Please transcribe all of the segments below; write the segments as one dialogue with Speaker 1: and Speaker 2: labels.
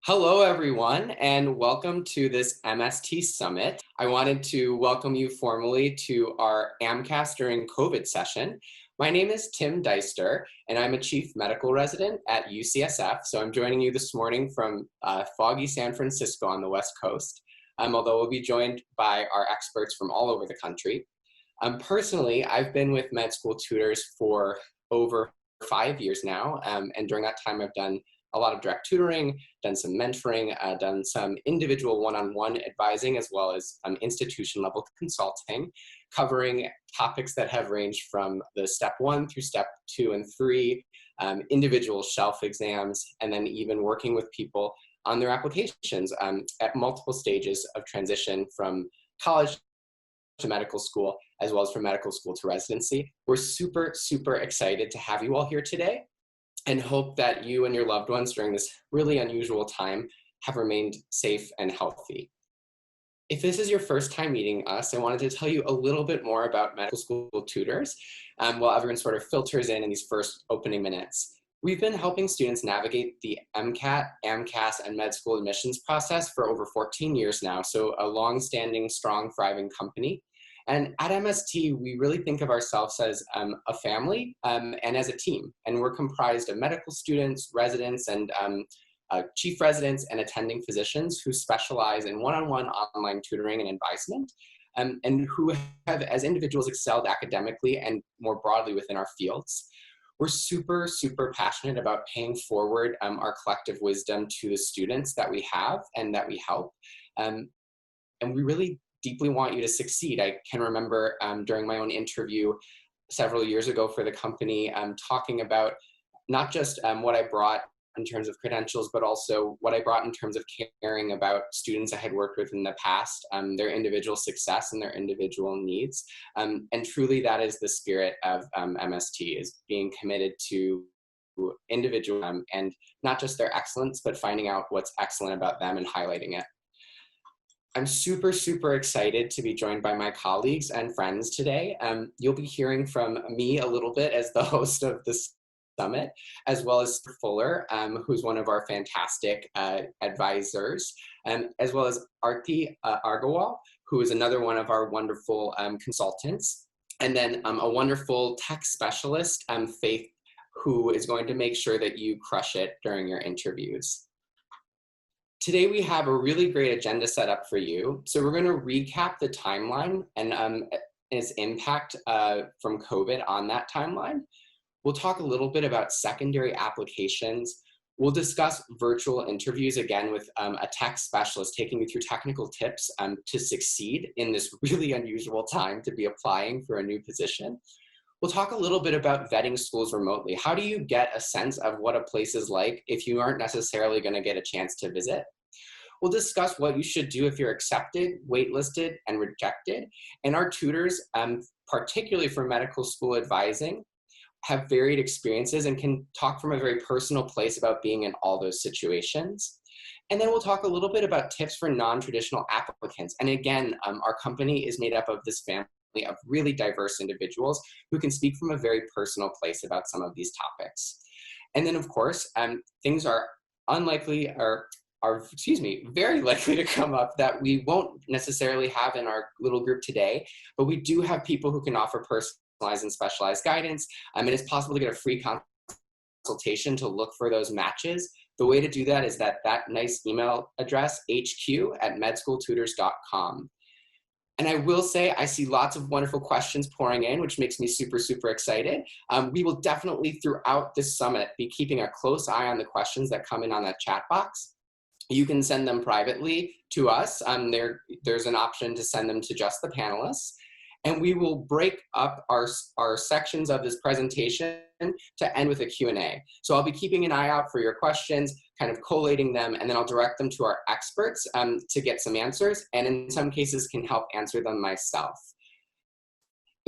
Speaker 1: Hello, everyone, and welcome to this MST Summit. I wanted to welcome you formally to our AMCAS During COVID session. My name is Tim Deister, and I'm a Chief Medical Resident at UCSF, so I'm joining you this morning from foggy San Francisco on the West Coast, although we'll be joined by our experts from all over the country. Personally, I've been with med school tutors for over 5 years now, and during that time I've done a lot of direct tutoring, done some mentoring, done some individual one-on-one advising, as well as institution level consulting, covering topics that have ranged from the step 1 through step 2 and 3, individual shelf exams, and then even working with people on their applications at multiple stages of transition from college to medical school, as well as from medical school to residency. We're super, super excited to have you all here today, and hope that you and your loved ones during this really unusual time have remained safe and healthy. If this is your first time meeting us, I wanted to tell you a little bit more about medical school tutors while everyone sort of filters in these first opening minutes. We've been helping students navigate the MCAT, AMCAS, and med school admissions process for over 14 years now, so a long-standing, strong, thriving company. And at MST, we really think of ourselves as a family and as a team. And we're comprised of medical students, residents, and chief residents and attending physicians who specialize in one-on-one online tutoring and advisement, and who have, as individuals, excelled academically and more broadly within our fields. We're super, super passionate about paying forward our collective wisdom to the students that we have and that we help. And we really deeply want you to succeed. I can remember during my own interview several years ago for the company talking about not just what I brought in terms of credentials, but also what I brought in terms of caring about students I had worked with in the past, their individual success and their individual needs. And truly that is the spirit of MST, is being committed to individual and not just their excellence, but finding out what's excellent about them and highlighting it. I'm super, super excited to be joined by my colleagues and friends today. You'll be hearing from me a little bit as the host of this summit, as well as Fuller, who's one of our fantastic advisors, as well as Arti Argawal, who is another one of our wonderful consultants, and then a wonderful tech specialist, Faith, who is going to make sure that you crush it during your interviews. Today we have a really great agenda set up for you. So we're going to recap the timeline and its impact from COVID on that timeline. We'll talk a little bit about secondary applications. We'll discuss virtual interviews again with a tech specialist taking you through technical tips to succeed in this really unusual time to be applying for a new position. We'll talk a little bit about vetting schools remotely. How do you get a sense of what a place is like if you aren't necessarily going to get a chance to visit? We'll discuss what you should do if you're accepted, waitlisted, and rejected. And our tutors, particularly for medical school advising, have varied experiences and can talk from a very personal place about being in all those situations. And then we'll talk a little bit about tips for non-traditional applicants. And again, our company is made up of this family of really diverse individuals who can speak from a very personal place about some of these topics. And then of course, things are very likely to come up that we won't necessarily have in our little group today, but we do have people who can offer personalized and specialized guidance. And it's possible to get a free consultation to look for those matches. The way to do that is that nice email address, hq@medschooltutors.com. And I will say, I see lots of wonderful questions pouring in, which makes me super, super excited. We will definitely throughout this summit be keeping a close eye on the questions that come in on that chat box. You can send them privately to us. There's an option to send them to just the panelists. And we will break up our sections of this presentation to end with a Q&A. So I'll be keeping an eye out for your questions, kind of collating them, and then I'll direct them to our experts to get some answers, and in some cases can help answer them myself.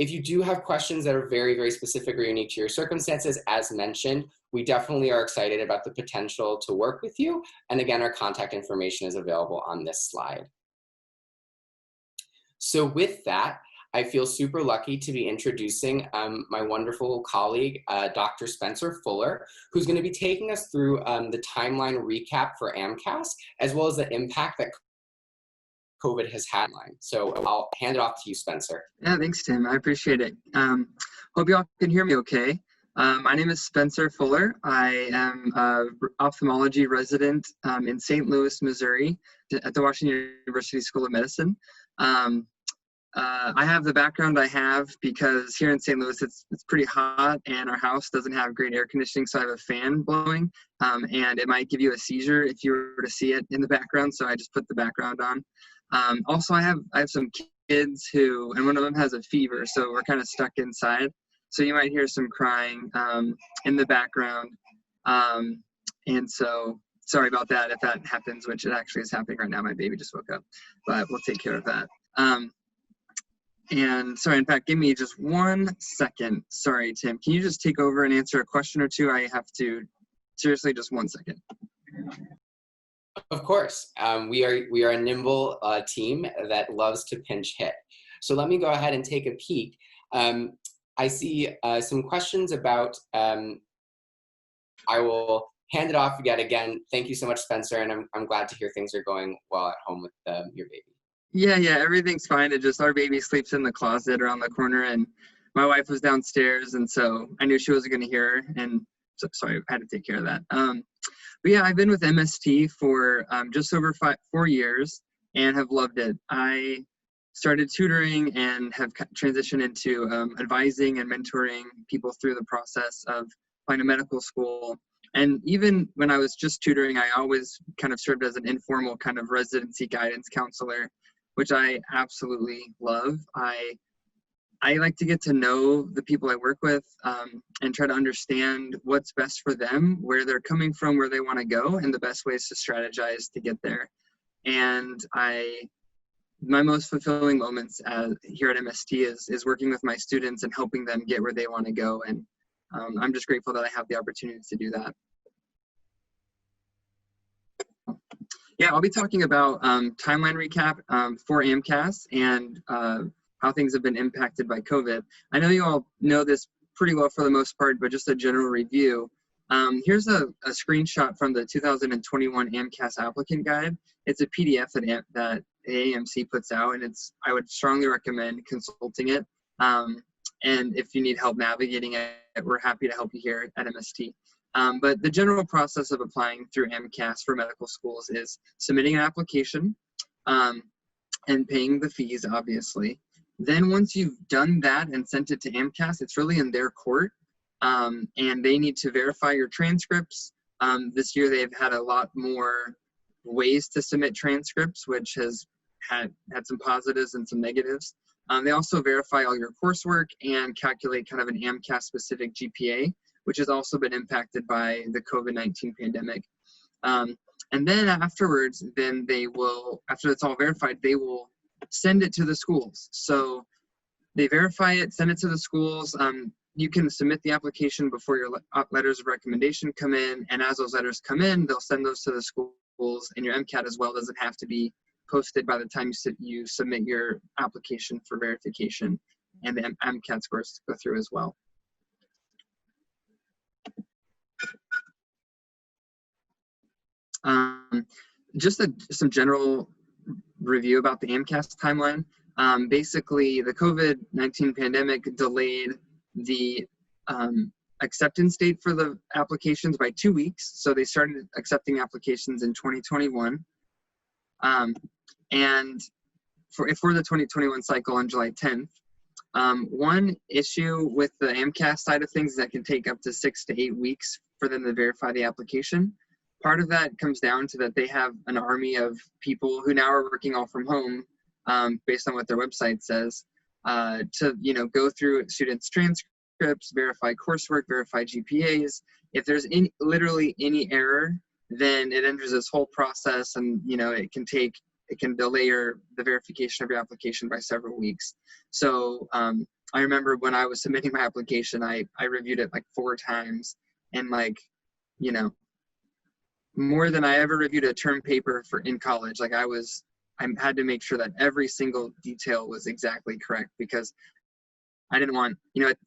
Speaker 1: If you do have questions that are very, very specific or unique to your circumstances, as mentioned, we definitely are excited about the potential to work with you. And again, our contact information is available on this slide. So with that, I feel super lucky to be introducing my wonderful colleague, Dr. Spencer Fuller, who's going to be taking us through the timeline recap for AMCAS, as well as the impact that COVID has had. So I'll hand it off to you, Spencer.
Speaker 2: Yeah, thanks, Tim. I appreciate it. Hope you all can hear me okay. My name is Spencer Fuller. I am an ophthalmology resident in St. Louis, Missouri, at the Washington University School of Medicine. I have the background I have because here in St. Louis it's pretty hot and our house doesn't have great air conditioning, so I have a fan blowing, and it might give you a seizure if you were to see it in the background, so I just put the background on. Also, I have some kids and one of them has a fever, so we're kind of stuck inside, so you might hear some crying in the background, and so sorry about that if that happens, which it actually is happening right now. My baby just woke up, but we'll take care of that. And sorry, in fact, give me just 1 second. Sorry, Tim, can you just take over and answer a question or two? I have to, seriously, just 1 second.
Speaker 1: Of course, we are a nimble team that loves to pinch hit. So let me go ahead and take a peek. I see some questions about, I will hand it off yet again. Thank you so much, Spencer, and I'm glad to hear things are going well at home with your baby. Yeah,
Speaker 2: everything's fine. It just, our baby sleeps in the closet around the corner, and my wife was downstairs, and so I knew she wasn't going to hear her, and so sorry, I had to take care of that. But yeah, I've been with MST for just over 4 years and have loved it. I started tutoring and have transitioned into advising and mentoring people through the process of applying to medical school. And even when I was just tutoring, I always kind of served as an informal kind of residency guidance counselor, which I absolutely love. I like to get to know the people I work with and try to understand what's best for them, where they're coming from, where they want to go, and the best ways to strategize to get there. And my most fulfilling moments here at MST is working with my students and helping them get where they want to go. And I'm just grateful that I have the opportunity to do that. Yeah, I'll be talking about timeline recap for AMCAS and how things have been impacted by COVID. I know you all know this pretty well for the most part, but just a general review. Here's a screenshot from the 2021 AMCAS applicant guide. It's a PDF that AAMC puts out, and I would strongly recommend consulting it. And if you need help navigating it, we're happy to help you here at MST. But the general process of applying through AMCAS for medical schools is submitting an application and paying the fees, obviously. Then once you've done that and sent it to AMCAS, it's really in their court, and they need to verify your transcripts. This year they've had a lot more ways to submit transcripts, which has had some positives and some negatives. They also verify all your coursework and calculate kind of an AMCAS-specific GPA, which has also been impacted by the COVID-19 pandemic. And then afterwards, after it's all verified, they will send it to the schools. So they verify it, send it to the schools. You can submit the application before your letters of recommendation come in, and as those letters come in, they'll send those to the schools, and your MCAT as well doesn't have to be posted by the time you submit your application for verification, and the MCAT scores go through as well. Just some general review about the AMCAS timeline. Basically, the COVID-19 pandemic delayed the acceptance date for the applications by 2 weeks. So they started accepting applications in 2021. And for the 2021 cycle on July 10th. One issue with the AMCAS side of things is that can take up to 6 to 8 weeks for them to verify the application. Part of that comes down to that they have an army of people who now are working all from home, based on what their website says, to go through students' transcripts, verify coursework, verify GPAs. If there's literally any error, then it enters this whole process, and it can delay the verification of your application by several weeks. So I remember when I was submitting my application, I reviewed it like 4 times, and more than I ever reviewed a term paper in college. Like I was I had to make sure that every single detail was exactly correct, because I didn't want,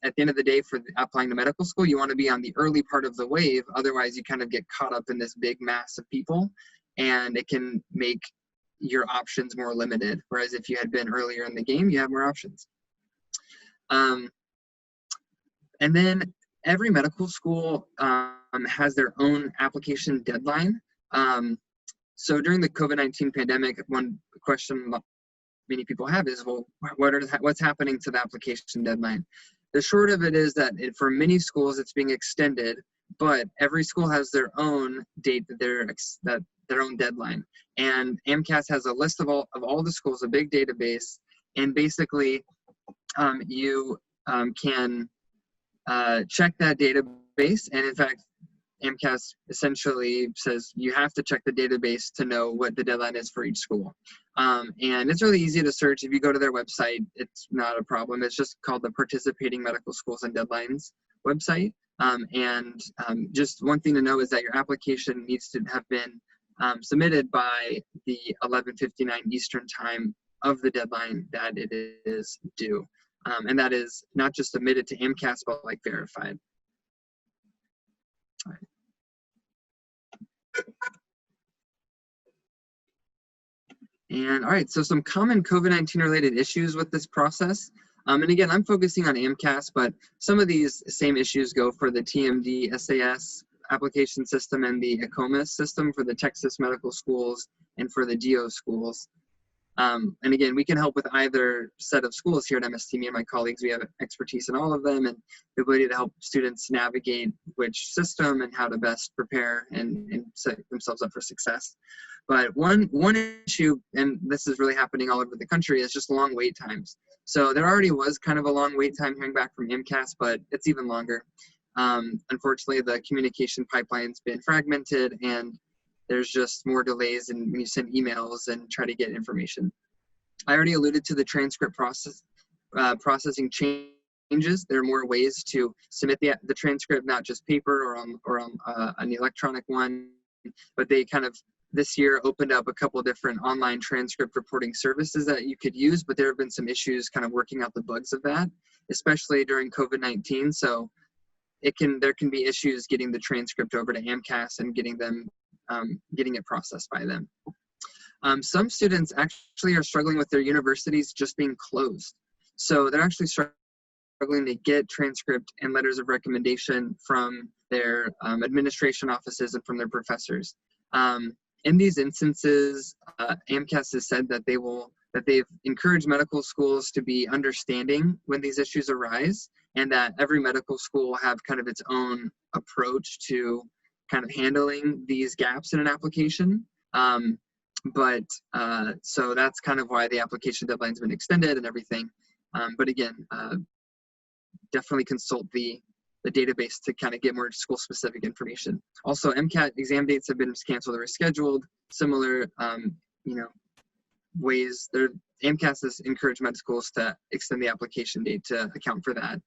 Speaker 2: at the end of the day, for applying to medical school, you want to be on the early part of the wave. Otherwise, you kind of get caught up in this big mass of people, and it can make your options more limited. Whereas if you had been earlier in the game, you have more options. And then every medical school has their own application deadline. So during the COVID-19 pandemic, one question many people have is, well, what's happening to the application deadline? The short of it is that for many schools, it's being extended, but every school has their own date, their own deadline. And AMCAS has a list of all the schools, a big database, and basically you can check that database. And in fact, AMCAS essentially says you have to check the database to know what the deadline is for each school. And it's really easy to search. If you go to their website, it's not a problem. It's just called the Participating Medical Schools and Deadlines website. Just one thing to know is that your application needs to have been submitted by the 11:59 Eastern time of the deadline that it is due. And that is not just submitted to AMCAS, but like verified. All right. And all right, so some common COVID-19 related issues with this process. And again, I'm focusing on AMCAS, but some of these same issues go for the TMD SAS application system and the AMCAS system for the Texas medical schools and for the DO schools. And again, we can help with either set of schools here at MST. Me and my colleagues, we have expertise in all of them and the ability to help students navigate which system and how to best prepare and set themselves up for success. But one issue, and this is really happening all over the country, is just long wait times. So there already was kind of a long wait time hearing back from AMCAS, but it's even longer. Unfortunately, the communication pipeline's been fragmented, and there's just more delays when you send emails and try to get information. I already alluded to the transcript processing changes. There are more ways to submit the transcript, not just paper or on an electronic one, but they kind of this year opened up a couple of different online transcript reporting services that you could use, but there have been some issues kind of working out the bugs of that, especially during COVID-19. So there can be issues getting the transcript over to AMCAS and getting it processed by them. Some students actually are struggling with their universities just being closed. So they're actually struggling to get transcript and letters of recommendation from their administration offices and from their professors. In these instances, AMCAS has said that they've encouraged medical schools to be understanding when these issues arise, and that every medical school will have kind of its own approach to kind of handling these gaps in an application. So that's kind of why the application deadline's been extended and everything. But again, definitely consult the database to kind of get more school-specific information. Also, MCAT exam dates have been canceled or rescheduled. Similar, ways. AMCAS has encouraged med schools to extend the application date to account for that.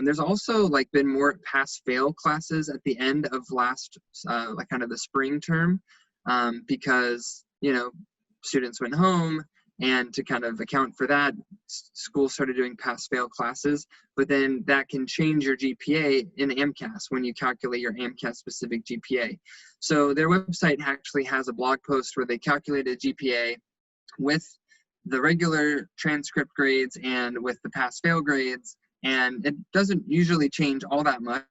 Speaker 2: There's also been more pass-fail classes at the end of last, kind of the spring term, because students went home, and to kind of account for that, schools started doing pass-fail classes, but then that can change your GPA in AMCAS when you calculate your AMCAS-specific GPA. So their website actually has a blog post where they calculated GPA with the regular transcript grades and with the pass-fail grades, and it doesn't usually change all that much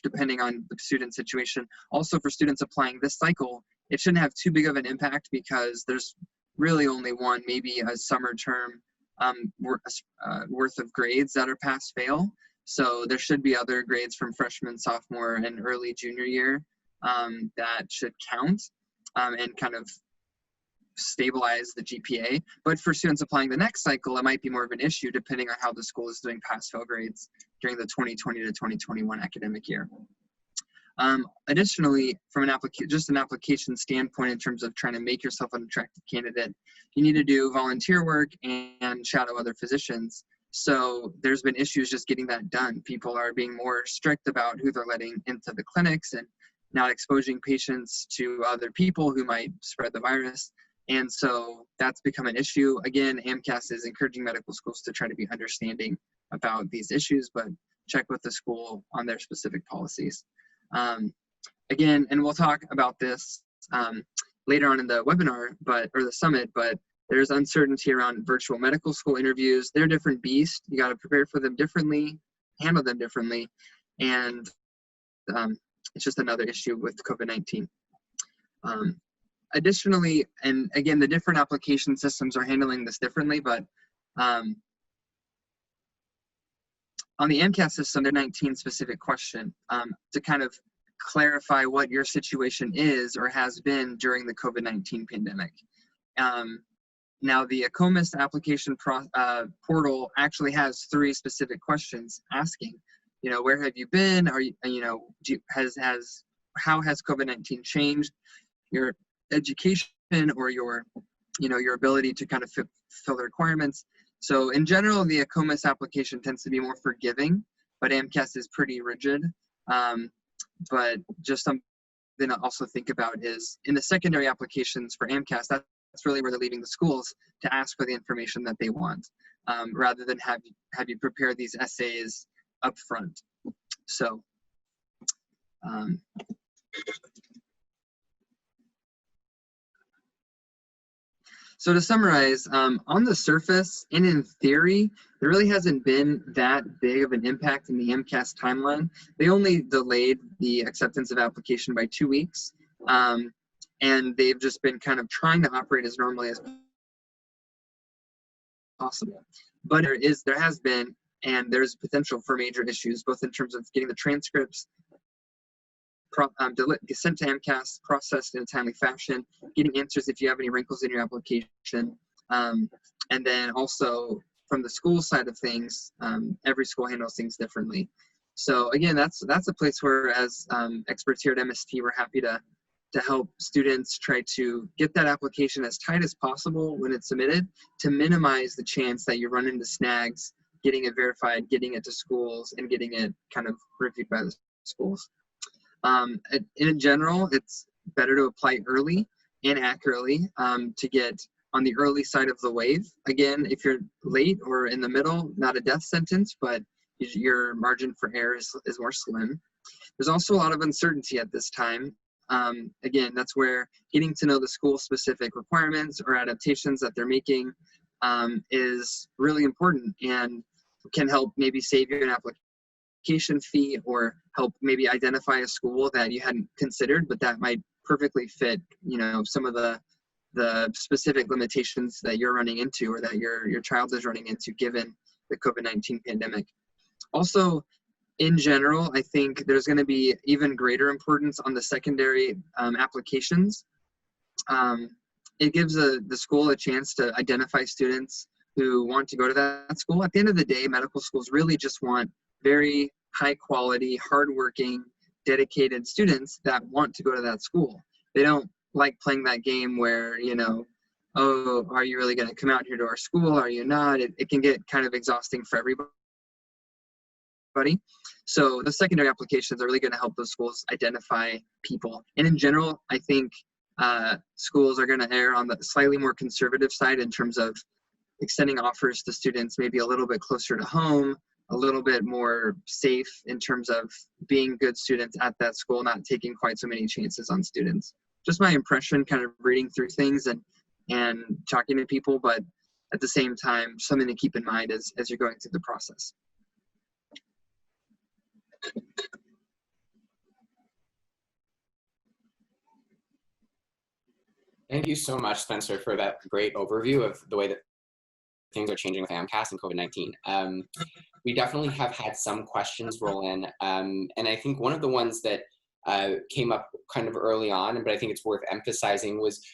Speaker 2: depending on the student situation. Also, for students applying this cycle, it shouldn't have too big of an impact because there's really only one, maybe a summer term worth of grades that are pass-fail. So there should be other grades from freshman, sophomore, and early junior year that should count and kind of stabilize the GPA. But for students applying the next cycle, it might be more of an issue depending on how the school is doing pass-fail grades during the 2020 to 2021 academic year. Additionally, from an application standpoint, in terms of trying to make yourself an attractive candidate, you need to do volunteer work and shadow other physicians. So there's been issues just getting that done. People are being more strict about who they're letting into the clinics and not exposing patients to other people who might spread the virus. And so that's become an issue. Again, AMCAS is encouraging medical schools to try to be understanding about these issues, but check with the school on their specific policies. Again, and we'll talk about this later on in the webinar, or the summit, but there's uncertainty around virtual medical school interviews. They're a different beast. You got to prepare for them differently, handle them differently, and it's just another issue with COVID-19. Additionally, and again, the different application systems are handling this differently, but on the AMCAS system, the 19 specific question to kind of clarify what your situation is or has been during the COVID-19 pandemic. Now, the AMCAS application portal actually has 3 specific questions asking, where have you been? Are you, how has COVID-19 changed your education or your ability to kind of fulfill the requirements? So in general, the AMCAS application tends to be more forgiving, but AMCAS is pretty rigid. But just something to also think about is in the secondary applications for AMCAS, that's really where they're leaving the schools to ask for the information that they want, rather than have you prepare these essays up front. So so to summarize, on the surface and in theory, there really hasn't been that big of an impact in the AMCAS timeline. They only delayed the acceptance of application by 2 weeks, and they've just been kind of trying to operate as normally as possible. But there has been, and there's potential for major issues, both in terms of getting the transcripts sent to AMCAS, processed in a timely fashion, getting answers if you have any wrinkles in your application, and then also from the school side of things, every school handles things differently. So again, that's a place where, as experts here at MST, we're happy to help students try to get that application as tight as possible when it's submitted, to minimize the chance that you run into snags, getting it verified, getting it to schools, and getting it kind of reviewed by the schools. In general, it's better to apply early and accurately to get on the early side of the wave. Again, if you're late or in the middle, not a death sentence, but your margin for error is more slim. There's also a lot of uncertainty at this time. Again, that's where getting to know the school-specific requirements or adaptations that they're making is really important and can help maybe save you an application fee, or help maybe identify a school that you hadn't considered, but that might perfectly fit, some of the specific limitations that you're running into or that your child is running into given the COVID-19 pandemic. Also, in general, I think there's going to be even greater importance on the secondary applications. It gives the school a chance to identify students who want to go to that school. At the end of the day, medical schools really just want very high quality, hardworking, dedicated students that want to go to that school. They don't like playing that game where, oh, are you really going to come out here to our school? Are you not? It can get kind of exhausting for everybody. So the secondary applications are really going to help those schools identify people. And in general, I think schools are going to err on the slightly more conservative side in terms of extending offers to students maybe a little bit closer to home, a little bit more safe in terms of being good students at that school, not taking quite so many chances on students. Just my impression, kind of reading through things and talking to people, but at the same time, something to keep in mind as you're going through the process.
Speaker 1: Thank you so much, Spencer, for that great overview of the way that things are changing with AMCAS and COVID-19. We definitely have had some questions roll in, and I think one of the ones that came up kind of early on, but I think it's worth emphasizing, was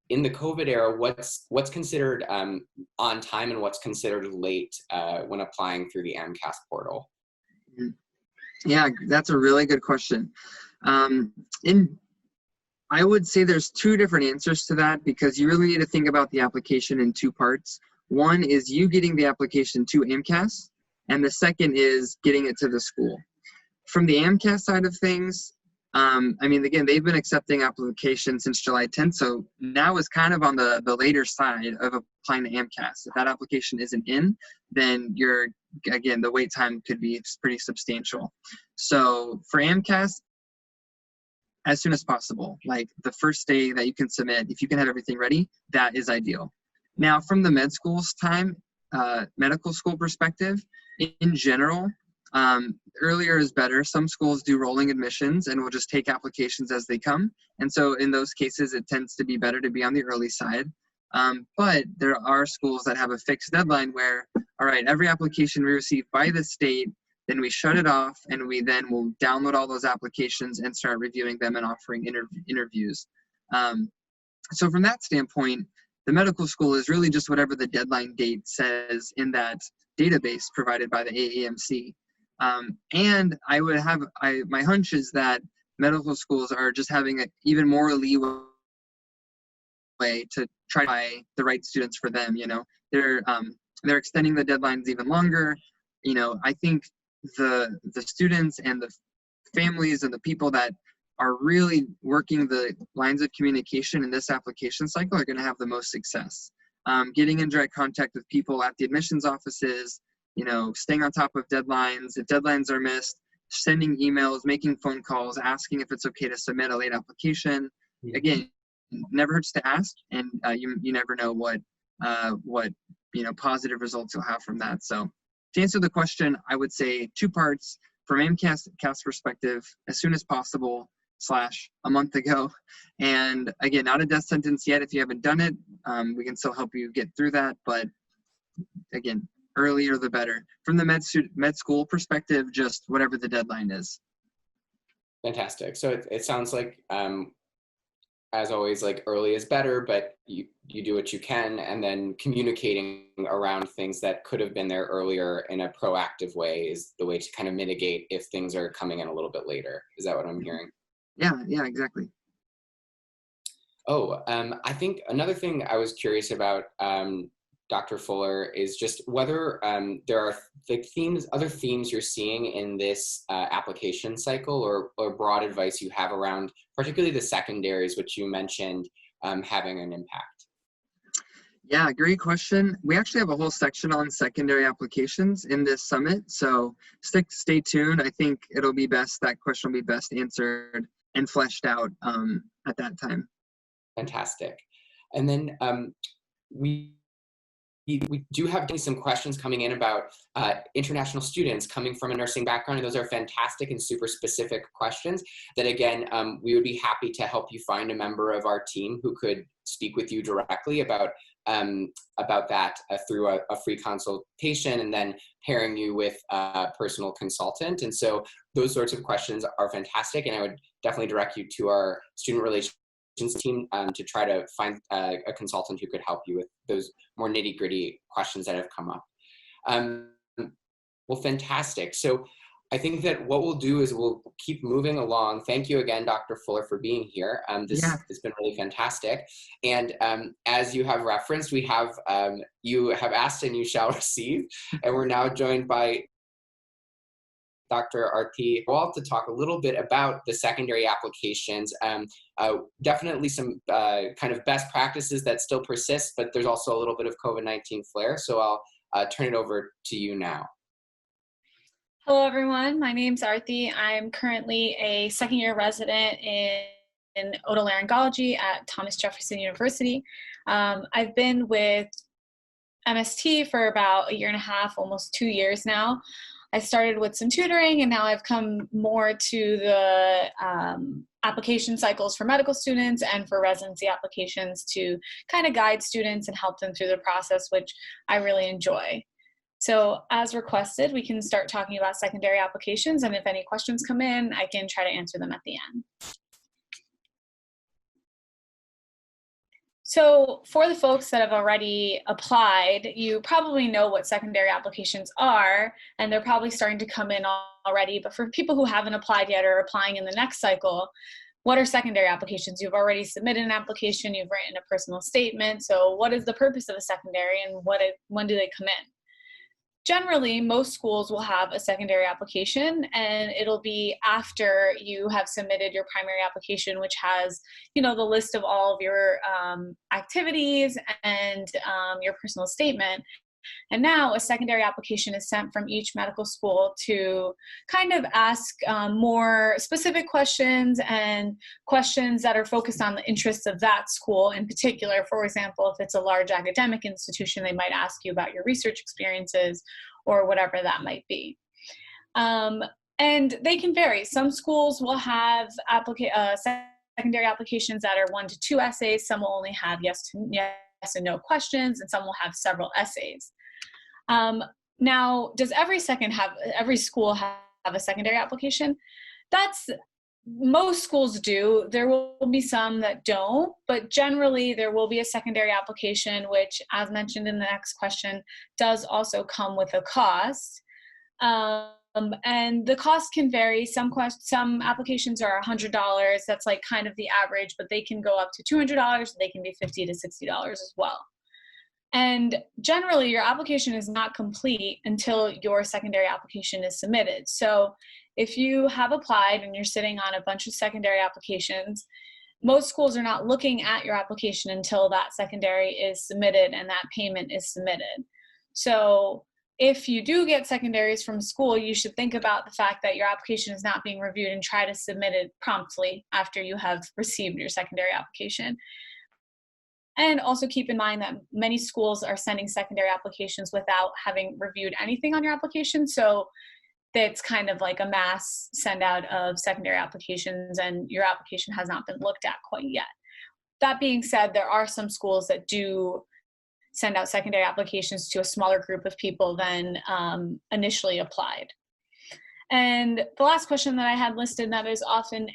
Speaker 1: in the COVID era, what's considered on time and what's considered late when applying through the AMCAS portal?
Speaker 2: Yeah, that's a really good question. I would say there's 2 different answers to that, because you really need to think about the application in 2 parts. One is you getting the application to AMCAS, and the second is getting it to the school. From the AMCAS side of things, I mean, again, they've been accepting applications since July 10th, so now is kind of on the later side of applying to AMCAS. If that application isn't in, then again, the wait time could be pretty substantial. So for AMCAS, as soon as possible, like the first day that you can submit, if you can have everything ready, that is ideal. Now, from the medical school perspective, in general, earlier is better. Some schools do rolling admissions and will just take applications as they come. And so in those cases, it tends to be better to be on the early side. But there are schools that have a fixed deadline where, all right, every application we receive by the state, then we shut it off, and we then will download all those applications and start reviewing them and offering interviews. So from that standpoint, the medical school is really just whatever the deadline date says in that database provided by the AAMC. And my hunch is that medical schools are just having even more leeway to try to find the right students for them. They're extending the deadlines even longer. I think the students and the families and the people that are really working the lines of communication in this application cycle are going to have the most success. Getting in direct contact with people at the admissions offices, staying on top of deadlines. If deadlines are missed, sending emails, making phone calls, asking if it's okay to submit a late application. Again, never hurts to ask, and you never know what positive results you'll have from that. So to answer the question, I would say 2 parts. From AMCAS perspective, as soon as possible / a month ago. And again, not a death sentence yet. If you haven't done it, we can still help you get through that. But again, earlier the better. From the med school perspective, just whatever the deadline is.
Speaker 1: Fantastic. So it sounds like, as always, like early is better, but you do what you can, and then communicating around things that could have been there earlier in a proactive way is the way to kind of mitigate if things are coming in a little bit later. Is that what I'm hearing?
Speaker 2: Yeah, exactly.
Speaker 1: Oh, I think another thing I was curious about, Dr. Fuller, is just whether there are other themes you're seeing in this application cycle, or broad advice you have around particularly the secondaries, which you mentioned having an impact.
Speaker 2: Yeah, great question. We actually have a whole section on secondary applications in this summit, so stay tuned. I think that question will be best answered and fleshed out at that time.
Speaker 1: Fantastic. And then we do have some questions coming in about international students coming from a nursing background, and those are fantastic and super specific questions that, again, we would be happy to help you find a member of our team who could speak with you directly about that through a free consultation, and then pairing you with a personal consultant. And so those sorts of questions are fantastic, and I would definitely direct you to our student relations team to try to find a consultant who could help you with those more nitty-gritty questions that have come up. Well, fantastic. So I think that what we'll do is we'll keep moving along. Thank you again, Dr. Fuller, for being here. This has been really fantastic. And as you have referenced, we have you have asked and you shall receive. And we're now joined by Dr. Arti to talk a little bit about the secondary applications. Definitely some kind of best practices that still persist, but there's also a little bit of COVID-19 flare. So I'll turn it over to you now.
Speaker 3: Hello, everyone. My name's Arti. I'm currently a second-year resident in otolaryngology at Thomas Jefferson University. I've been with MST for about 1.5 years, almost 2 years now. I started with some tutoring, and now I've come more to the application cycles for medical students and for residency applications to kind of guide students and help them through the process, which I really enjoy. So as requested, we can start talking about secondary applications, and if any questions come in, I can try to answer them at the end. So for the folks that have already applied, you probably know what secondary applications are, and they're probably starting to come in already. But for people who haven't applied yet or are applying in the next cycle, what are secondary applications? You've already submitted an application, you've written a personal statement. So what is the purpose of a secondary, and when do they come in? generally, most schools will have a secondary application, and it'll be after you have submitted your primary application, which has, the list of all of your activities and your personal statement. And now a secondary application is sent from each medical school to kind of ask more specific questions and questions that are focused on the interests of that school in particular. For example, if it's a large academic institution, they might ask you about your research experiences or whatever that might be. And they can vary. Some schools will have secondary applications that are 1 to 2 essays. Some will only have yes and no questions, and some will have several essays. Now, does every school have a secondary application? Most schools do. There will be some that don't, but generally there will be a secondary application, which, as mentioned in the next question, does also come with a cost. And the cost can vary. Some applications are $100. That's like kind of the average, but they can go up to $200. They can be $50 to $60 as well. And generally, your application is not complete until your secondary application is submitted. So if you have applied and you're sitting on a bunch of secondary applications, most schools are not looking at your application until that secondary is submitted and that payment is submitted. So if you do get secondaries from school, you should think about the fact that your application is not being reviewed and try to submit it promptly after you have received your secondary application. And also keep in mind that many schools are sending secondary applications without having reviewed anything on your application. So that's kind of like a mass send out of secondary applications, and your application has not been looked at quite yet. That being said, there are some schools that do send out secondary applications to a smaller group of people than initially applied. And the last question that I had listed that is often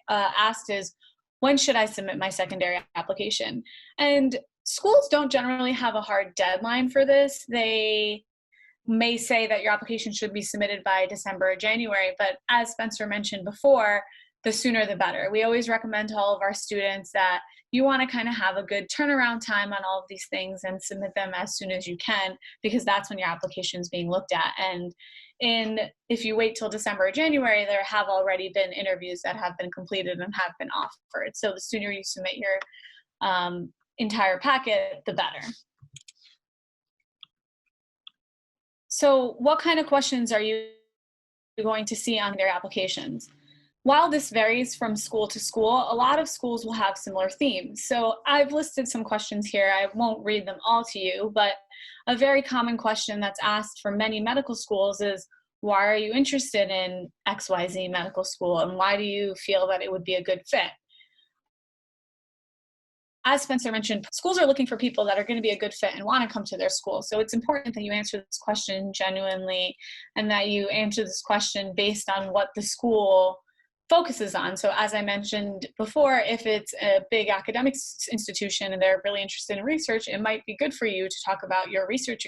Speaker 3: asked is, when should I submit my secondary application? And schools don't generally have a hard deadline for this. They may say that your application should be submitted by December or January, but as Spencer mentioned before, the sooner the better. We always recommend to all of our students that you want to kind of have a good turnaround time on all of these things and submit them as soon as you can, because that's when your application is being looked at. And if you wait till December or January, there have already been interviews that have been completed and have been offered. So the sooner you submit your entire packet, the better. So what kind of questions are you going to see on their applications? While this varies from school to school, a lot of schools will have similar themes. So I've listed some questions here. I won't read them all to you, but a very common question that's asked for many medical schools is, why are you interested in XYZ medical school, and why do you feel that it would be a good fit? As Spencer mentioned, schools are looking for people that are going to be a good fit and want to come to their school. So it's important that you answer this question genuinely and that you answer this question based on what the school focuses on. So as I mentioned before, if it's a big academic institution and they're really interested in research, it might be good for you to talk about your research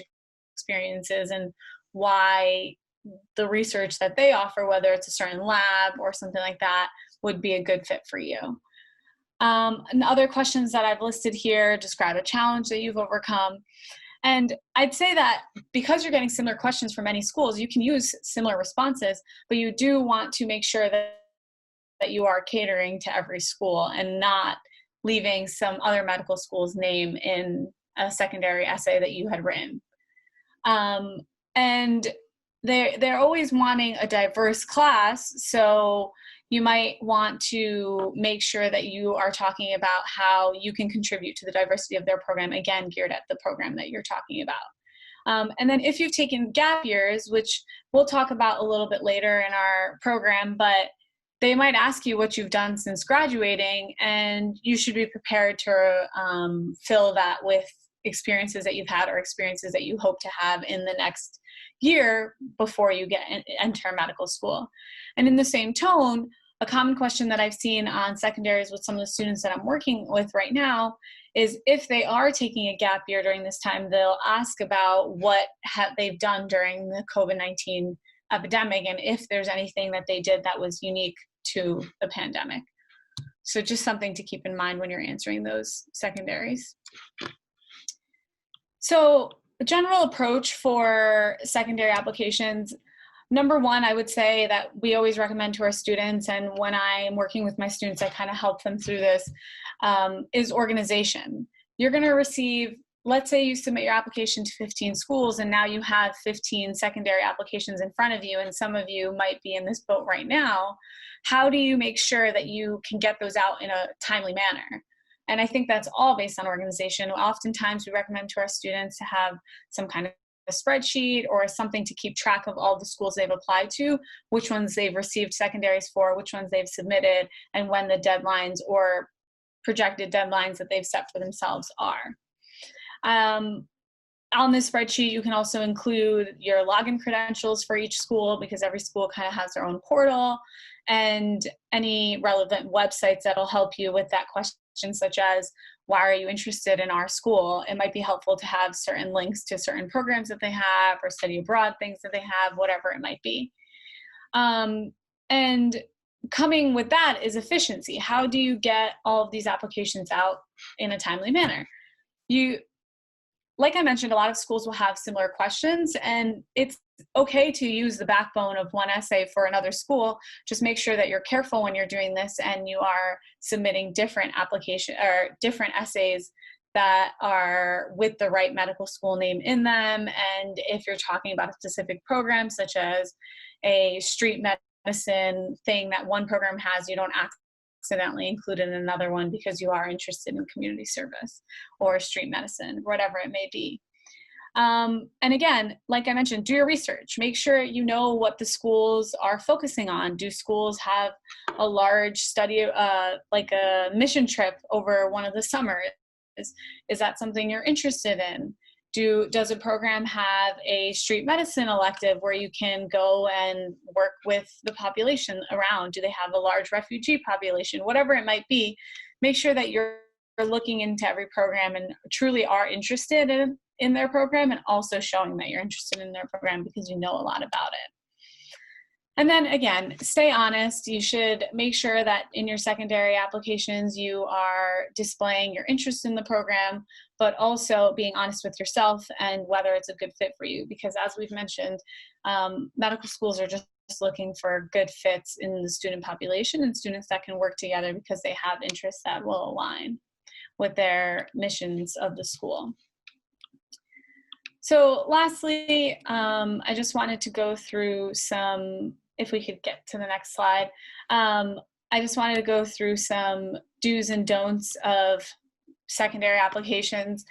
Speaker 3: experiences and why the research that they offer, whether it's a certain lab or something like that, would be a good fit for you. And other questions that I've listed here, describe a challenge that you've overcome. And I'd say that because you're getting similar questions from many schools, you can use similar responses, but you do want to make sure that you are catering to every school and not leaving some other medical school's name in a secondary essay that you had written. And they're always wanting a diverse class, so you might want to make sure that you are talking about how you can contribute to the diversity of their program, again, geared at the program that you're talking about. And then if you've taken gap years, which we'll talk about a little bit later in our program, but they might ask you what you've done since graduating, and you should be prepared to fill that with experiences that you've had or experiences that you hope to have in the next year before you enter medical school. And in the same tone, a common question that I've seen on secondaries with some of the students that I'm working with right now is if they are taking a gap year during this time, they'll ask about what they've done during the COVID-19 epidemic and if there's anything that they did that was unique to the pandemic. So just something to keep in mind when you're answering those secondaries. So the general approach for secondary applications, number one, I would say that we always recommend to our students, and when I'm working with my students, I kind of help them through this, is organization. You're going to receive, let's say you submit your application to 15 schools, and now you have 15 secondary applications in front of you, and some of you might be in this boat right now. How do you make sure that you can get those out in a timely manner? And I think that's all based on organization. Oftentimes we recommend to our students to have some kind of a spreadsheet or something to keep track of all the schools they've applied to, which ones they've received secondaries for, which ones they've submitted, and when the deadlines or projected deadlines that they've set for themselves are. On this spreadsheet, you can also include your login credentials for each school, because every school kind of has their own portal, and any relevant websites that'll help you with that question, such as, why are you interested in our school? It might be helpful to have certain links to certain programs that they have, or study abroad things that they have, whatever it might be. And coming with that is efficiency. How do you get all of these applications out in a timely manner? Like I mentioned, a lot of schools will have similar questions, and it's okay to use the backbone of one essay for another school. Just make sure that you're careful when you're doing this and you are submitting different different essays that are with the right medical school name in them. And if you're talking about a specific program, such as a street medicine thing that one program has, you don't accidentally include in another one because you are interested in community service or street medicine, whatever it may be. And again, like I mentioned, do your research. Make sure you know what the schools are focusing on. Do schools have a large study, like a mission trip over one of the summers? Is that something you're interested in? Does a program have a street medicine elective where you can go and work with the population around? Do they have a large refugee population? Whatever it might be, make sure that you're looking into every program and truly are interested in their program, and also showing that you're interested in their program because you know a lot about it. And then again, stay honest. You should make sure that in your secondary applications, you are displaying your interest in the program, but also being honest with yourself and whether it's a good fit for you. Because as we've mentioned, medical schools are just looking for good fits in the student population and students that can work together because they have interests that will align with their missions of the school. So lastly, I just wanted to go through some, if we could get to the next slide, I just wanted to go through some do's and don'ts of secondary applications.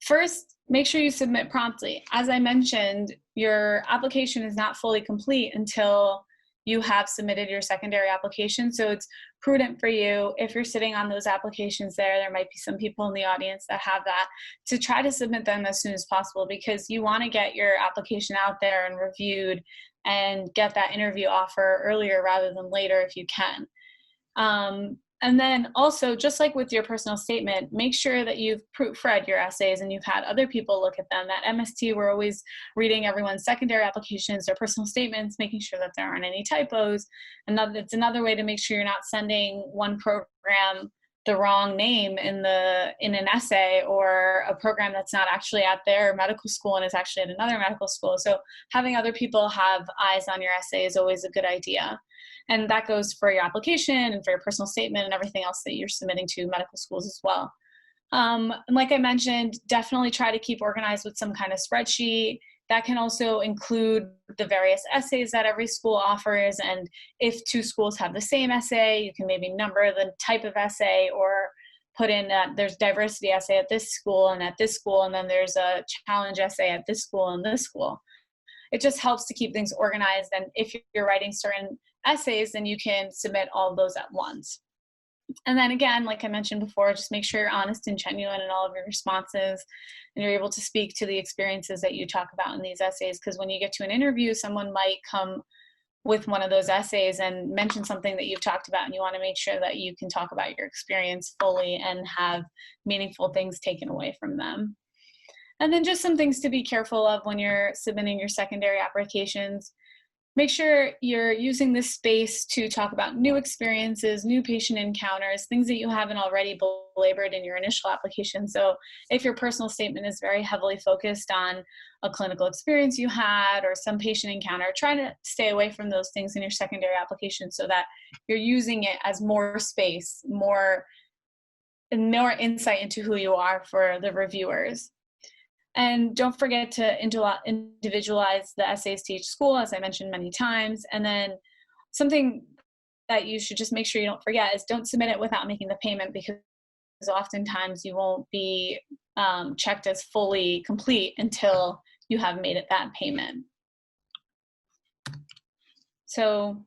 Speaker 3: First, make sure you submit promptly. As I mentioned, your application is not fully complete until you have submitted your secondary application. So it's prudent for you, if you're sitting on those applications there might be some people in the audience that have that, to try to submit them as soon as possible, because you want to get your application out there and reviewed and get that interview offer earlier rather than later if you can. And then also, just like with your personal statement, make sure that you've proofread your essays and you've had other people look at them. At MST, we're always reading everyone's secondary applications, their personal statements, making sure that there aren't any typos. It's another way to make sure you're not sending one program the wrong name in an essay, or a program that's not actually at their medical school and is actually at another medical school. So having other people have eyes on your essay is always a good idea. And that goes for your application and for your personal statement and everything else that you're submitting to medical schools as well. And like I mentioned, definitely try to keep organized with some kind of spreadsheet. That can also include the various essays that every school offers. And if two schools have the same essay, you can maybe number the type of essay, or put in that there's diversity essay at this school and at this school, and then there's a challenge essay at this school and this school. It just helps to keep things organized. And if you're writing certain essays, then you can submit all of those at once. And then again, like I mentioned before, just make sure you're honest and genuine in all of your responses, and you're able to speak to the experiences that you talk about in these essays. Because when you get to an interview, someone might come with one of those essays and mention something that you've talked about, and you want to make sure that you can talk about your experience fully and have meaningful things taken away from them. And then just some things to be careful of when you're submitting your secondary applications. make sure you're using this space to talk about new experiences, new patient encounters, things that you haven't already belabored in your initial application. So if your personal statement is very heavily focused on a clinical experience you had or some patient encounter, try to stay away from those things in your secondary application so that you're using it as more space, more insight into who you are for the reviewers. And don't forget to individualize the essays to each school, as I mentioned many times. And then something that you should just make sure you don't forget is don't submit it without making the payment, because oftentimes you won't be checked as fully complete until you have made it that payment. So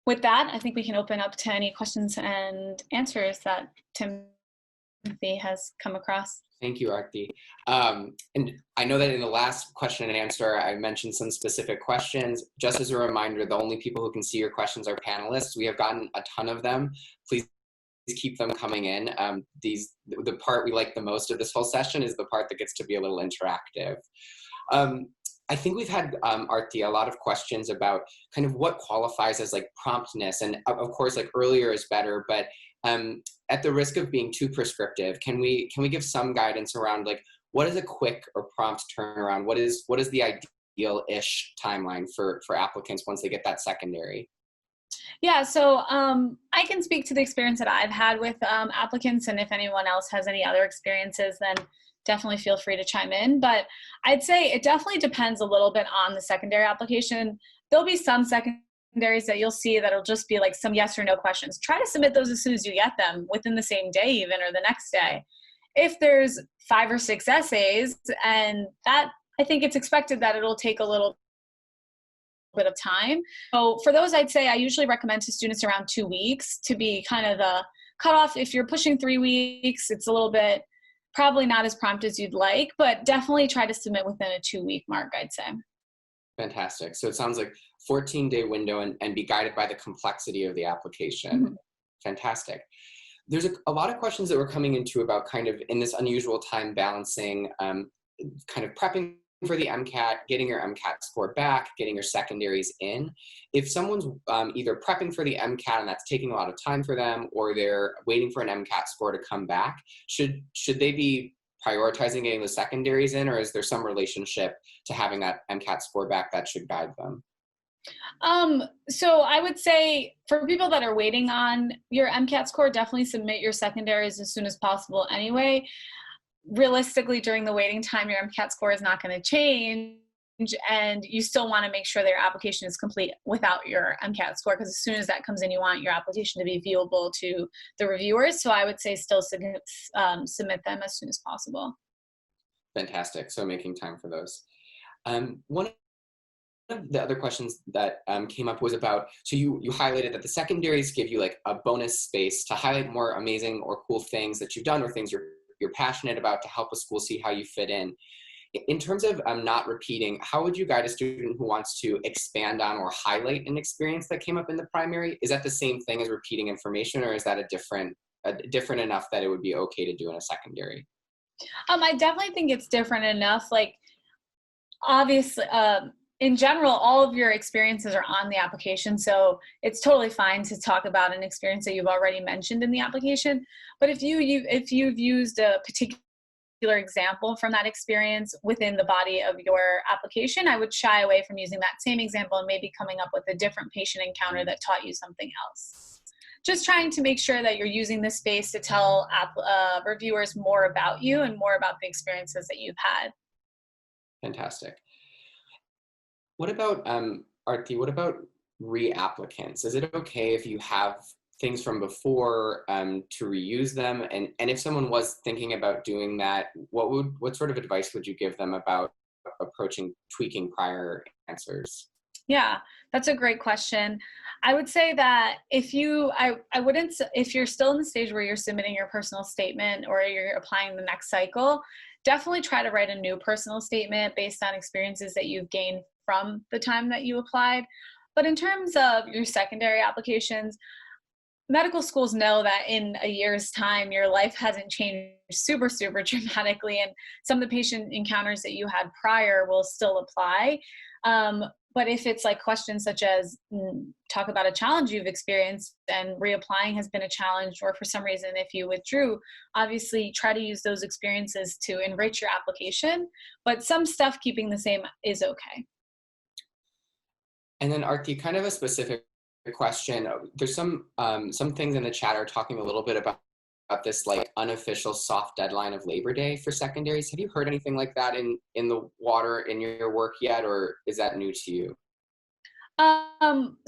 Speaker 3: with that, I think we can open up to any questions and answers that Timothy has come across.
Speaker 1: Thank you, Arti. And I know that in the last question and answer, I mentioned some specific questions. Just as a reminder, the only people who can see your questions are panelists. We have gotten a ton of them. Please keep them coming in. The part we like the most of this whole session is the part that gets to be a little interactive. I think we've had, Arti, a lot of questions about kind of what qualifies as like promptness. And of course, like earlier is better, but at the risk of being too prescriptive, can we give some guidance around like what is a quick or prompt turnaround? What is the ideal-ish timeline for applicants once they get that secondary?
Speaker 3: Yeah, so I can speak to the experience that I've had with applicants, and if anyone else has any other experiences, then definitely feel free to chime in. But I'd say it definitely depends a little bit on the secondary application. There'll be some secondaries that you'll see that'll just be like some yes or no questions. Try to submit those as soon as you get them, within the same day even, or the next day. If there's 5 or 6 essays, and that, I think it's expected that it'll take a little bit of time. So for those, I'd say I usually recommend to students around 2 weeks to be kind of the cutoff. If you're pushing 3 weeks, it's a little bit probably not as prompt as you'd like, but definitely try to submit within a 2-week mark, I'd say.
Speaker 1: Fantastic. So it sounds like 14-day window and be guided by the complexity of the application. Mm-hmm. Fantastic. There's a lot of questions that we're coming into about kind of in this unusual time balancing, kind of prepping for the MCAT, getting your MCAT score back, getting your secondaries in. If someone's either prepping for the MCAT and that's taking a lot of time for them, or they're waiting for an MCAT score to come back, should they be prioritizing getting the secondaries in, or is there some relationship to having that MCAT score back that should guide them?
Speaker 3: So I would say for people that are waiting on your MCAT score, definitely submit your secondaries as soon as possible anyway. Realistically, during the waiting time, your MCAT score is not going to change, and you still want to make sure that your application is complete without your MCAT score, because as soon as that comes in, you want your application to be viewable to the reviewers. So I would say still submit them as soon as possible.
Speaker 1: Fantastic. So making time for those. One of the other questions that came up was about, so you highlighted that the secondaries give you like a bonus space to highlight more amazing or cool things that you've done or things you're passionate about to help a school see how you fit in. In terms of not repeating, how would you guide a student who wants to expand on or highlight an experience that came up in the primary? Is that the same thing as repeating information, or is that different enough that it would be okay to do in a secondary?
Speaker 3: I definitely think it's different enough. Like, obviously, in general, all of your experiences are on the application, so it's totally fine to talk about an experience that you've already mentioned in the application. But if you've used a particular example from that experience within the body of your application, I would shy away from using that same example and maybe coming up with a different patient encounter that taught you something else. Just trying to make sure that you're using this space to tell reviewers more about you and more about the experiences that you've had.
Speaker 1: Fantastic. What about, Arti, what about reapplicants? Is it okay if you have things from before to reuse them? And if someone was thinking about doing that, what sort of advice would you give them about tweaking prior answers?
Speaker 3: Yeah, that's a great question. I would say that if you're still in the stage where you're submitting your personal statement or you're applying the next cycle, definitely try to write a new personal statement based on experiences that you've gained from the time that you applied. But in terms of your secondary applications, medical schools know that in a year's time, your life hasn't changed super, super dramatically, and some of the patient encounters that you had prior will still apply. But if it's like questions such as talk about a challenge you've experienced and reapplying has been a challenge, or for some reason if you withdrew, obviously try to use those experiences to enrich your application. But some stuff keeping the same is okay.
Speaker 1: And then Arti, kind of a specific question. There's some things in the chat are talking a little bit about this like unofficial soft deadline of Labor Day for secondaries. Have you heard anything like that in the water in your work yet, or is that new to you?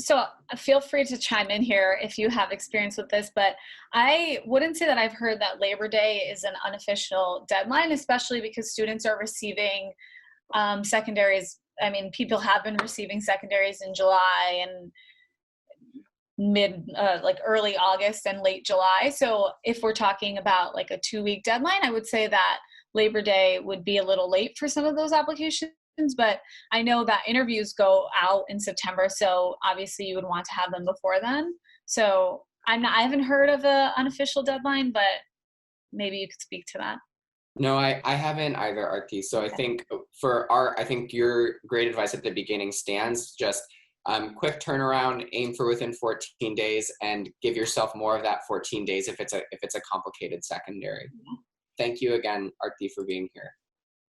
Speaker 3: So feel free to chime in here if you have experience with this, but I wouldn't say that I've heard that Labor Day is an unofficial deadline, especially because students are receiving secondaries. I mean, people have been receiving secondaries in July and like early August and late July. So if we're talking about like a 2-week deadline, I would say that Labor Day would be a little late for some of those applications, but I know that interviews go out in September. So obviously you would want to have them before then. So I haven't heard of an unofficial deadline, but maybe you could speak to that.
Speaker 1: No, I haven't either, Arti. So
Speaker 3: Okay.
Speaker 1: I think your great advice at the beginning stands. Just quick turnaround, aim for within 14 days, and give yourself more of that 14 days if it's a complicated secondary. Thank you again, Arti, for being here.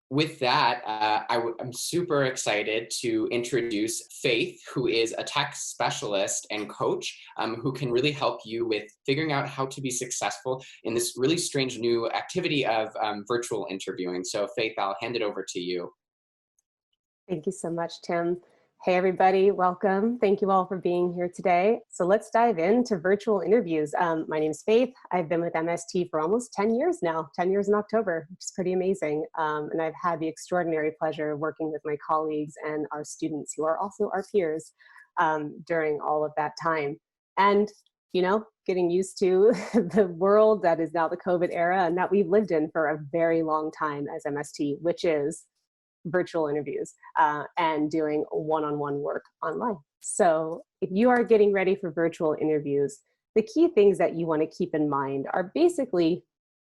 Speaker 1: With that, I'm super excited to introduce Faith, who is a tech specialist and coach who can really help you with figuring out how to be successful in this really strange new activity of virtual interviewing. So Faith, I'll hand it over to you.
Speaker 4: Thank you so much, Tim. Hey, everybody, welcome. Thank you all for being here today. So let's dive into virtual interviews. My name is Faith. I've been with MST for almost 10 years now, 10 years in October, which is pretty amazing. And I've had the extraordinary pleasure of working with my colleagues and our students who are also our peers during all of that time. And, you know, getting used to the world that is now the COVID era and that we've lived in for a very long time as MST, which is virtual interviews and doing one-on-one work online. So if you are getting ready for virtual interviews, the key things that you want to keep in mind are basically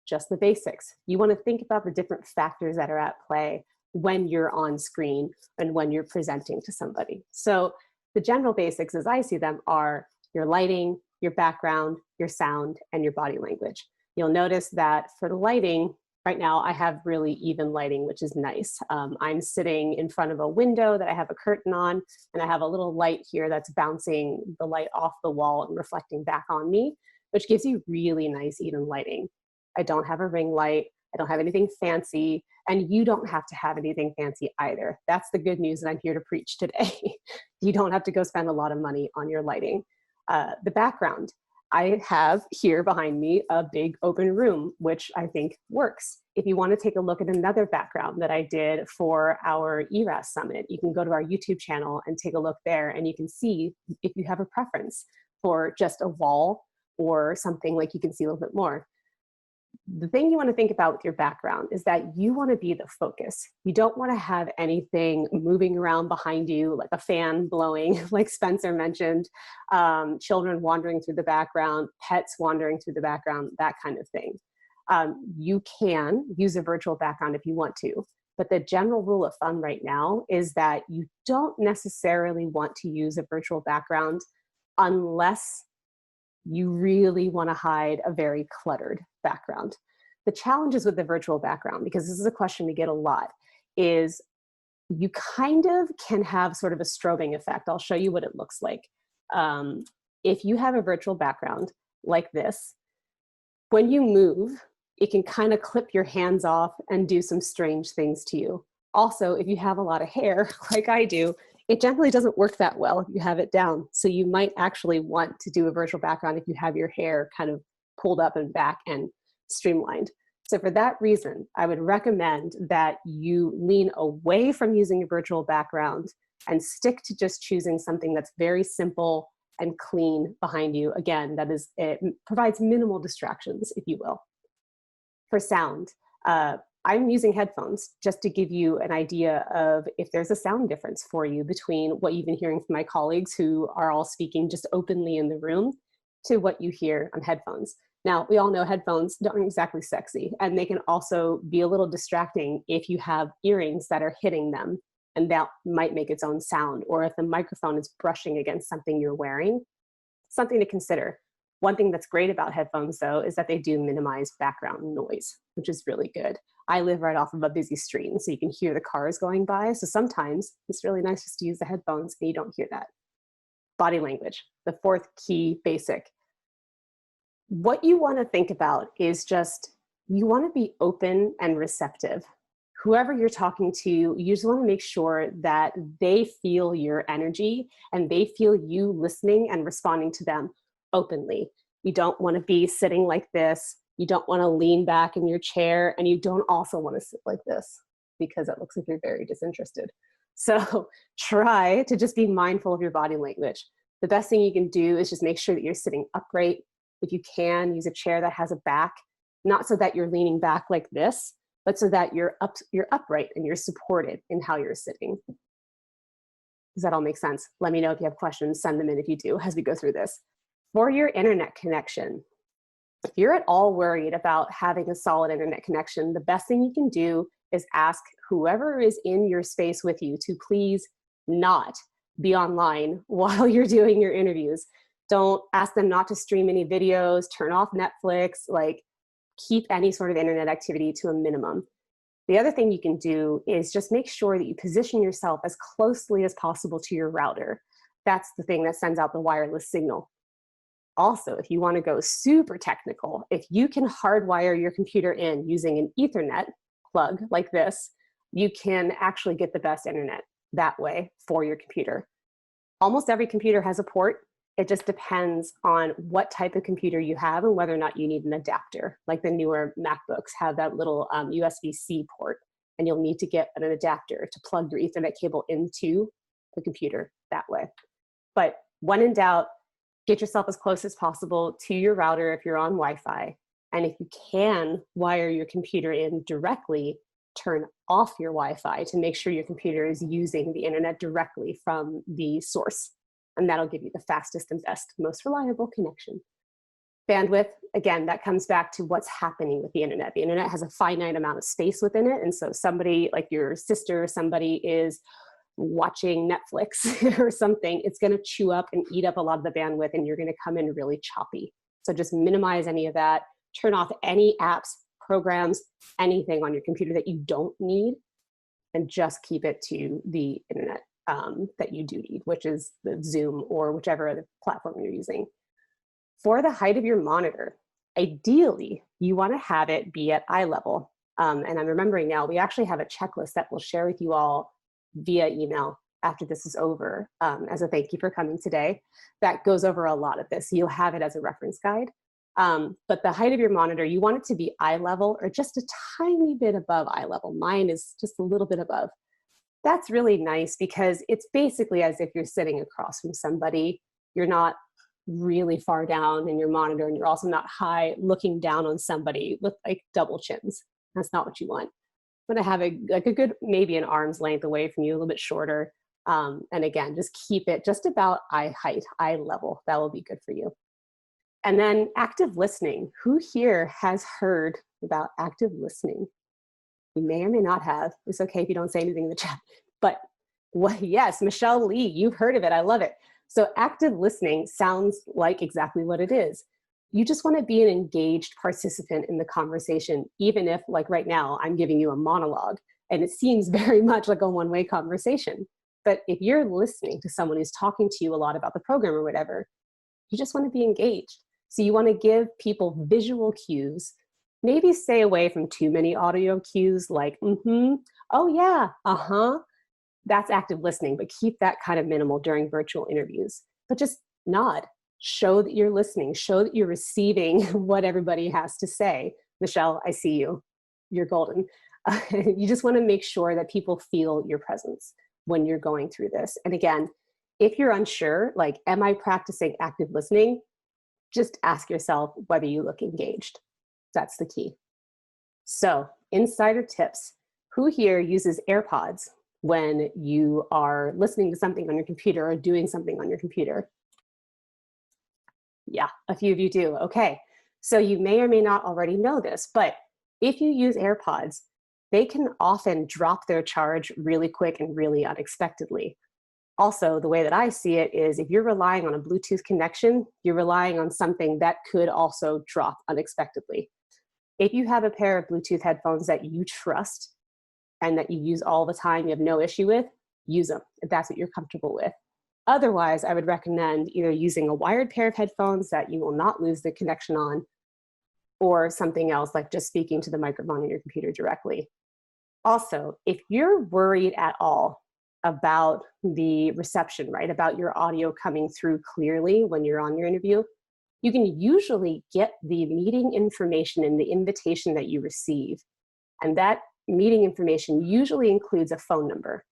Speaker 4: just the basics. You want to think about the different factors that are at play when you're on screen and when you're presenting to somebody. So the general basics as I see them are your lighting, your background, your sound, and your body language. You'll notice that for the lighting, right now, I have really even lighting, which is nice. I'm sitting in front of a window that I have a curtain on, and I have a little light here that's bouncing the light off the wall and reflecting back on me, which gives you really nice even lighting. I don't have a ring light. I don't have anything fancy, and you don't have to have anything fancy either. That's the good news that I'm here to preach today. You don't have to go spend a lot of money on your lighting. The background. I have here behind me a big open room, which I think works. If you want to take a look at another background that I did for our ERAS Summit, you can go to our YouTube channel and take a look there, and you can see if you have a preference for just a wall or something like you can see a little bit more. The thing you want to think about with your background is that you want to be the focus. You don't want to have anything moving around behind you, like a fan blowing, like Spencer mentioned, children wandering through the background, pets wandering through the background, that kind of thing. You can use a virtual background if you want to, but the general rule of thumb right now is that you don't necessarily want to use a virtual background unless you really want to hide a very cluttered background. The challenges with the virtual background, because this is a question we get a lot, is you kind of can have sort of a strobing effect. I'll show you what it looks like. If you have a virtual background like this, when you move, it can kind of clip your hands off and do some strange things to you. Also, if you have a lot of hair, like I do, it generally doesn't work that well if you have it down. So you might actually want to do a virtual background if you have your hair kind of pulled up and back and streamlined. So for that reason, I would recommend that you lean away from using a virtual background and stick to just choosing something that's very simple and clean behind you. Again, that is, it provides minimal distractions, if you will. For sound, I'm using headphones just to give you an idea of if there's a sound difference for you between what you've been hearing from my colleagues who are all speaking just openly in the room to what you hear on headphones. Now, we all know headphones aren't exactly sexy, and they can also be a little distracting if you have earrings that are hitting them and that might make its own sound. Or if the microphone is brushing against something you're wearing, something to consider. One thing that's great about headphones, though, is that they do minimize background noise, which is really good. I live right off of a busy street, and so you can hear the cars going by. So sometimes it's really nice just to use the headphones and you don't hear that. Body language, the fourth key basic. What you want to think about is just, you want to be open and receptive. Whoever you're talking to, you just want to make sure that they feel your energy and they feel you listening and responding to them openly. You don't want to be sitting like this. You don't want to lean back in your chair, and you don't also want to sit like this because it looks like you're very disinterested. So try to just be mindful of your body language. The best thing you can do is just make sure that you're sitting upright. If you can, use a chair that has a back, not so that you're leaning back like this, but so that you're upright and you're supported in how you're sitting. Does that all make sense? Let me know if you have questions. Send them in if you do as we go through this. For your internet connection, if you're at all worried about having a solid internet connection, the best thing you can do is ask whoever is in your space with you to please not be online while you're doing your interviews. Don't ask them not to stream any videos, turn off Netflix, like keep any sort of internet activity to a minimum. The other thing you can do is just make sure that you position yourself as closely as possible to your router. That's the thing that sends out the wireless signal. Also, if you want to go super technical, if you can hardwire your computer in using an Ethernet plug like this, you can actually get the best internet that way for your computer. Almost every computer has a port. It just depends on what type of computer you have and whether or not you need an adapter. Like the newer MacBooks have that little USB-C port, and you'll need to get an adapter to plug your Ethernet cable into the computer that way. But when in doubt, get yourself as close as possible to your router if you're on Wi-Fi. And if you can wire your computer in directly, turn off your Wi-Fi to make sure your computer is using the internet directly from the source. And that'll give you the fastest and best, most reliable connection. Bandwidth, again, that comes back to what's happening with the internet. The internet has a finite amount of space within it. And so somebody like your sister, somebody is watching Netflix or something, it's going to chew up and eat up a lot of the bandwidth, and you're going to come in really choppy. So just minimize any of that. Turn off any apps, programs, anything on your computer that you don't need, and just keep it to the internet that you do need, which is the Zoom or whichever other platform you're using. For the height of your monitor, ideally, you want to have it be at eye level. And I'm remembering now, we actually have a checklist that we'll share with you all via email after this is over, as a thank you for coming today. That goes over a lot of this. You'll have it as a reference guide. But the height of your monitor, you want it to be eye level or just a tiny bit above eye level. Mine is just a little bit above. That's really nice because it's basically as if you're sitting across from somebody. You're not really far down in your monitor, and you're also not high looking down on somebody with like double chins. That's not what you want. I'm going to have a good, maybe an arm's length away from you, a little bit shorter. And again, just keep it just about eye height, eye level. That will be good for you. And then active listening. Who here has heard about active listening? You may or may not have. It's okay if you don't say anything in the chat. But yes, Michelle Lee, you've heard of it. I love it. So active listening sounds like exactly what it is. You just want to be an engaged participant in the conversation, even if, like right now, I'm giving you a monologue and it seems very much like a one-way conversation. But if you're listening to someone who's talking to you a lot about the program or whatever, you just want to be engaged. So you want to give people visual cues, maybe stay away from too many audio cues like, oh yeah, That's active listening, but keep that kind of minimal during virtual interviews. But just nod. Show that you're listening. Show that you're receiving what everybody has to say. Michelle, I see you. You're golden. You just want to make sure that people feel your presence when you're going through this. And again, if you're unsure, like, am I practicing active listening? Just ask yourself whether you look engaged. That's the key. So, insider tips. Who here uses AirPods when you are listening to something on your computer or doing something on your computer? Yeah, a few of you do. Okay, so you may or may not already know this, but if you use AirPods, they can often drop their charge really quick and really unexpectedly. Also, the way that I see it is if you're relying on a Bluetooth connection, you're relying on something that could also drop unexpectedly. If you have a pair of Bluetooth headphones that you trust and that you use all the time, you have no issue with, use them if that's what you're comfortable with. Otherwise, I would recommend either using a wired pair of headphones that you will not lose the connection on, or something else like just speaking to the microphone on your computer directly. Also, if you're worried at all about the reception, right, about your audio coming through clearly when you're on your interview, you can usually get the meeting information in the invitation that you receive. And that meeting information usually includes a phone number.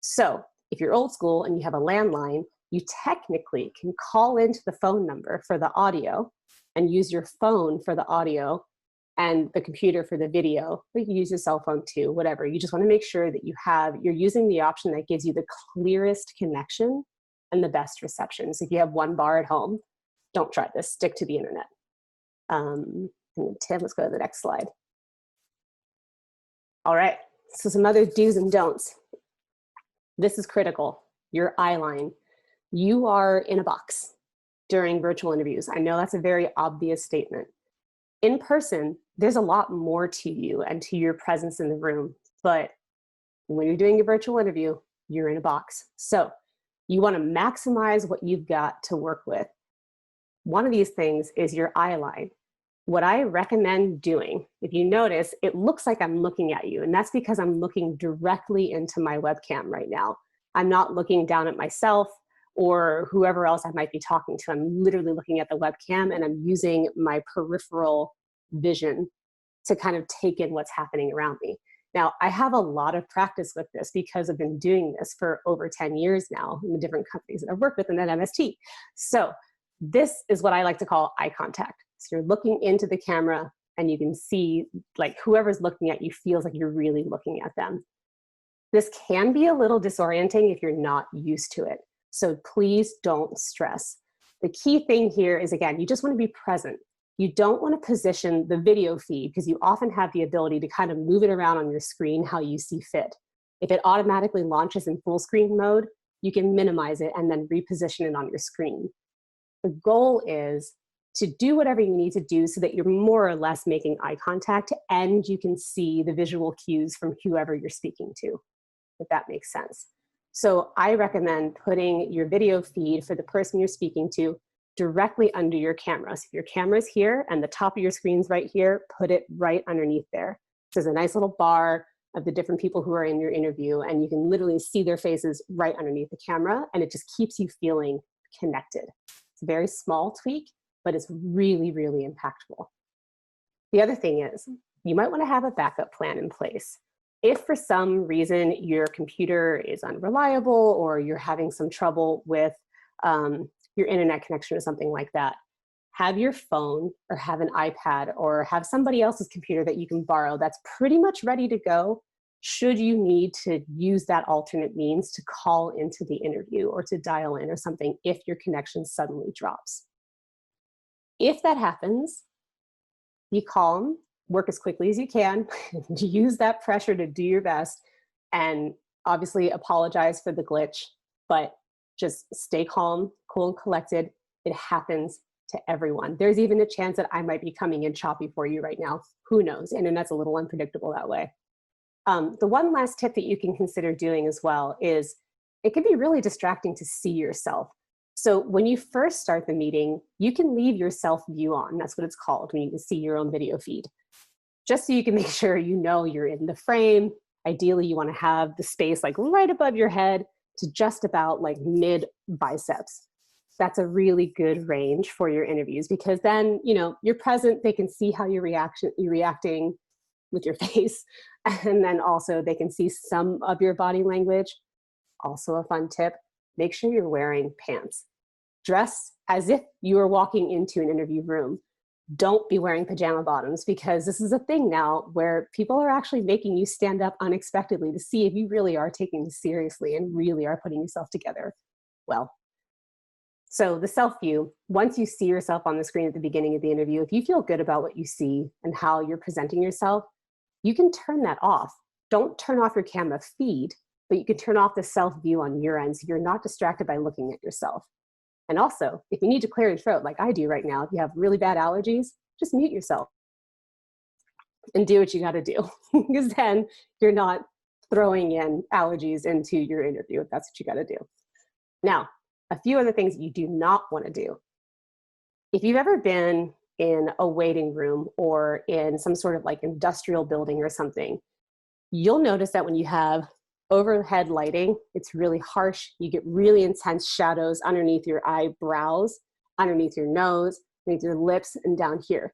Speaker 4: So if you're old school and you have a landline, you technically can call into the phone number for the audio and use your phone for the audio and the computer for the video. You can use your cell phone too, whatever. You just want to make sure that you're using the option that gives you the clearest connection and the best reception. So if you have one bar at home, don't try this, stick to the internet. And Tim, let's go to the next slide. All right, so some other do's and don'ts. This is critical, your eye line. You are in a box during virtual interviews. I know that's a very obvious statement. In person, there's a lot more to you and to your presence in the room, but when you're doing a virtual interview, you're in a box. So you want to maximize what you've got to work with. One of these things is your eye line. What I recommend doing, if you notice, it looks like I'm looking at you, and that's because I'm looking directly into my webcam right now. I'm not looking down at myself or whoever else I might be talking to. I'm literally looking at the webcam, and I'm using my peripheral vision to kind of take in what's happening around me. Now, I have a lot of practice with this because I've been doing this for over 10 years now in the different companies that I've worked with and at MST. So this is what I like to call eye contact. So you're looking into the camera and you can see like whoever's looking at you feels like you're really looking at them. This can be a little disorienting if you're not used to it. So please don't stress. The key thing here is, again, you just want to be present. You don't want to position the video feed because you often have the ability to kind of move it around on your screen how you see fit. If it automatically launches in full screen mode, you can minimize it and then reposition it on your screen. The goal is to do whatever you need to do so that you're more or less making eye contact and you can see the visual cues from whoever you're speaking to, if that makes sense. So I recommend putting your video feed for the person you're speaking to directly under your camera. So if your camera's here and the top of your screen's right here, put it right underneath there. So there's a nice little bar of the different people who are in your interview, and you can literally see their faces right underneath the camera, and it just keeps you feeling connected. It's a very small tweak, but it's really, really impactful. The other thing is, you might want to have a backup plan in place. If for some reason your computer is unreliable or you're having some trouble with your internet connection or something like that, have your phone or have an iPad or have somebody else's computer that you can borrow that's pretty much ready to go should you need to use that alternate means to call into the interview or to dial in or something if your connection suddenly drops. If that happens, be calm, work as quickly as you can, use that pressure to do your best, and obviously apologize for the glitch, but just stay calm, cool and collected. It happens to everyone. There's even a chance that I might be coming in choppy for you right now. Who knows? Internet's a little unpredictable that way. The one last tip that you can consider doing as well is it can be really distracting to see yourself. So when you first start the meeting, you can leave your self view on. That's what it's called, when you can see your own video feed. Just so you can make sure you know you're in the frame. Ideally, you want to have the space like right above your head to just about like mid biceps. That's a really good range for your interviews because then, you know, you're present, they can see how you're reacting with your face. And then also they can see some of your body language. Also a fun tip, make sure you're wearing pants. Dress as if you are walking into an interview room. Don't be wearing pajama bottoms because this is a thing now where people are actually making you stand up unexpectedly to see if you really are taking this seriously and really are putting yourself together well. So the self view, once you see yourself on the screen at the beginning of the interview, if you feel good about what you see and how you're presenting yourself, you can turn that off. Don't turn off your camera feed, but you can turn off the self view on your end so you're not distracted by looking at yourself. And also, if you need to clear your throat like I do right now, if you have really bad allergies, just mute yourself and do what you got to do, because then you're not throwing in allergies into your interview if that's what you got to do. Now, a few other things you do not want to do. If you've ever been in a waiting room or in some sort of like industrial building or something, you'll notice that when you have overhead lighting, it's really harsh. You get really intense shadows underneath your eyebrows, underneath your nose, underneath your lips, and down here.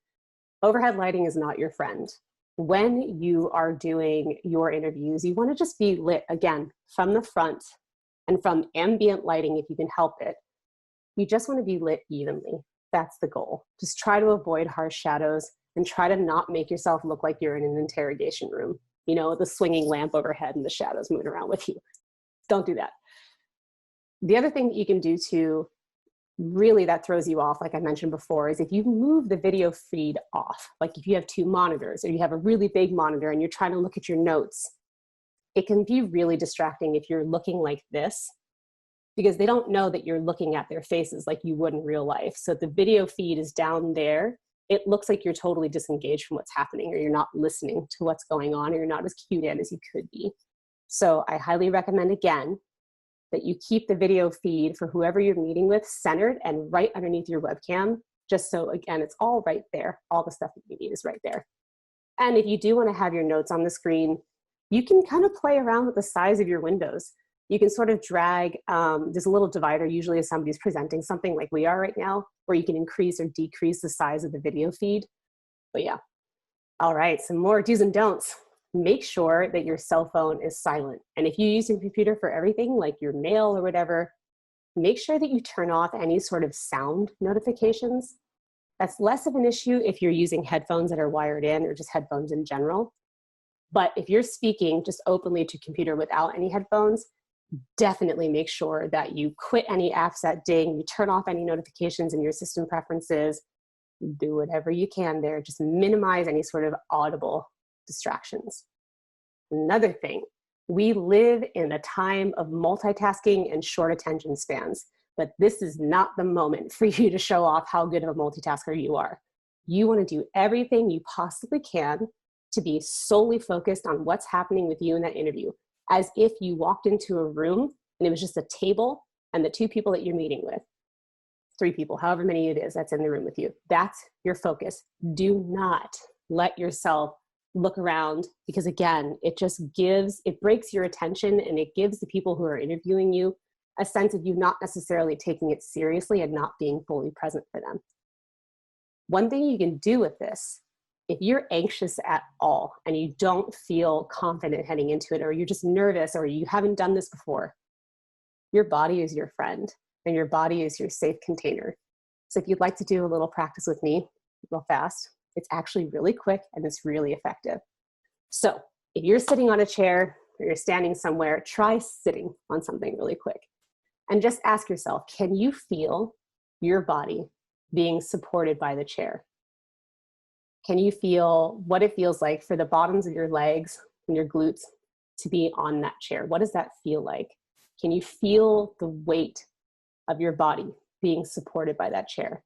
Speaker 4: Overhead lighting is not your friend. When you are doing your interviews, you want to just be lit, again, from the front and from ambient lighting if you can help it. You just want to be lit evenly. That's the goal. Just try to avoid harsh shadows and try to not make yourself look like you're in an interrogation room, you know, with a swinging lamp overhead and the shadows moving around with you. Don't do that. The other thing that you can do to really that throws you off, like I mentioned before, is if you move the video feed off, like if you have two monitors or you have a really big monitor and you're trying to look at your notes, it can be really distracting if you're looking like this, because they don't know that you're looking at their faces like you would in real life. So if the video feed is down there, it looks like you're totally disengaged from what's happening, or you're not listening to what's going on, or you're not as cued in as you could be. So I highly recommend, again, that you keep the video feed for whoever you're meeting with centered and right underneath your webcam, just so, again, it's all right there. All the stuff that you need is right there. And if you do want to have your notes on the screen, you can kind of play around with the size of your windows. You can sort of drag, there's a little divider, usually if somebody's presenting something like we are right now, where you can increase or decrease the size of the video feed. But yeah. All right, some more do's and don'ts. Make sure that your cell phone is silent. And if you use your computer for everything, like your mail or whatever, make sure that you turn off any sort of sound notifications. That's less of an issue if you're using headphones that are wired in, or just headphones in general. But if you're speaking just openly to computer without any headphones, definitely make sure that you quit any apps that ding, you turn off any notifications in your system preferences, do whatever you can there, just minimize any sort of audible distractions. Another thing, we live in a time of multitasking and short attention spans, but this is not the moment for you to show off how good of a multitasker you are. You want to do everything you possibly can to be solely focused on what's happening with you in that interview, as if you walked into a room and it was just a table and the two people that you're meeting with, 3 people, however many it is that's in the room with you. That's your focus. Do not let yourself look around, because again, it breaks your attention, and it gives the people who are interviewing you a sense of you not necessarily taking it seriously and not being fully present for them. One thing you can do with this, if you're anxious at all and you don't feel confident heading into it, or you're just nervous, or you haven't done this before, your body is your friend and your body is your safe container. So if you'd like to do a little practice with me real fast, it's actually really quick and it's really effective. So if you're sitting on a chair or you're standing somewhere, try sitting on something really quick and just ask yourself, can you feel your body being supported by the chair? Can you feel what it feels like for the bottoms of your legs and your glutes to be on that chair? What does that feel like? Can you feel the weight of your body being supported by that chair?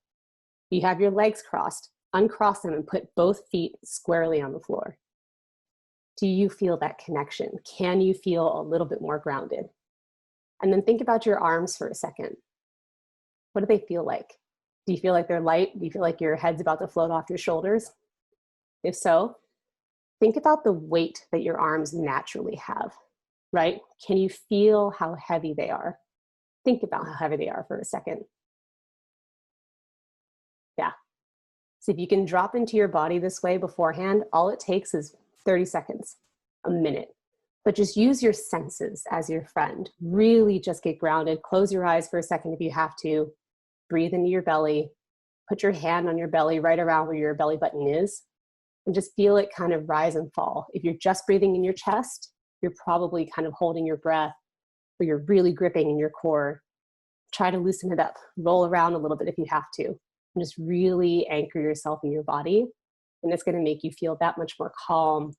Speaker 4: You have your legs crossed. Uncross them and put both feet squarely on the floor. Do you feel that connection? Can you feel a little bit more grounded? And then think about your arms for a second. What do they feel like? Do you feel like they're light? Do you feel like your head's about to float off your shoulders? If so, think about the weight that your arms naturally have, right? Can you feel how heavy they are? Think about how heavy they are for a second. Yeah. So if you can drop into your body this way beforehand, all it takes is 30 seconds, a minute. But just use your senses as your friend. Really just get grounded. Close your eyes for a second if you have to. Breathe into your belly. Put your hand on your belly right around where your belly button is. And just feel it kind of rise and fall. If you're just breathing in your chest, you're probably kind of holding your breath, or you're really gripping in your core. Try to loosen it up. Roll around a little bit if you have to. And just really anchor yourself in your body. And it's going to make you feel that much more calm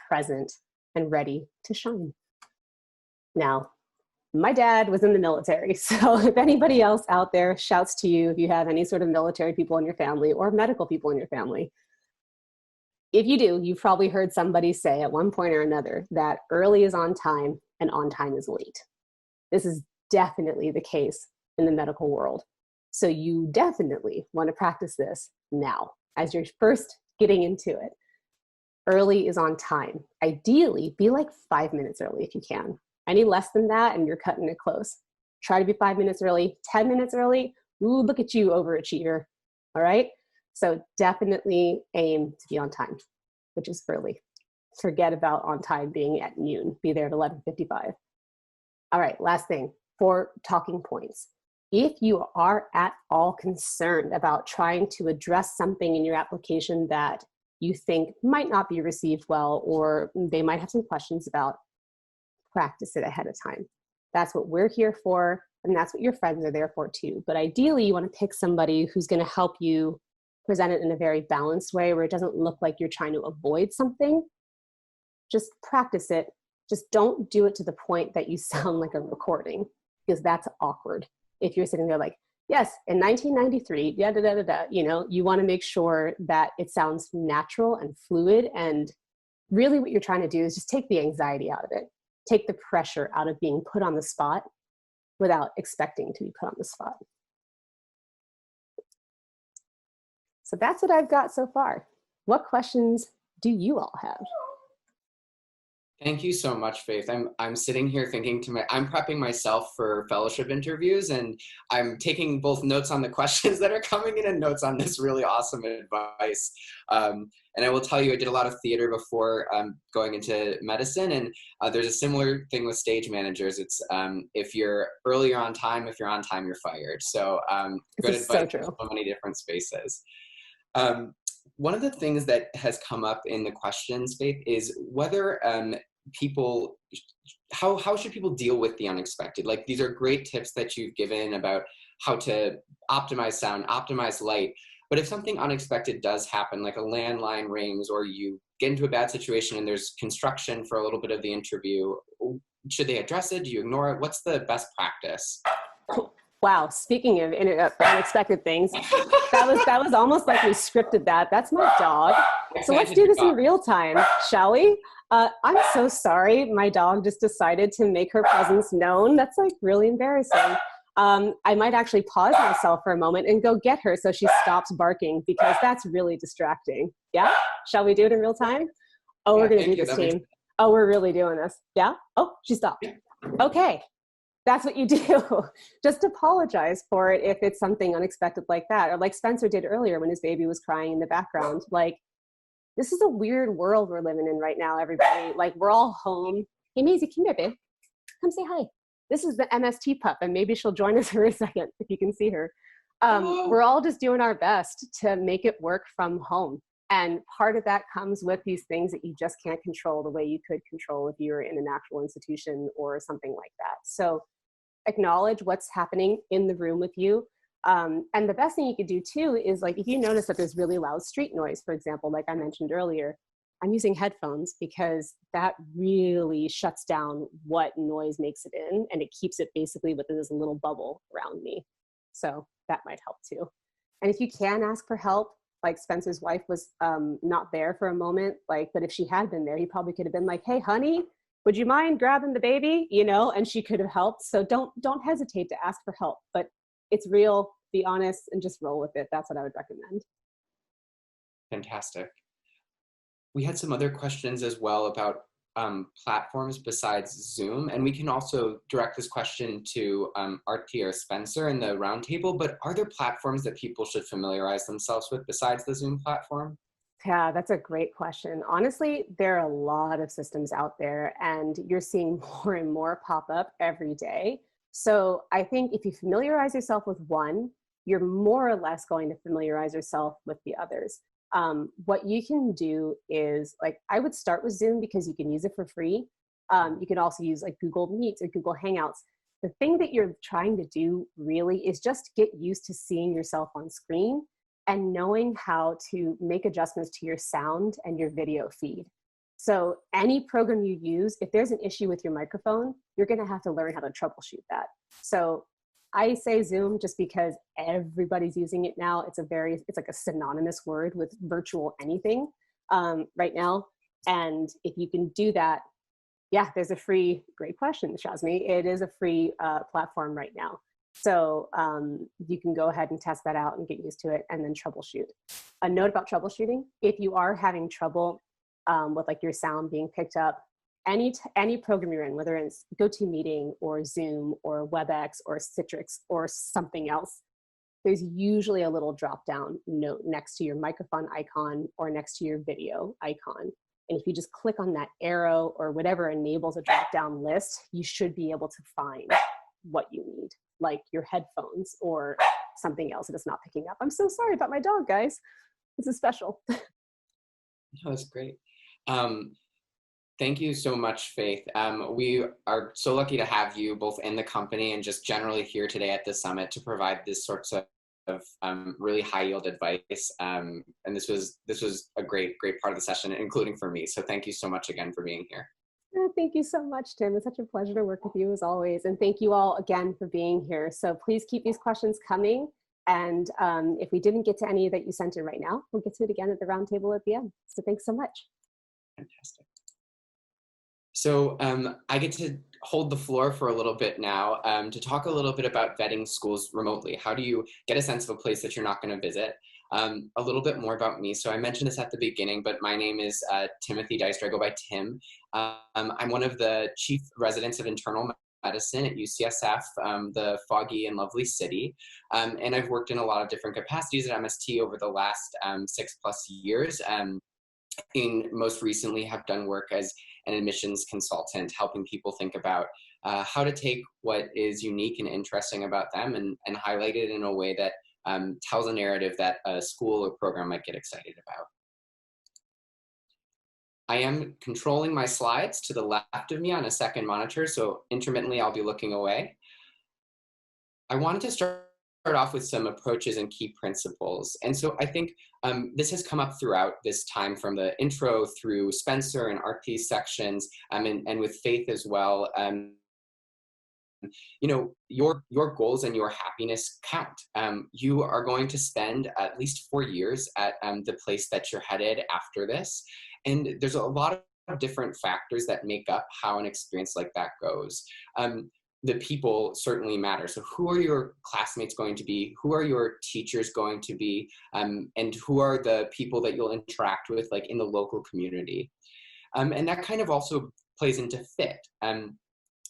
Speaker 4: present, and ready to shine. Now, my dad was in the military, so if anybody else out there shouts to you, if you have any sort of military people in your family or medical people in your family, if you do, you've probably heard somebody say at one point or another that early is on time and on time is late. This is definitely the case in the medical world. So you definitely want to practice this now as you're first getting into it. Early is on time. Ideally, be like 5 minutes early if you can. Any less than that and you're cutting it close. Try to be 5 minutes early, 10 minutes early. Ooh, look at you, overachiever. All right? So definitely aim to be on time, which is early. Forget about on time being at noon. Be there at 11:55. All right, last thing, 4 talking points. If you are at all concerned about trying to address something in your application that you think might not be received well, or they might have some questions about, practice it ahead of time. That's what we're here for, and that's what your friends are there for too. But ideally, you want to pick somebody who's going to help you present it in a very balanced way where it doesn't look like you're trying to avoid something. Just practice it. Just don't do it to the point that you sound like a recording, because that's awkward. If you're sitting there like, yes, in 1993, da da da da da, you know, you want to make sure that it sounds natural and fluid. And really what you're trying to do is just take the anxiety out of it. Take the pressure out of being put on the spot without expecting to be put on the spot. So that's what I've got so far. What questions do you all have?
Speaker 1: Thank you so much, Faith. I'm sitting here thinking I'm prepping myself for fellowship interviews, and I'm taking both notes on the questions that are coming in and notes on this really awesome advice. And I will tell you, I did a lot of theater before going into medicine, and there's a similar thing with stage managers. It's if you're earlier on time, if you're on time, you're fired. So good advice in so many different spaces. One of the things that has come up in the questions, Faith, is whether how should people deal with the unexpected? Like, these are great tips that you've given about how to optimize sound, optimize light. But if something unexpected does happen, like a landline rings or you get into a bad situation and there's construction for a little bit of the interview, should they address it? Do you ignore it? What's the best practice?
Speaker 4: Wow, speaking of unexpected things, that was almost like we scripted that. That's my dog. So let's do this in real time, shall we? I'm so sorry. My dog just decided to make her presence known. That's like really embarrassing. I might actually pause myself for a moment and go get her so she stops barking, because that's really distracting. Yeah? Shall we do it in real time? Oh, we're going to do this, team. Oh, we're really doing this. Yeah? Oh, she stopped. Okay. That's what you do. Just apologize for it if it's something unexpected like that. Or like Spencer did earlier when his baby was crying in the background. Like, this is a weird world we're living in right now, everybody. Like, we're all home. Hey, Maisie, come here, babe. Come say hi. This is the MST pup, and maybe she'll join us for a second if you can see her. We're all just doing our best to make it work from home. And part of that comes with these things that you just can't control the way you could control if you were in an actual institution or something like that. So acknowledge what's happening in the room with you. And the best thing you could do too is, like, if you notice that there's really loud street noise, for example, like I mentioned earlier, I'm using headphones because that really shuts down what noise makes it in, and it keeps it basically within this little bubble around me. So that might help too. And if you can ask for help, like Spencer's wife was not there for a moment, like, but if she had been there, he probably could have been like, hey, honey, would you mind grabbing the baby? You know, and she could have helped. So don't hesitate to ask for help, but it's real, be honest, and just roll with it. That's what I would recommend.
Speaker 1: Fantastic. We had some other questions as well about platforms besides Zoom, and we can also direct this question to Arti or Spencer in the roundtable, but are there platforms that people should familiarize themselves with besides the Zoom platform?
Speaker 4: Yeah, that's a great question. Honestly, there are a lot of systems out there, and you're seeing more and more pop up every day. So I think if you familiarize yourself with one, you're more or less going to familiarize yourself with the others. What you can do is, like, I would start with Zoom because you can use it for free. You can also use like Google Meets or Google Hangouts. The thing that you're trying to do really is just get used to seeing yourself on screen and knowing how to make adjustments to your sound and your video feed. So any program you use, if there's an issue with your microphone, you're going to have to learn how to troubleshoot that. So I say Zoom just because everybody's using it now. It's like a synonymous word with virtual anything right now. And if you can do that, yeah, there's a free, great question, Shazmi. It is a free platform right now. So you can go ahead and test that out and get used to it and then troubleshoot. A note about troubleshooting, if you are having trouble with like your sound being picked up, any program you're in, whether it's GoToMeeting or Zoom or WebEx or Citrix or something else, there's usually a little drop-down note next to your microphone icon or next to your video icon. And if you just click on that arrow or whatever enables a drop-down list, you should be able to find what you need, like your headphones or something else that it's not picking up. I'm so sorry about my dog, guys. This is special.
Speaker 1: No, that's great. Thank you so much, Faith. We are so lucky to have you both in the company and just generally here today at the summit to provide this sorts of really high yield advice. And this was a great part of the session, including for me. So thank you so much again for being here.
Speaker 4: Oh, thank you so much, Tim. It's such a pleasure to work with you as always. And thank you all again for being here. So please keep these questions coming. And if we didn't get to any that you sent in right now, we'll get to it again at the roundtable at the end. So thanks so much.
Speaker 1: Fantastic. So I get to hold the floor for a little bit now to talk a little bit about vetting schools remotely. How do you get a sense of a place that you're not going to visit? A little bit more about me. So I mentioned this at the beginning, but my name is Timothy Deister. I go by Tim. I'm one of the chief residents of internal medicine at UCSF, the foggy and lovely city. And I've worked in a lot of different capacities at MST over the last 6+ years. Most recently have done work as an admissions consultant, helping people think about how to take what is unique and interesting about them and highlight it in a way that tells a narrative that a school or program might get excited about. I am controlling my slides to the left of me on a second monitor, so intermittently I'll be looking away. I wanted to start off with some approaches and key principles. And so I think this has come up throughout this time from the intro through Spencer and Arthi's sections and with Faith as well. You know, your goals and your happiness count. You are going to spend at least 4 years at the place that you're headed after this. And there's a lot of different factors that make up how an experience like that goes. The people certainly matter. So who are your classmates going to be? Who are your teachers going to be? And who are the people that you'll interact with, like in the local community? And that kind of also plays into fit.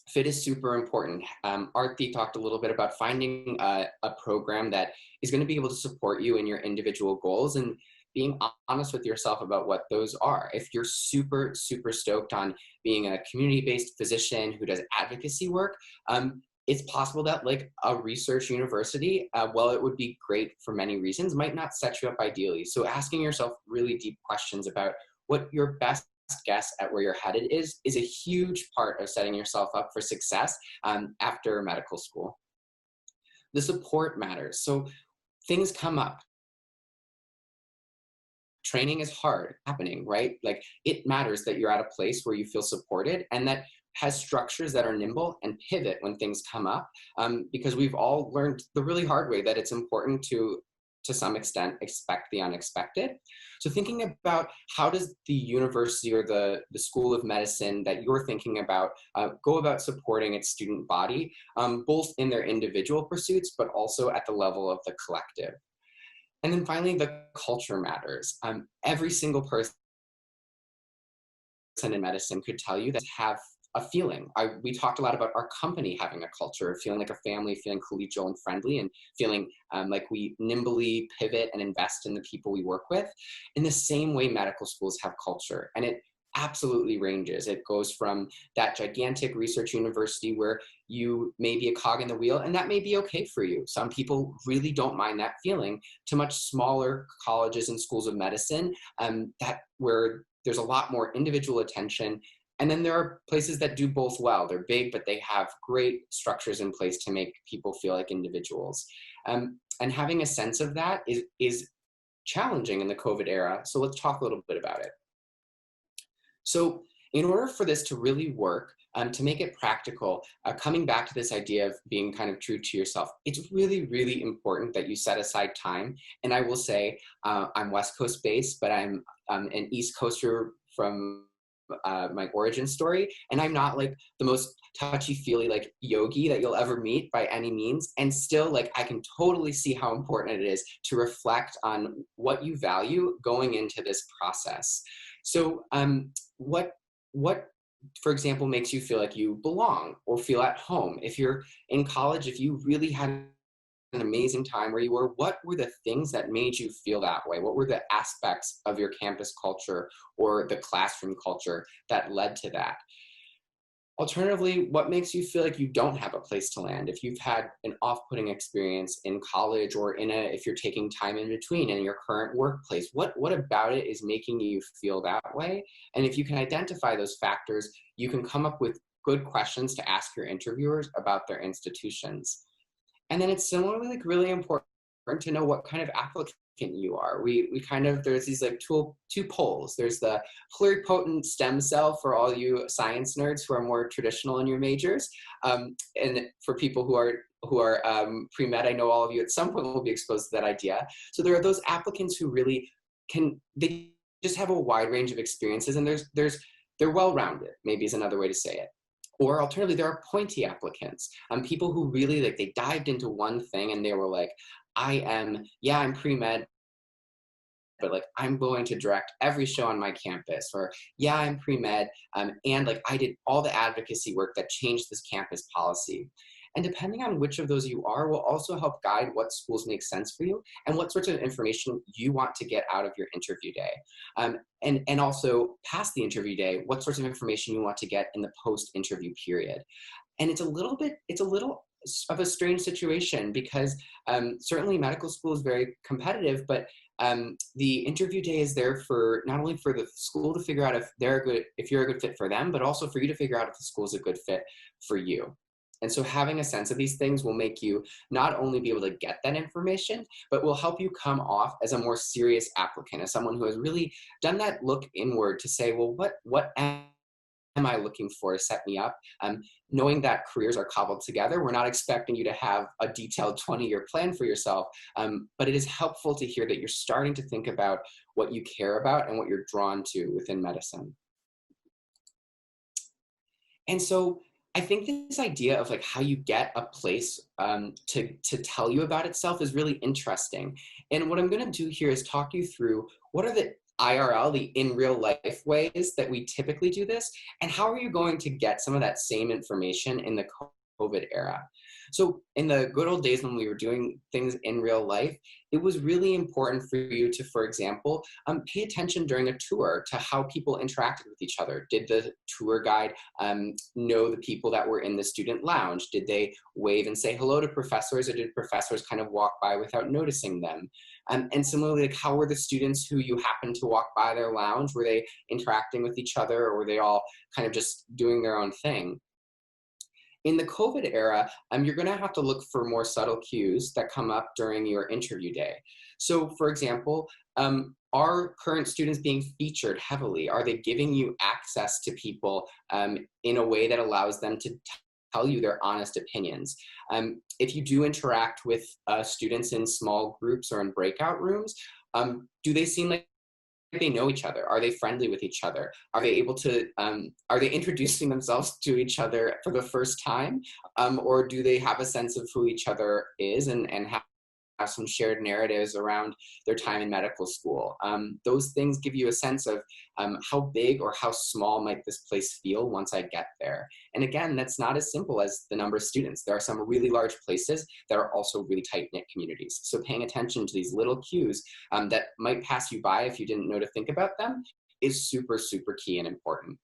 Speaker 1: Fit is super important. Arthi talked a little bit about finding a program that is going to be able to support you in your individual goals and being honest with yourself about what those are. If you're super stoked on being a community-based physician who does advocacy work, it's possible that like a research university, while it would be great for many reasons, might not set you up ideally. So asking yourself really deep questions about what your best guess at where you're headed is a huge part of setting yourself up for success after medical school. The support matters. So things come up. Training is hard happening, right? Like it matters that you're at a place where you feel supported and that has structures that are nimble and pivot when things come up, because we've all learned the really hard way that it's important to some extent expect the unexpected. So thinking about how does the university or the School of Medicine that you're thinking about go about supporting its student body, both in their individual pursuits, but also at the level of the collective. And then finally, the culture matters. Every single person in medicine could tell you that have a feeling. We talked a lot about our company having a culture, feeling like a family, feeling collegial and friendly, and feeling like we nimbly pivot and invest in the people we work with. In the same way, medical schools have culture, and it absolutely ranges. It goes from that gigantic research university where you may be a cog in the wheel, and that may be okay for you. Some people really don't mind that feeling, to much smaller colleges and schools of medicine where there's a lot more individual attention. And then there are places that do both well. They're big, but they have great structures in place to make people feel like individuals. And having a sense of that is challenging in the COVID era. So let's talk a little bit about it. So in order for this to really work, to make it practical, coming back to this idea of being kind of true to yourself, it's really, really important that you set aside time. And I will say, I'm West Coast based, but I'm an East Coaster from my origin story. And I'm not like the most touchy-feely like yogi that you'll ever meet by any means. And still, like, I can totally see how important it is to reflect on what you value going into this process. So what, for example, makes you feel like you belong or feel at home? If you're in college, if you really had an amazing time where you were, what were the things that made you feel that way? What were the aspects of your campus culture or the classroom culture that led to that? Alternatively, what makes you feel like you don't have a place to land? If you've had an off-putting experience in college or if you're taking time in between in your current workplace, what about it is making you feel that way? And if you can identify those factors, you can come up with good questions to ask your interviewers about their institutions. And then it's similarly like really important to know what kind of applicant you are. We kind of, there's these like two poles. There's the pluripotent stem cell for all you science nerds who are more traditional in your majors. And for people who are pre-med, I know all of you at some point will be exposed to that idea. So there are those applicants who really they just have a wide range of experiences, and they're well-rounded, maybe is another way to say it. Or alternatively, there are pointy applicants, people who really like, they dived into one thing and they were like, I'm pre-med, but like, I'm going to direct every show on my campus, or yeah, I'm pre-med, and like, I did all the advocacy work that changed this campus policy. And depending on which of those you are, will also help guide what schools make sense for you and what sorts of information you want to get out of your interview day. And also past the interview day, what sorts of information you want to get in the post-interview period. And it's a little of a strange situation because certainly medical school is very competitive, but the interview day is there for not only for the school to figure out if you're a good fit for them, but also for you to figure out if the school is a good fit for you. And so having a sense of these things will make you not only be able to get that information, but will help you come off as a more serious applicant, as someone who has really done that look inward to say, well, what am I looking for to set me up? Knowing that careers are cobbled together, we're not expecting you to have a detailed 20-year plan for yourself, but it is helpful to hear that you're starting to think about what you care about and what you're drawn to within medicine. And so I think this idea of like how you get a place to tell you about itself is really interesting. And what I'm going to do here is talk you through what are the IRL, the in real life ways that we typically do this, and how are you going to get some of that same information in the COVID era. So in the good old days when we were doing things in real life, it was really important for you to, for example, pay attention during a tour to how people interacted with each other. Did the tour guide know the people that were in the student lounge? Did they wave and say hello to professors, or did professors kind of walk by without noticing them? And similarly, like, how were the students who you happened to walk by their lounge? Were they interacting with each other, or were they all kind of just doing their own thing? In the COVID era, you're going to have to look for more subtle cues that come up during your interview day. So for example, are current students being featured heavily? Are they giving you access to people in a way that allows them to tell you their honest opinions? If you do interact with students in small groups or in breakout rooms, do they seem like they know each other? Are they friendly with each other? Are they able to, are they introducing themselves to each other for the first time? Or do they have a sense of who each other is and have some shared narratives around their time in medical school? Those things give you a sense of how big or how small might this place feel once I get there. And again, that's not as simple as the number of students. There are some really large places that are also really tight-knit communities. So paying attention to these little cues that might pass you by if you didn't know to think about them is super, super key and important.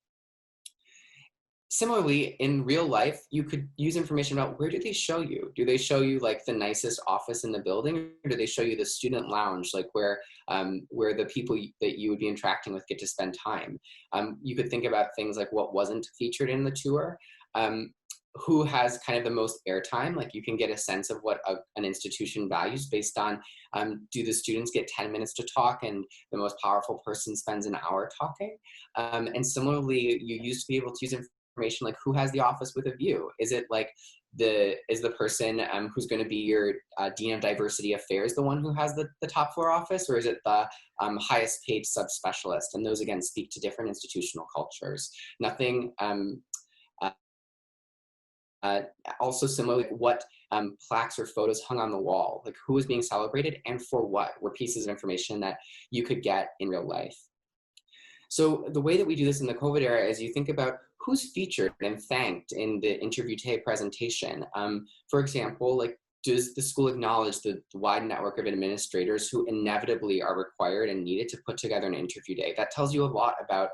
Speaker 1: Similarly, in real life, you could use information about where do they show you? Do they show you like the nicest office in the building, or do they show you the student lounge, like where the people that you would be interacting with get to spend time? You could think about things like what wasn't featured in the tour. who has kind of the most airtime. Like, you can get a sense of what an institution values based on, do the students get 10 minutes to talk and the most powerful person spends an hour talking? And similarly, you used to be able to use information like, who has the office with a view? Is it like is the person who's going to be your Dean of Diversity Affairs the one who has the top floor office, or is it the highest paid subspecialist? And those, again, speak to different institutional cultures. Nothing also similarly, what plaques or photos hung on the wall, like who was being celebrated and for what, were pieces of information that you could get in real life. So the way that we do this in the COVID era is you think about who's featured and thanked in the interview day presentation. For example, like, does the school acknowledge the wide network of administrators who inevitably are required and needed to put together an interview day? That tells you a lot about,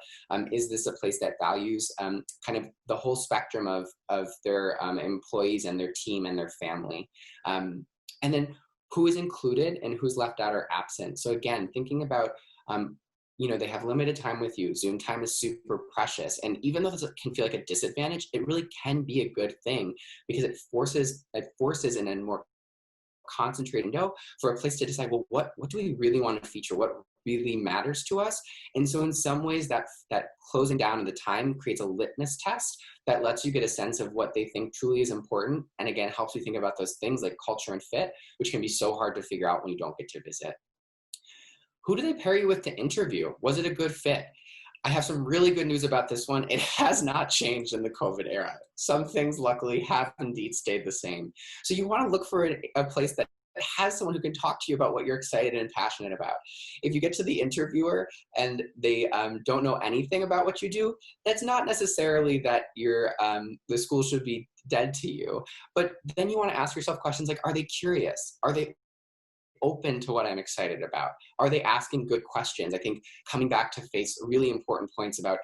Speaker 1: is this a place that values kind of the whole spectrum of their employees and their team and their family? And then who is included and who's left out or absent? So again, thinking about, they have limited time with you. Zoom time is super precious. And even though this can feel like a disadvantage, it really can be a good thing, because it forces in a more concentrated window for a place to decide, well, what do we really want to feature? What really matters to us? And so in some ways that closing down of the time creates a litmus test that lets you get a sense of what they think truly is important. And again, helps you think about those things like culture and fit, which can be so hard to figure out when you don't get to visit. Who do they pair you with to interview? Was it a good fit? I have some really good news about this one. It has not changed in the COVID era. Some things, luckily, have indeed stayed the same. So you want to look for a place that has someone who can talk to you about what you're excited and passionate about. If you get to the interviewer and they don't know anything about what you do, that's not necessarily that the school should be dead to you. But then you want to ask yourself questions like, are they curious? Are they open to what I'm excited about? Are they asking good questions? I think coming back to face really important points about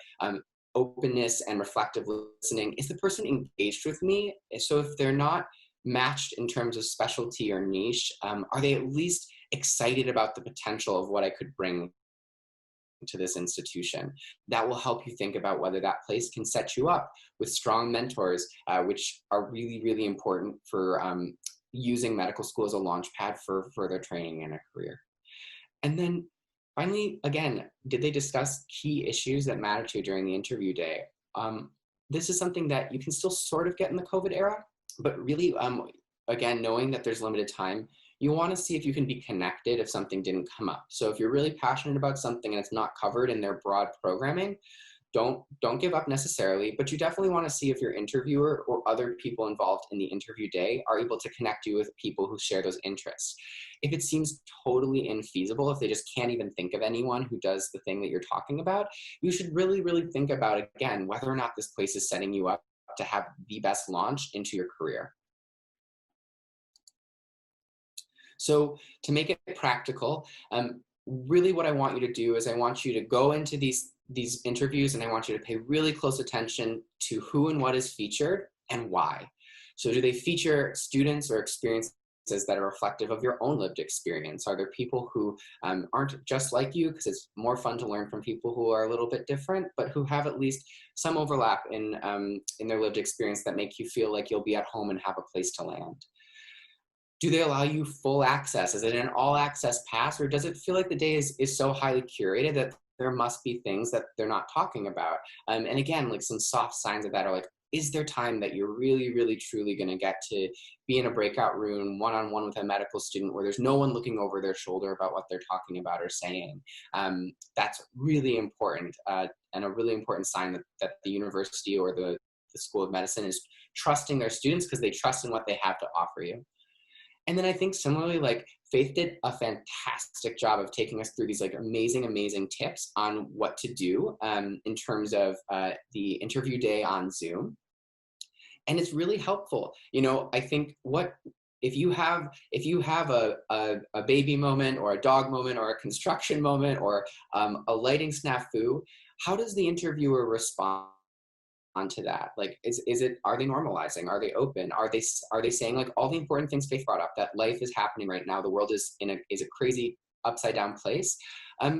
Speaker 1: openness and reflective listening. Is the person engaged with me? So if they're not matched in terms of specialty or niche, are they at least excited about the potential of what I could bring to this institution? That will help you think about whether that place can set you up with strong mentors, which are really, really important for using medical school as a launch pad for further training in a career. And then finally, again, did they discuss key issues that matter to you during the interview day? This is something that you can still sort of get in the COVID era, but really, again, knowing that there's limited time, you want to see if you can be connected if something didn't come up. So if you're really passionate about something and it's not covered in their broad programming, don't give up necessarily, but you definitely want to see if your interviewer or other people involved in the interview day are able to connect you with people who share those interests. If it seems totally infeasible, if they just can't even think of anyone who does the thing that you're talking about, you should really, really think about, again, whether or not this place is setting you up to have the best launch into your career. So to make it practical, really what I want you to do is I want you to go into these interviews and I want you to pay really close attention to who and what is featured and why. So do they feature students or experiences that are reflective of your own lived experience? Are there people who aren't just like you, because it's more fun to learn from people who are a little bit different, but who have at least some overlap in their lived experience that make you feel like you'll be at home and have a place to land? Do they allow you full access? Is it an all access pass, or does it feel like the day is so highly curated that there must be things that they're not talking about? And again, like some soft signs of that are like, is there time that you're really, really, truly going to get to be in a breakout room one-on-one with a medical student where there's no one looking over their shoulder about what they're talking about or saying? That's really important, and a really important sign that the university or the School of Medicine is trusting their students because they trust in what they have to offer you. And then I think similarly, like Faith did a fantastic job of taking us through these like amazing tips on what to do in terms of the interview day on Zoom. And it's really helpful. You know, I think if you have a baby moment or a dog moment or a construction moment or a lighting snafu, how does the interviewer respond onto that? Like, are they normalizing? Are they open? Are they saying like all the important things Faith brought up, that life is happening right now, the world is a crazy upside down place,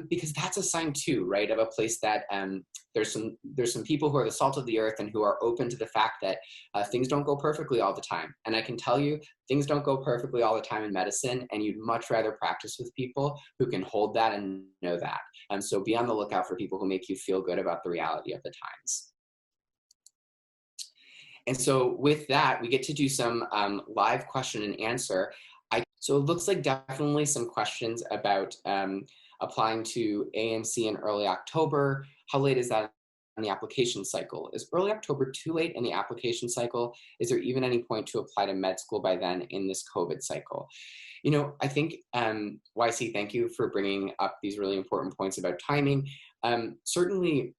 Speaker 1: because that's a sign too, right, of a place that there's some people who are the salt of the earth and who are open to the fact that things don't go perfectly all the time. And I can tell you, things don't go perfectly all the time in medicine, and you'd much rather practice with people who can hold that and know that. So be on the lookout for people who make you feel good about the reality of the times. And so with that, we get to do some live question and answer. So it looks like definitely some questions about applying to AMC in early October. How late is that in the application cycle? Is early October too late in the application cycle? Is there even any point to apply to med school by then in this COVID cycle? You know, I think, YC, thank you for bringing up these really important points about timing. Certainly,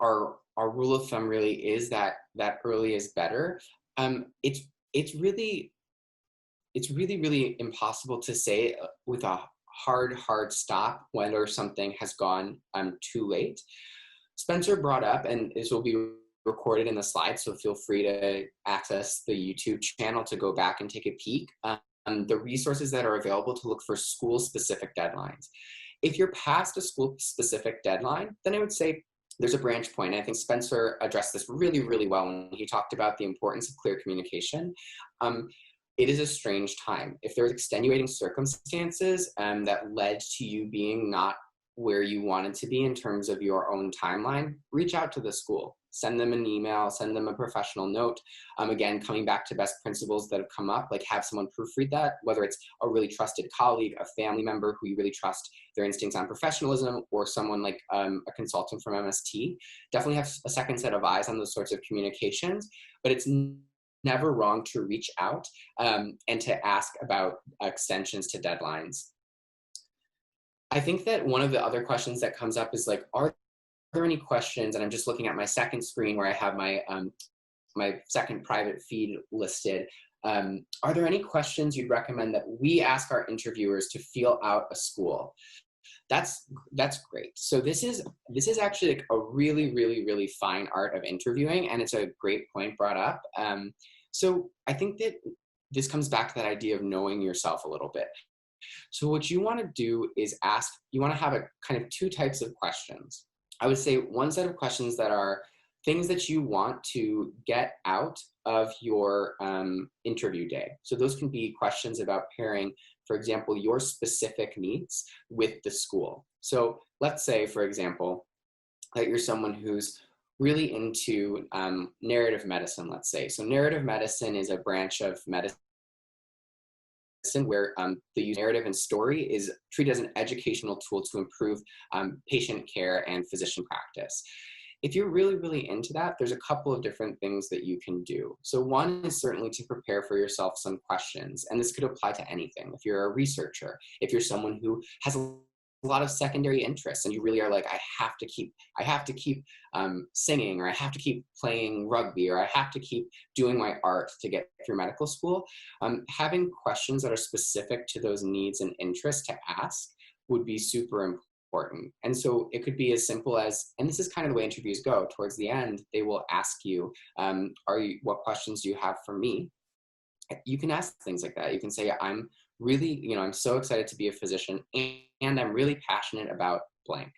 Speaker 1: our rule of thumb really is that early is better. It's really impossible to say with a hard stop whether something has gone too late. Spencer brought up, and this will be recorded in the slides, so feel free to access the YouTube channel to go back and take a peek. The resources that are available to look for school-specific deadlines. If you're past a school-specific deadline, then I would say there's a branch point. I think Spencer addressed this really well when he talked about the importance of clear communication. It is a strange time. If there's extenuating circumstances that led to you being not where you wanted to be in terms of your own timeline, reach out to the school. Send them an email, send them a professional note. Again, coming back to best principles that have come up, like have someone proofread that, whether it's a really trusted colleague, a family member who you really trust their instincts on professionalism, or someone like a consultant from MST. Definitely have a second set of eyes on those sorts of communications, but it's never wrong to reach out and to ask about extensions to deadlines. I think that one of the other questions that comes up is like, are there any questions, and I'm just looking at my second screen where I have my my second private feed listed. Are there any questions you'd recommend that we ask our interviewers to feel out a school? That's great. So this is actually like a really fine art of interviewing, and it's a great point brought up. So I think that this comes back to that idea of knowing yourself a little bit. So what you want to do is you want to have a kind of two types of questions. I would say one set of questions that are things that you want to get out of your interview day. So those can be questions about pairing, for example, your specific needs with the school. So let's say, for example, that you're someone who's really into narrative medicine, let's say. So narrative medicine is a branch of medicine where the use of narrative and story is treated as an educational tool to improve patient care and physician practice. If you're really into that, there's a couple of different things that you can do. So one is certainly to prepare for yourself some questions, and this could apply to anything. If you're a researcher, if you're someone who has a lot of secondary interests and you really are like, I have to keep singing, or I have to keep playing rugby, or I have to keep doing my art to get through medical school, having questions that are specific to those needs and interests to ask would be super important. And so it could be as simple as, and this is kind of the way interviews go, towards the end, they will ask you, what questions do you have for me? You can ask things like that. You can say, I'm really, I'm so excited to be a physician, and I'm really passionate about blank.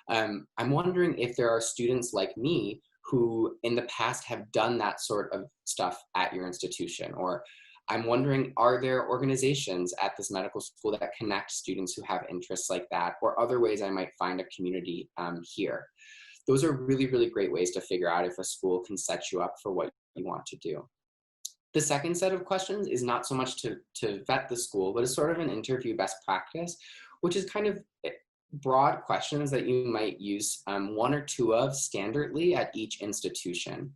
Speaker 1: I'm wondering if there are students like me who in the past have done that sort of stuff at your institution, or I'm wondering, are there organizations at this medical school that connect students who have interests like that, or other ways I might find a community here? Those are really great ways to figure out if a school can set you up for what you want to do. The second set of questions is not so much to vet the school, but it's sort of an interview best practice, which is kind of broad questions that you might use one or two of standardly at each institution.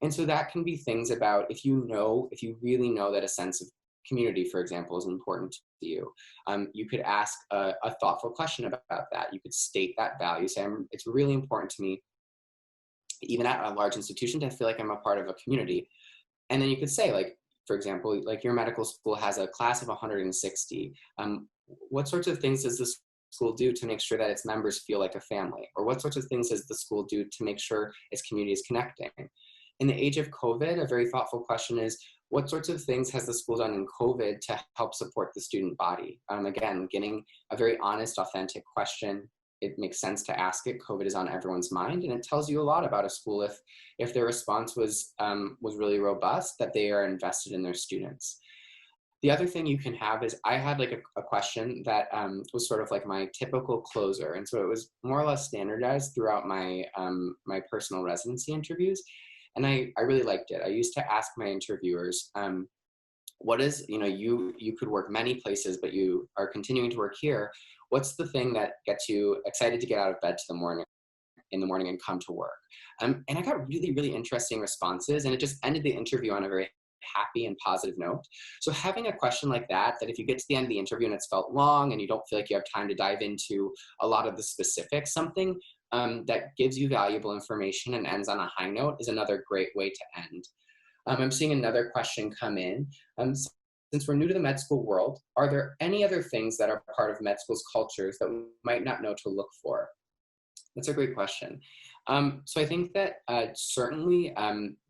Speaker 1: And so that can be things about if you really know that a sense of community, for example, is important to you. You could ask a thoughtful question about that. You could state that value, say, it's really important to me, even at a large institution, to feel like I'm a part of a community. And then you could say, like, for example, like your medical school has a class of 160. What sorts of things does the school do to make sure that its members feel like a family? Or what sorts of things does the school do to make sure its community is connecting? In the age of COVID, a very thoughtful question is, what sorts of things has the school done in COVID to help support the student body? Again, getting a very honest, authentic question. It makes sense to ask it. COVID is on everyone's mind, and it tells you a lot about a school if their response was really robust, that they are invested in their students. The other thing you can have is, I had like a question that was sort of like my typical closer, and so it was more or less standardized throughout my my personal residency interviews, and I really liked it. I used to ask my interviewers, what is, you could work many places, but you are continuing to work here. What's the thing that gets you excited to get out of bed in the morning and come to work? And I got really, really interesting responses, and it just ended the interview on a very happy and positive note. So having a question like that if you get to the end of the interview and it's felt long and you don't feel like you have time to dive into a lot of the specifics, something that gives you valuable information and ends on a high note is another great way to end. I'm seeing another question come in. Since we're new to the med school world, are there any other things that are part of med school's cultures that we might not know to look for? That's a great question. So I think that certainly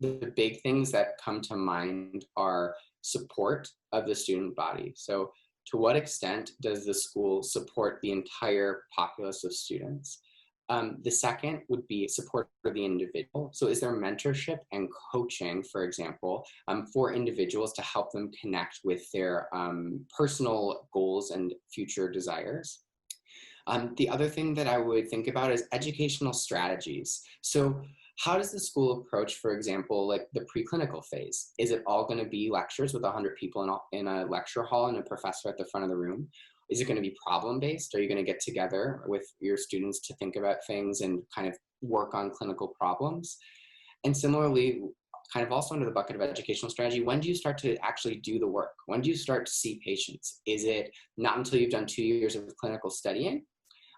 Speaker 1: the big things that come to mind are support of the student body. So to what extent does the school support the entire populace of students? The second would be support for the individual. So is there mentorship and coaching, for example, for individuals to help them connect with their personal goals and future desires? The other thing that I would think about is educational strategies. So how does the school approach, for example, like the preclinical phase? Is it all going to be lectures with 100 people in a lecture hall and a professor at the front of the room? Is it going to be problem-based? Are you going to get together with your students to think about things and kind of work on clinical problems? And similarly, kind of also under the bucket of educational strategy, when do you start to actually do the work? When do you start to see patients? Is it not until you've done 2 years of clinical studying?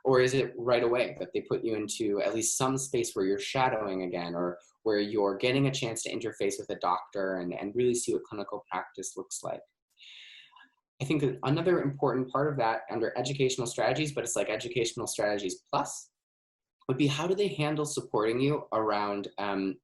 Speaker 1: Or is it right away that they put you into at least some space where you're shadowing again, or where you're getting a chance to interface with a doctor and really see what clinical practice looks like? I think that another important part of that under educational strategies, but it's like educational strategies plus, would be how do they handle supporting you around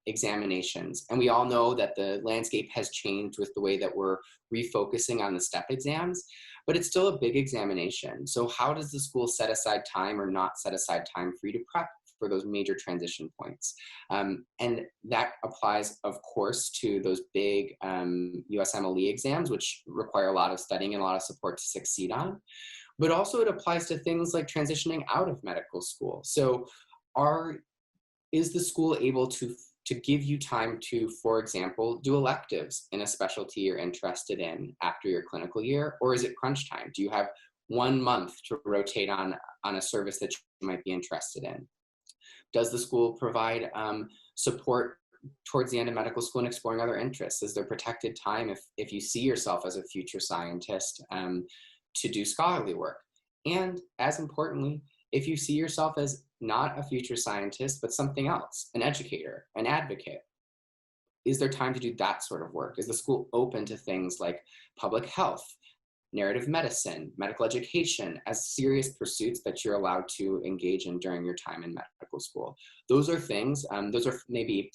Speaker 1: examinations? And we all know that the landscape has changed with the way that we're refocusing on the STEP exams, but it's still a big examination. So how does the school set aside time or not set aside time for you to prep for those major transition points? And that applies, of course, to those big USMLE exams, which require a lot of studying and a lot of support to succeed on. But also it applies to things like transitioning out of medical school. So is the school able to give you time to, for example, do electives in a specialty you're interested in after your clinical year? Or is it crunch time? Do you have 1 month to rotate on a service that you might be interested in? Does the school provide support towards the end of medical school and exploring other interests? Is there protected time if you see yourself as a future scientist to do scholarly work? And as importantly, if you see yourself as not a future scientist, but something else, an educator, an advocate, is there time to do that sort of work? Is the school open to things like public health, narrative medicine, medical education as serious pursuits that you're allowed to engage in during your time in medical school? Those are things, those are maybe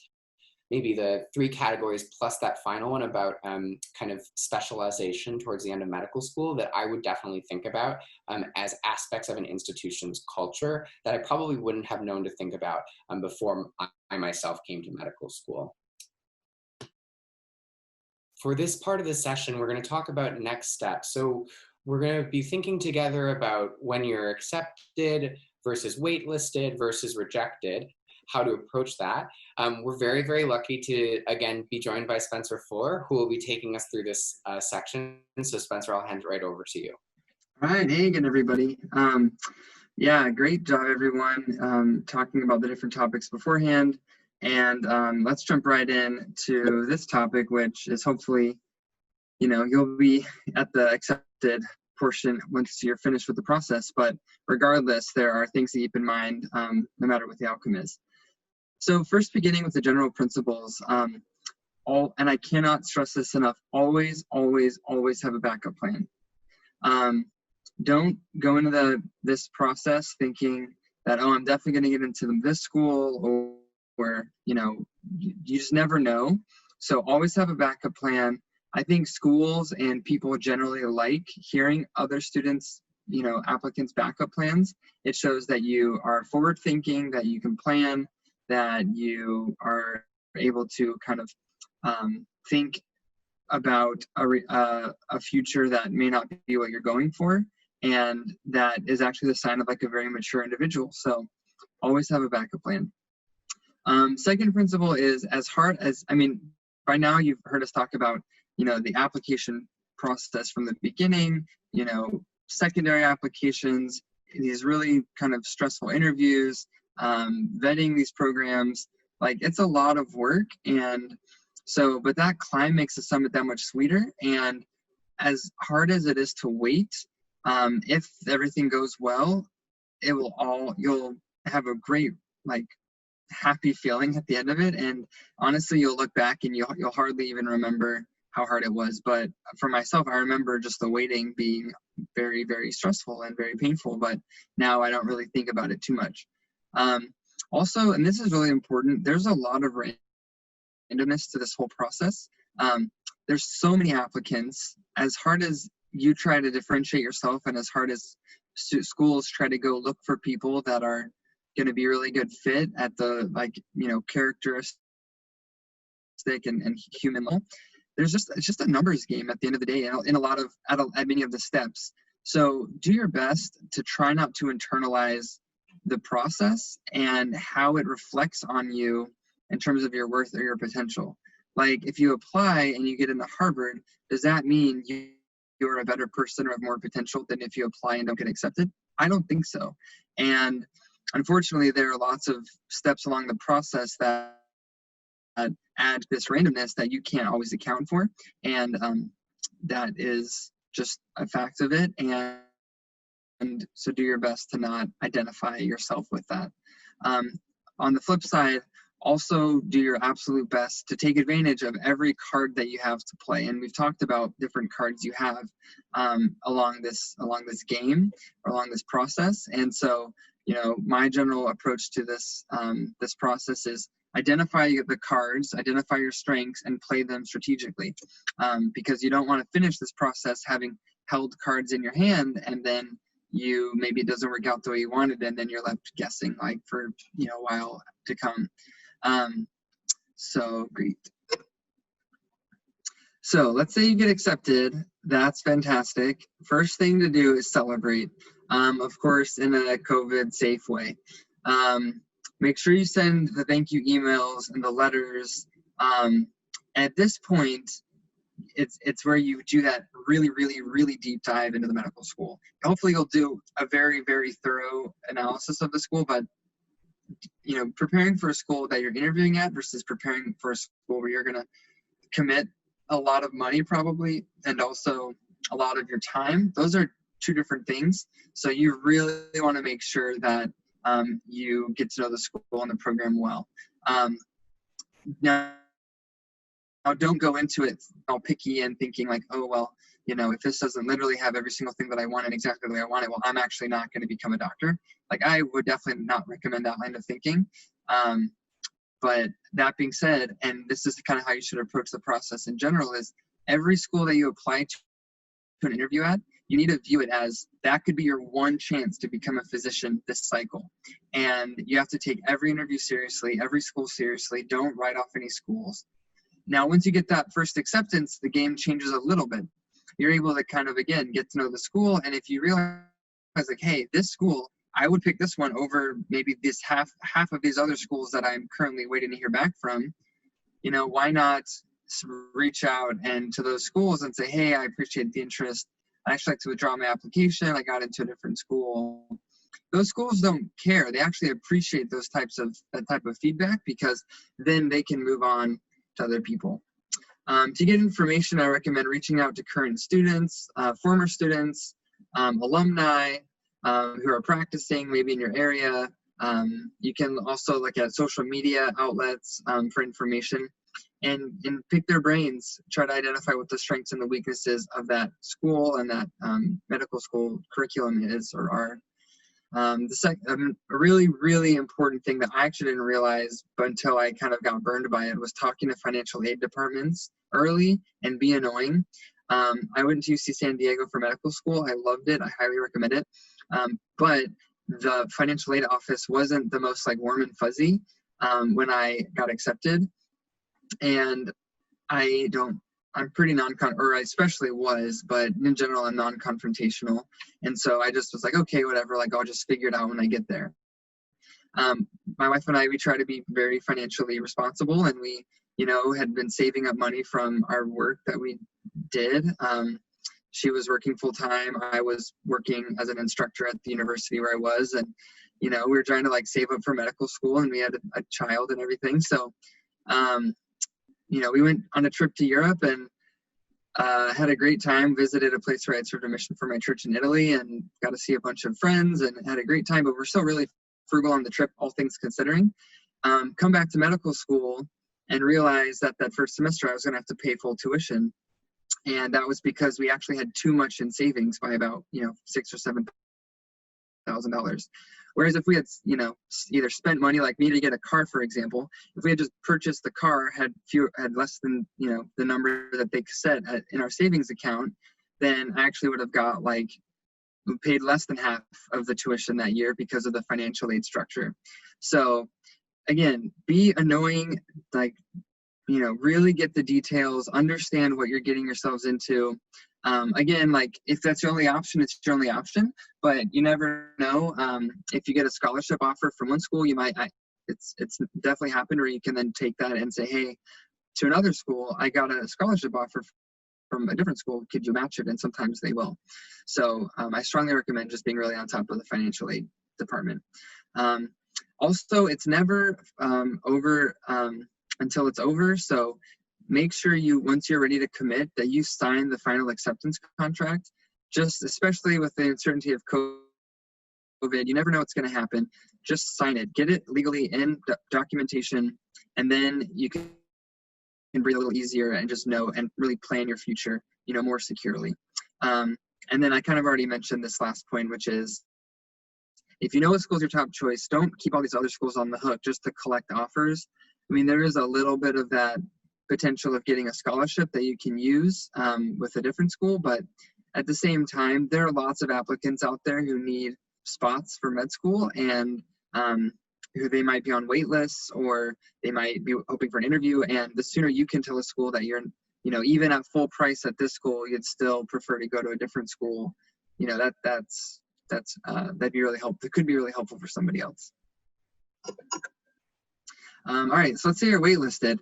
Speaker 1: the 3 categories plus that final one about kind of specialization towards the end of medical school that I would definitely think about as aspects of an institution's culture that I probably wouldn't have known to think about before I myself came to medical school. For this part of the session, we're going to talk about next steps. So we're going to be thinking together about when you're accepted versus waitlisted versus rejected, how to approach that. We're very, very lucky to, again, be joined by Spencer Fuller, who will be taking us through this section. So Spencer, I'll hand it right over to you.
Speaker 2: All right, hey again, everybody. Yeah, great job, everyone, talking about the different topics beforehand. And let's jump right in to this topic, which is hopefully, you'll be at the accepted portion once you're finished with the process. But regardless, there are things to keep in mind no matter what the outcome is. So first, beginning with the general principles, and I cannot stress this enough, always, always, always have a backup plan. Don't go into this process thinking that, oh, I'm definitely going to get into this school, or you just never know. So always have a backup plan. I think schools and people generally like hearing other students, applicants' backup plans. It shows that you are forward thinking, that you can plan, that you are able to kind of think about a future that may not be what you're going for, and that is actually the sign of like a very mature individual. So always have a backup plan. Second principle is, as hard as, by now you've heard us talk about, the application process from the beginning, secondary applications, these really kind of stressful interviews, vetting these programs. Like, it's a lot of work. And so, but that climb makes the summit that much sweeter. And as hard as it is to wait, if everything goes well, you'll have a great, happy feeling at the end of it. And honestly, you'll look back and you'll hardly even remember how hard it was. But for myself, I remember just the waiting being very, very stressful and very painful, but now I don't really think about it too much. Also, and this is really important, there's a lot of randomness to this whole process. There's so many applicants. As hard as you try to differentiate yourself, and as hard as schools try to go look for people that are going to be really good fit at the characteristic and human level, it's just a numbers game at the end of the day, in a lot of at many of the steps. So do your best to try not to internalize the process and how it reflects on you in terms of your worth or your potential. Like, if you apply and you get into Harvard, does that mean you're a better person or have more potential than if you apply and don't get accepted? I don't think so. And unfortunately, there are lots of steps along the process that add this randomness that you can't always account for. And that is just a fact of it. And so do your best to not identify yourself with that. On the flip side, also do your absolute best to take advantage of every card that you have to play. And we've talked about different cards you have along this game, or along this process. And so, my general approach to this this process is identify the cards, identify your strengths, and play them strategically. Because you don't want to finish this process having held cards in your hand, and then maybe it doesn't work out the way you wanted, and then you're left guessing for a while to come. So great. So let's say you get accepted. That's fantastic. First thing to do is celebrate, of course, in a COVID safe way. Make sure you send the thank you emails and the letters. At this point, it's where you do that really, really, really deep dive into the medical school. Hopefully you'll do a very, very thorough analysis of the school, but preparing for a school that you're interviewing at versus preparing for a school where you're going to commit a lot of money probably, and also a lot of your time, those are two different things. So you really want to make sure that you get to know the school and the program well. Now, don't go into it all picky and thinking oh, well, if this doesn't literally have every single thing that I want and exactly the way I want it, well, I'm actually not going to become a doctor. I would definitely not recommend that line of thinking. But that being said, and this is kind of how you should approach the process in general, is every school that you apply to an interview at, you need to view it as that could be your one chance to become a physician this cycle. And you have to take every interview seriously, every school seriously. Don't write off any schools. Now, once you get that first acceptance, the game changes a little bit. You're able to kind of, again, get to know the school. And if you realize hey, this school, I would pick this one over maybe this half of these other schools that I'm currently waiting to hear back from, why not reach out and to those schools and say, hey, I appreciate the interest. I actually like to withdraw my application. I got into a different school. Those schools don't care. They actually appreciate that type of feedback, because then they can move on to other people. To get information, I recommend reaching out to current students, former students, alumni who are practicing maybe in your area. You can also look at social media outlets for information, and pick their brains. Try to identify what the strengths and the weaknesses of that school and that medical school curriculum is or are. A really, really important thing that I actually didn't realize but until I kind of got burned by it was talking to financial aid departments early and be annoying. I went to UC San Diego for medical school. I loved it. I highly recommend it. But the financial aid office wasn't the most like warm and fuzzy when I got accepted. And I'm pretty or I especially was, but in general, I'm non-confrontational. And so I just was like, okay, whatever, like I'll just figure it out when I get there. My wife and I, we try to be very financially responsible, and we, had been saving up money from our work that we did. She was working full time. I was working as an instructor at the university where I was, and, we were trying to like save up for medical school, and we had a child and everything. So, we went on a trip to Europe and had a great time, visited a place where I'd served a mission for my church in Italy, and got to see a bunch of friends and had a great time, but we're still really frugal on the trip, all things considering. Come back to medical school and realize that first semester I was going to have to pay full tuition. And that was because we actually had too much in savings by about, $6,000 or $7,000. Whereas if we had, either spent money like me to get a car, for example, if we had just purchased the car, had less than, the number that they set in our savings account, then I actually would have got paid less than half of the tuition that year because of the financial aid structure. So again, be annoying, really get the details, understand what you're getting yourselves into. Again, if that's your only option, it's your only option, but you never know. If you get a scholarship offer from one school, you might, it's definitely happened where you can then take that and say, hey, to another school, I got a scholarship offer from a different school, could you match it? And sometimes they will. So I strongly recommend just being really on top of the financial aid department. Also, it's never over until it's over. So make sure once you're ready to commit, that you sign the final acceptance contract. Just especially with the uncertainty of COVID, you never know what's going to happen. Just sign it, get it legally in documentation, and then you can breathe a little easier and just know and really plan your future, more securely. And then I kind of already mentioned this last point, which is, if you know a school's your top choice, don't keep all these other schools on the hook just to collect offers. I mean, there is a little bit of that potential of getting a scholarship that you can use with a different school, but at the same time, there are lots of applicants out there who need spots for med school, and who they might be on wait lists, or they might be hoping for an interview. And the sooner you can tell a school that you're, even at full price at this school, you'd still prefer to go to a different school, that'd be really helpful. It could be really helpful for somebody else. All right, so let's say you're waitlisted.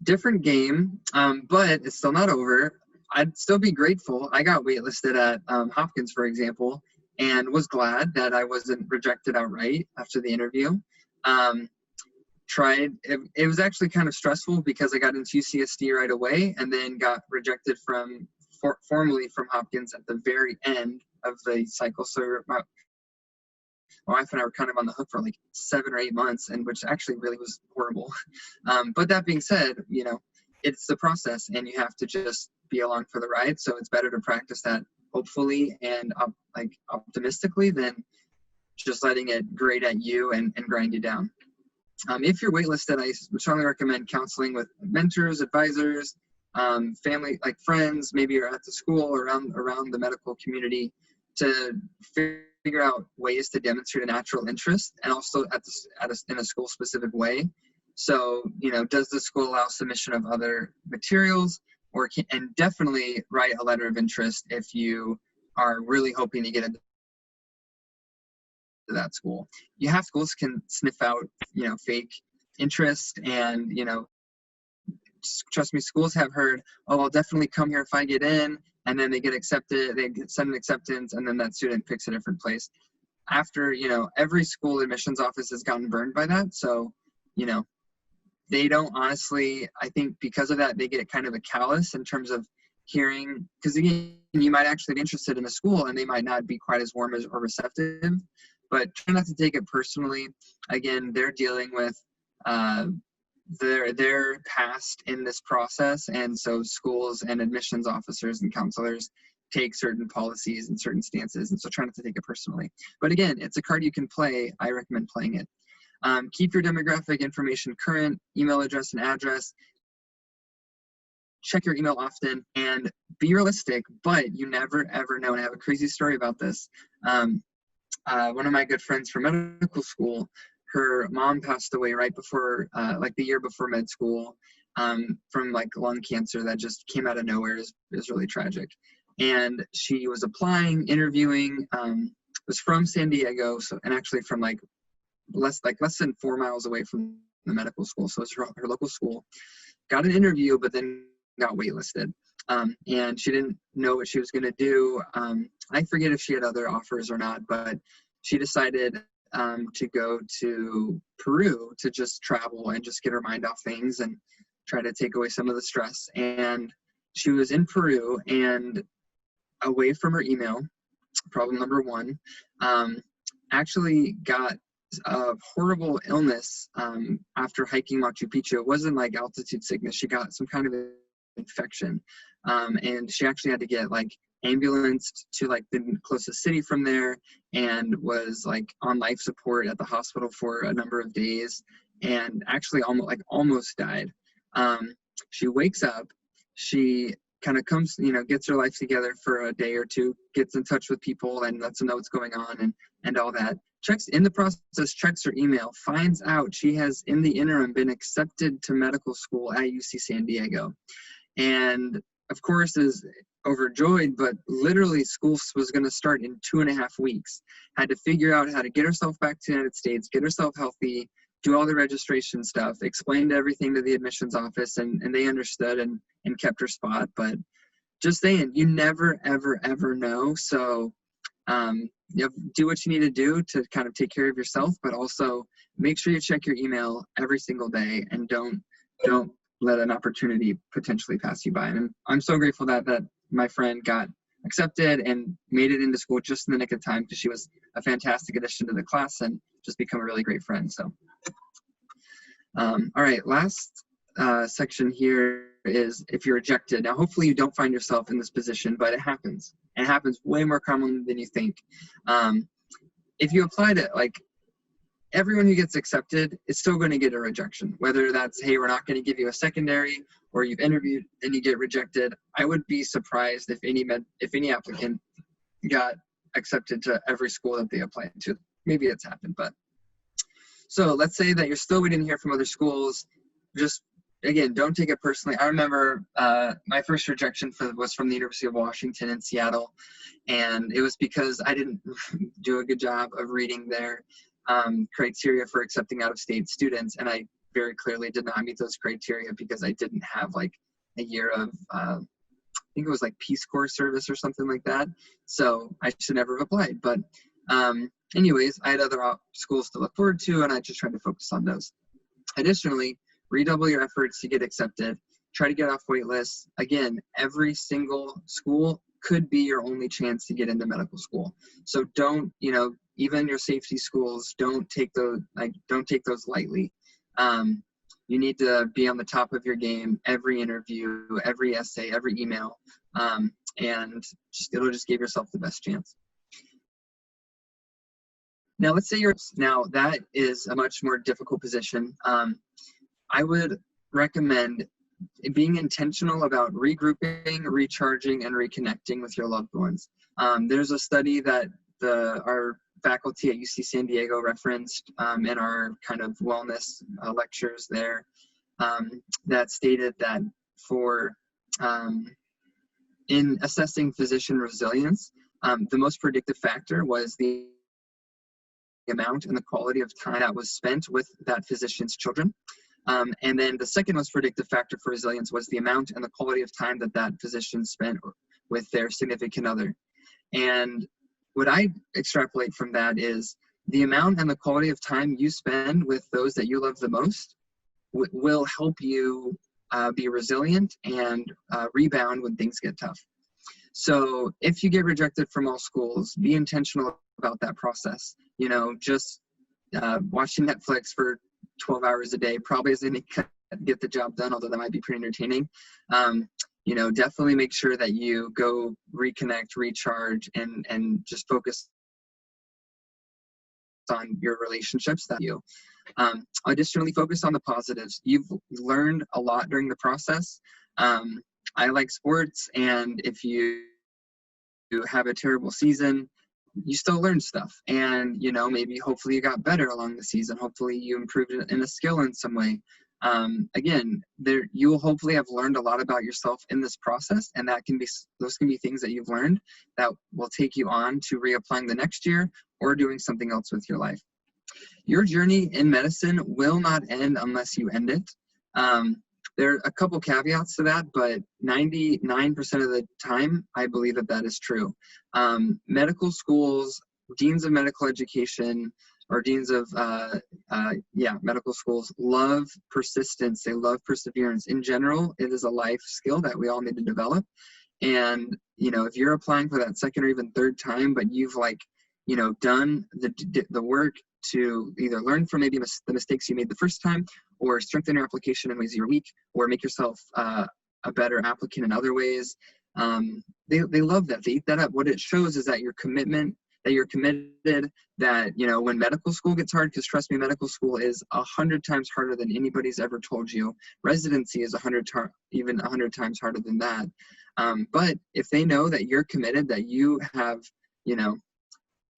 Speaker 2: Different game, but it's still not over. I'd still be grateful. I got waitlisted at Hopkins, for example, and was glad that I wasn't rejected outright after the interview. It was actually kind of stressful because I got into UCSD right away and then got rejected formally from Hopkins at the very end of the cycle. So my wife and I were kind of on the hook for 7 or 8 months, and which actually really was horrible. But that being said, it's the process, and you have to just be along for the ride. So it's better to practice that hopefully and optimistically than just letting it grate at you and grind you down. If you're waitlisted, I would strongly recommend counseling with mentors, advisors, family, friends, maybe you're at the school or around the medical community, to figure out ways to demonstrate a natural interest, and also in a school specific way. So, does the school allow submission of other materials, and definitely write a letter of interest if you are really hoping to get into that school. Schools can sniff out, fake interest, and, trust me, schools have heard, oh, I'll definitely come here if I get in, and then they get accepted, send an acceptance, and then that student picks a different place. After, every school admissions office has gotten burned by that. So, they don't honestly, I think because of that, they get kind of a callous in terms of hearing, because again, you might actually be interested in a school and they might not be quite as warm or receptive, but try not to take it personally. Again, they're dealing with their past in this process, and so schools and admissions officers and counselors take certain policies and certain stances, and so try not to take it personally. But again, it's a card you can play. I recommend playing it. Keep your demographic information current, email address and address. Check your email often and be realistic, but you never ever know. And I have a crazy story about this. One of my good friends from medical school, her mom passed away right before, like the year before med school, from like lung cancer that just came out of nowhere. It was really tragic. And she was applying, interviewing, was from San Diego, and actually from like less than 4 miles away from the medical school. So it's her local school. Got an interview, but then got waitlisted. And she didn't know what she was going to do. I forget if she had other offers or not, but she decided to go to Peru to just travel and just get her mind off things and try to take away some of the stress. And she was in Peru and away from her email. Problem number one, actually got a horrible illness after hiking Machu Picchu. It wasn't like altitude sickness. She got some kind of infection, and she actually had to get like ambulanced to like the closest city from there, and was like on life support at the hospital for a number of days, and actually almost died. She wakes up, she kind of comes, gets her life together for a day or two, gets in touch with people and lets them know what's going on and all that. Checks her email, finds out she has in the interim been accepted to medical school at UC San Diego. And of course is overjoyed, but literally school was going to start in 2.5 weeks. Had to figure out how to get herself back to the United States, get herself healthy, do all the registration stuff, explained everything to the admissions office, and they understood and kept her spot. But just saying, you never, ever, ever know. So do what you need to do to kind of take care of yourself, but also make sure you check your email every single day and don't let an opportunity potentially pass you by. And I'm so grateful that my friend got accepted and made it into school just in the nick of time, because she was a fantastic addition to the class and just become a really great friend. So, all right, last section here is if you're rejected. Now, hopefully you don't find yourself in this position, but it happens. It happens way more commonly than you think. If you apply to, like, everyone who gets accepted is still going to get a rejection, whether that's, hey, we're not going to give you a secondary, or you've interviewed and you get rejected. I would be surprised if any applicant got accepted to every school that they applied to. Maybe it's happened, but. So let's say that you're still waiting to hear from other schools. Just, again, don't take it personally. I remember my first rejection was from the University of Washington in Seattle, and it was because I didn't do a good job of reading their criteria for accepting out-of-state students, and I very clearly did not meet those criteria because I didn't have like a year of, I think it was like Peace Corps service or something like that. So I should never have applied. But anyways, I had other schools to look forward to, and I just tried to focus on those. Additionally, redouble your efforts to get accepted. Try to get off wait lists. Again, every single school could be your only chance to get into medical school. So don't, even your safety schools, don't take those lightly. You need to be on the top of your game every interview, every essay, every email, and it'll just give yourself the best chance. Now, let's say now that is a much more difficult position. I would recommend being intentional about regrouping, recharging, and reconnecting with your loved ones. There's a study that our faculty at UC San Diego referenced in our kind of wellness lectures there, that stated that in assessing physician resilience, the most predictive factor was the amount and the quality of time that was spent with that physician's children. And then the second most predictive factor for resilience was the amount and the quality of time that physician spent with their significant other. And what I extrapolate from that is the amount and the quality of time you spend with those that you love the most will help you be resilient and rebound when things get tough. So if you get rejected from all schools, be intentional about that process. Just watching Netflix for 12 hours a day probably isn't going to get the job done, although that might be pretty entertaining. definitely make sure that you go reconnect, recharge, and just focus on your relationships that you. Additionally, focus on the positives. You've learned a lot during the process. I like sports, and if you have a terrible season, you still learn stuff. And, maybe hopefully you got better along the season. Hopefully you improved in a skill in some way. Again, you will hopefully have learned a lot about yourself in this process, and those can be things that you've learned that will take you on to reapplying the next year or doing something else with your life. Your journey in medicine will not end unless you end it. There are a couple caveats to that, but 99% of the time, I believe that is true. Medical schools, deans of medical education, or deans of medical schools love persistence. They love perseverance. In general, it is a life skill that we all need to develop. And, if you're applying for that second or even third time, but you've done the work to either learn from maybe the mistakes you made the first time, or strengthen your application in ways you're weak, or make yourself a better applicant in other ways. They love that. They eat that up. What it shows is that your commitment, that you're committed, that, when medical school gets hard, because trust me, medical school is 100 times harder than anybody's ever told you. Residency is 100 times harder than that. But if they know that you're committed, that you have,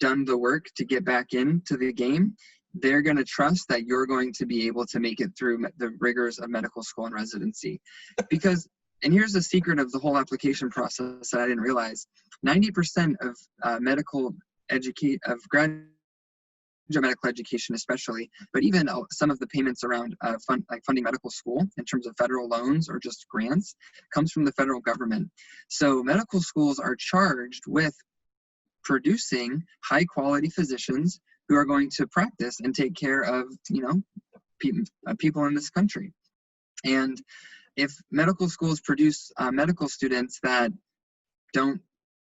Speaker 2: done the work to get back into the game, they're going to trust that you're going to be able to make it through the rigors of medical school and residency. Because, and here's the secret of the whole application process that I didn't realize, 90% of graduate medical education especially, but even some of the payments around funding medical school in terms of federal loans or just grants comes from the federal government. So medical schools are charged with producing high quality physicians who are going to practice and take care of, people in this country. And if medical schools produce medical students that don't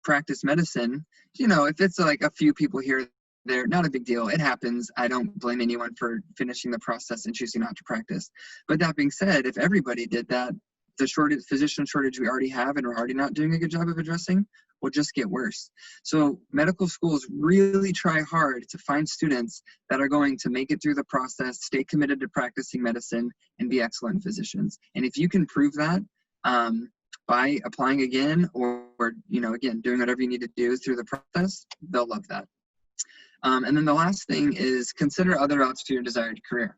Speaker 2: practice medicine, if it's like a few people here, they're not a big deal. It happens. I don't blame anyone for finishing the process and choosing not to practice. But that being said, if everybody did that, the physician shortage we already have and we're already not doing a good job of addressing will just get worse. So medical schools really try hard to find students that are going to make it through the process, stay committed to practicing medicine, and be excellent physicians. And if you can prove that by applying again or again, doing whatever you need to do through the process, they'll love that. And then the last thing is consider other routes to your desired career.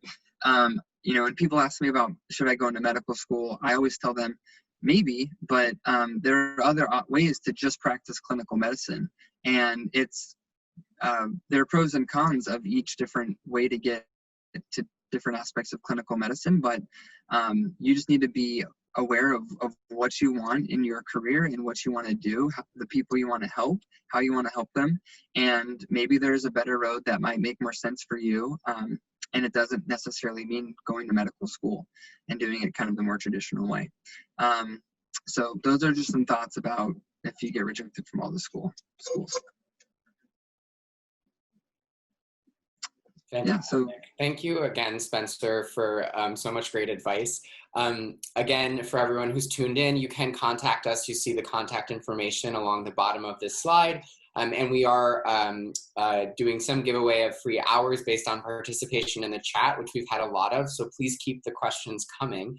Speaker 2: When people ask me about, should I go into medical school, I always tell them, maybe, but there are other ways to just practice clinical medicine. And there are pros and cons of each different way to get to different aspects of clinical medicine, but you just need to be aware of what you want in your career and what you want to do, the people you want to help, how you want to help them. And maybe there's a better road that might make more sense for you. And it doesn't necessarily mean going to medical school and doing it kind of the more traditional way. So those are just some thoughts about if you get rejected from all the schools.
Speaker 1: Fantastic. Yeah, thank you again, Spencer, for so much great advice. Again, for everyone who's tuned in, you can contact us. You see the contact information along the bottom of this slide. And we are doing some giveaway of free hours based on participation in the chat, which we've had a lot of. So please keep the questions coming.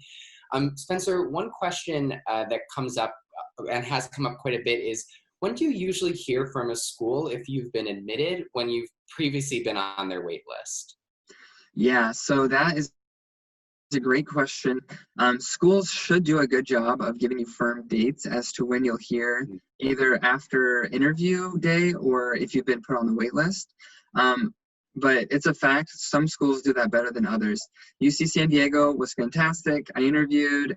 Speaker 1: Spencer, one question that comes up and has come up quite a bit is, when do you usually hear from a school if you've been admitted when you've previously been on their wait list?
Speaker 2: Yeah, so that is a great question. Schools should do a good job of giving you firm dates as to when you'll hear, either after interview day or if you've been put on the wait list. But it's a fact, some schools do that better than others. UC San Diego was fantastic. I interviewed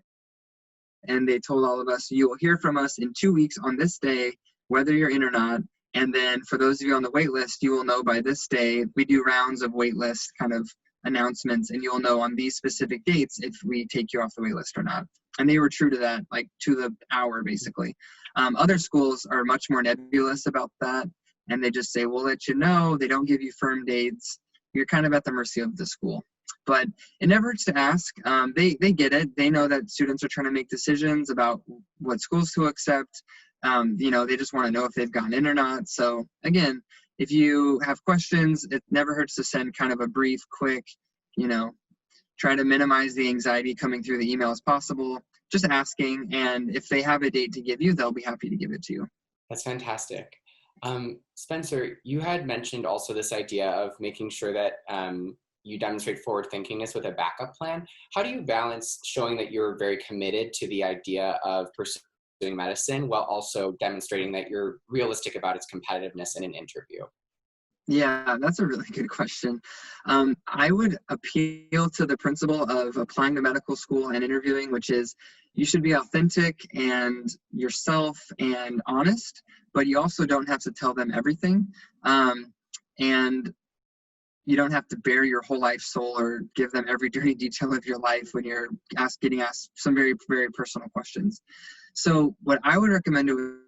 Speaker 2: and they told all of us, you will hear from us in 2 weeks on this day, whether you're in or not. And then for those of you on the wait list, you will know by this day. We do rounds of wait list kind of announcements, and you'll know on these specific dates if we take you off the wait list or not. And they were true to that, like to the hour, basically. Other schools are much more nebulous about that, and they just say, we'll let you know. They don't give you firm dates. You're kind of at the mercy of the school. But it never hurts to ask. They get it. They know that students are trying to make decisions about what schools to accept. They just want to know if they've gotten in or not. So again, if you have questions, it never hurts to send kind of a brief, quick, try to minimize the anxiety coming through the email as possible, just asking. And if they have a date to give you, they'll be happy to give it to you.
Speaker 1: That's fantastic. Spencer, you had mentioned also this idea of making sure that you demonstrate forward thinkingness with a backup plan. How do you balance showing that you're very committed to the idea of pursuing medicine while also demonstrating that you're realistic about its competitiveness in an interview?
Speaker 2: Yeah, that's a really good question. I would appeal to the principle of applying to medical school and interviewing, which is you should be authentic and yourself and honest, but you also don't have to tell them everything. And you don't have to bare your whole life soul or give them every dirty detail of your life when you're getting asked some very, very personal questions. So what I would recommend to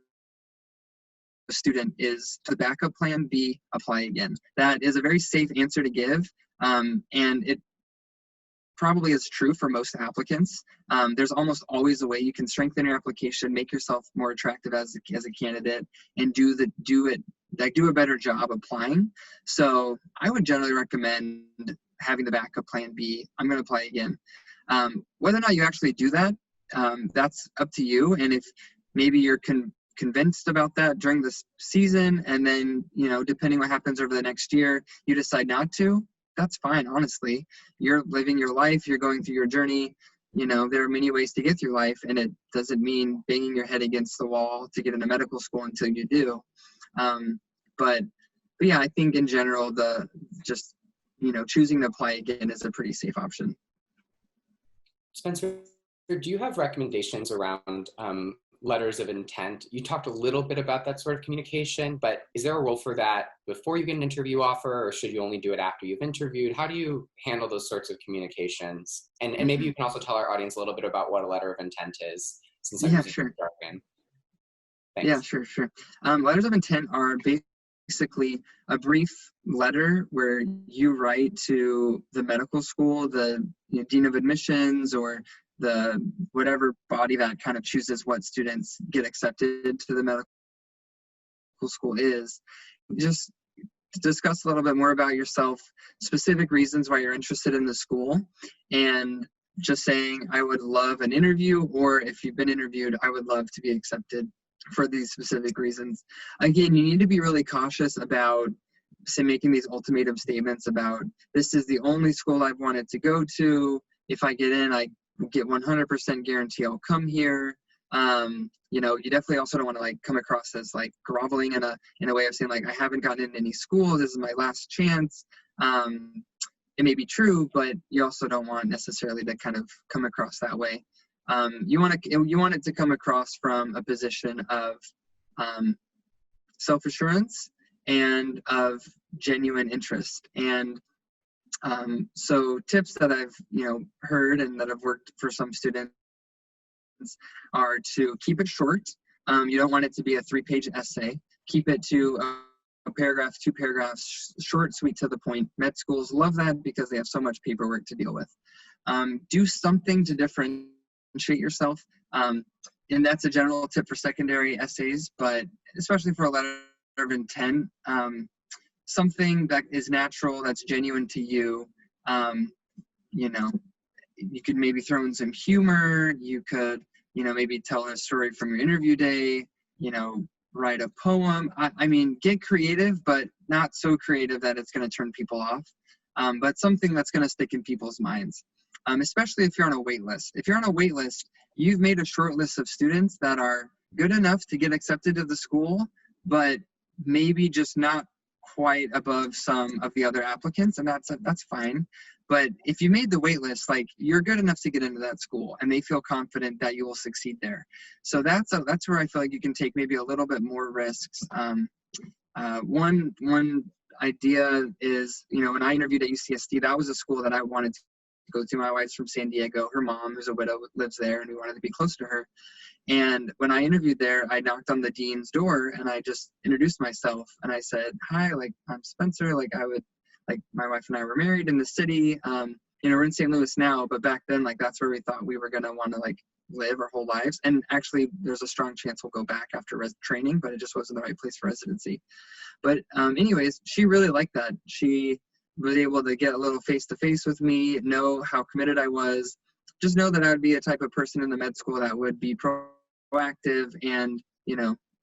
Speaker 2: a student is the backup plan B, apply again. That is a very safe answer to give, and it probably is true for most applicants. There's almost always a way you can strengthen your application, make yourself more attractive as a candidate, and do a better job applying. So I would generally recommend having the backup plan B. I'm going to apply again. Whether or not you actually do that, that's up to you. And if maybe you're convinced about that during this season, and then, depending what happens over the next year, you decide not to, that's fine. Honestly, you're living your life, you're going through your journey. There are many ways to get through life, and it doesn't mean banging your head against the wall to get into medical school until you do. But yeah, I think in general, choosing to apply again is a pretty safe option.
Speaker 1: Spencer, do you have recommendations around letters of intent? You talked a little bit about that sort of communication, but is there a role for that before you get an interview offer, or should you only do it after you've interviewed? How do you handle those sorts of communications? And maybe you can also tell our audience a little bit about what a letter of intent is, since I'm using jargon. Thanks.
Speaker 2: Yeah, sure. Letters of intent are basically a brief letter where you write to the medical school, the dean of admissions, or the whatever body that kind of chooses what students get accepted to the medical school is. Just discuss a little bit more about yourself, specific reasons why you're interested in the school, and just saying, I would love an interview, or if you've been interviewed, I would love to be accepted for these specific reasons. Again, you need to be really cautious about making these ultimatum statements about, this is the only school I've wanted to go to. If I get in, I get 100% guarantee I'll come here. You definitely also don't want to come across as groveling in a way of saying I haven't gotten into any school, this is my last chance. It may be true, but you also don't want necessarily to kind of come across that way. You want it to come across from a position of self-assurance and of genuine interest. And so tips that I've heard and that have worked for some students are to keep it short. You don't want it to be a 3-page essay. Keep it to a paragraph, 2 paragraphs, short, sweet, to the point. Med schools love that because they have so much paperwork to deal with. Do something to differentiate yourself. And that's a general tip for secondary essays, but especially for a letter of intent, something that is natural, that's genuine to you. You could maybe throw in some humor. You could, maybe tell a story from your interview day, write a poem. I mean, get creative, but not so creative that it's going to turn people off. But something that's going to stick in people's minds, especially if you're on a wait list. If you're on a wait list, you've made a short list of students that are good enough to get accepted to the school, but maybe just not quite above some of the other applicants, and that's fine. But if you made the wait list, you're good enough to get into that school, and they feel confident that you will succeed there. So that's where I feel like you can take maybe a little bit more risks. One idea is, when I interviewed at UCSD, that was a school that I wanted to go to. My wife's from San Diego. Her mom, who's a widow, lives there, and we wanted to be close to her. And when I interviewed there, I knocked on the dean's door and I just introduced myself. And I said, hi, I'm Spencer. My wife and I were married in the city. we're in St. Louis now, but back then, like, that's where we thought we were going to want to like live our whole lives. And actually there's a strong chance we'll go back after training, but it just wasn't the right place for residency. But anyways, she really liked that. She was able to get a little face-to-face with me, know how committed I was, just know that I would be a type of person in the med school that would be proactive and,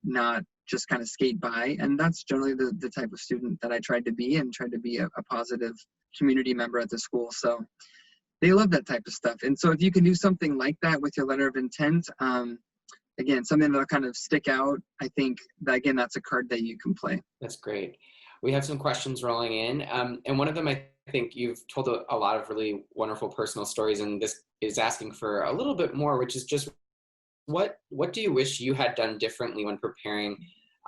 Speaker 2: not just kind of skate by. And that's generally the type of student that I tried to be, and tried to be a positive community member at the school. So they love that type of stuff. And so if you can do something like that with your letter of intent, again, something that'll kind of stick out, I think that, again, that's a card that you can play.
Speaker 1: That's great. We have some questions rolling in. And one of them, I think you've told a lot of really wonderful personal stories, and this is asking for a little bit more, which is just what do you wish you had done differently when preparing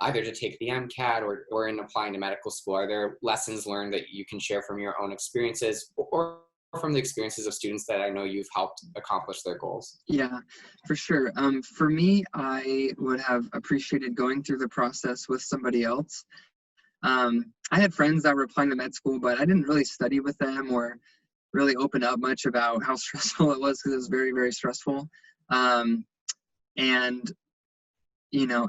Speaker 1: either to take the MCAT or in applying to medical school? Are there lessons learned that you can share from your own experiences or from the experiences of students that I know you've helped accomplish their goals?
Speaker 2: Yeah, for sure. For me, I would have appreciated going through the process with somebody else. I had friends that were applying to med school, but I didn't really study with them or really open up much about how stressful it was, because it was very, very stressful. And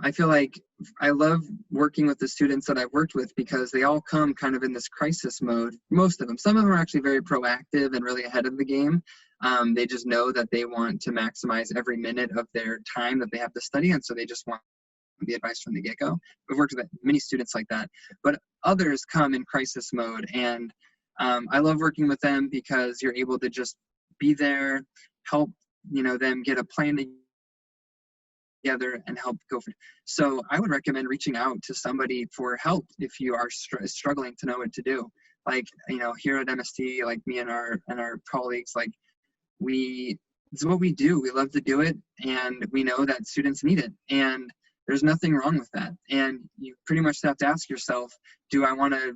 Speaker 2: I feel like I love working with the students that I've worked with, because they all come kind of in this crisis mode. Most of them. Some of them are actually very proactive and really ahead of the game. They just know that they want to maximize every minute of their time that they have to study, and so they just want the advice from the get-go. I've worked with many students like that. But others come in crisis mode, and I love working with them because you're able to just be there, help them get a plan together and help go for it. So I would recommend reaching out to somebody for help if you are struggling to know what to do. Like, here at MST, like me and our colleagues, like it's what we do. We love to do it, and we know that students need it, and there's nothing wrong with that. And you pretty much have to ask yourself, do I want to,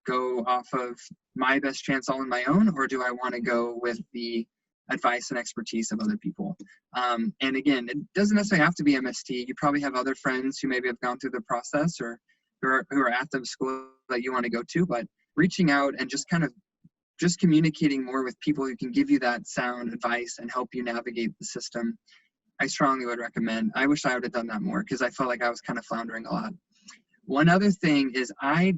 Speaker 2: go off of my best chance all on my own, or do I want to go with the advice and expertise of other people? And again, it doesn't necessarily have to be MST. You probably have other friends who maybe have gone through the process, or who are at the school that you want to go to, but reaching out and just communicating more with people who can give you that sound advice and help you navigate the system, I strongly would recommend. I wish I would have done that more, because I felt like I was kind of floundering a lot. One other thing is I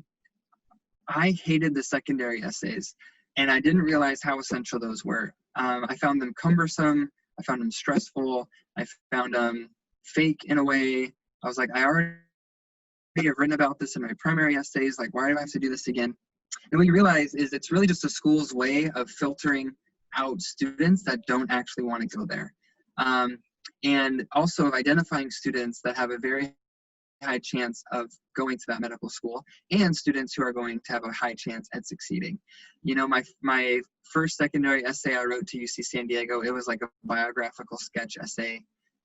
Speaker 2: hated the secondary essays, and I didn't realize how essential those were. I found them cumbersome. I found them stressful. I found them fake in a way. I was like, I already have written about this in my primary essays. Like, why do I have to do this again? And what you realize is it's really just a school's way of filtering out students that don't actually want to go there. And also of identifying students that have a very high chance of going to that medical school, and students who are going to have a high chance at succeeding. My first secondary essay I wrote to UC San Diego, it was like a biographical sketch essay,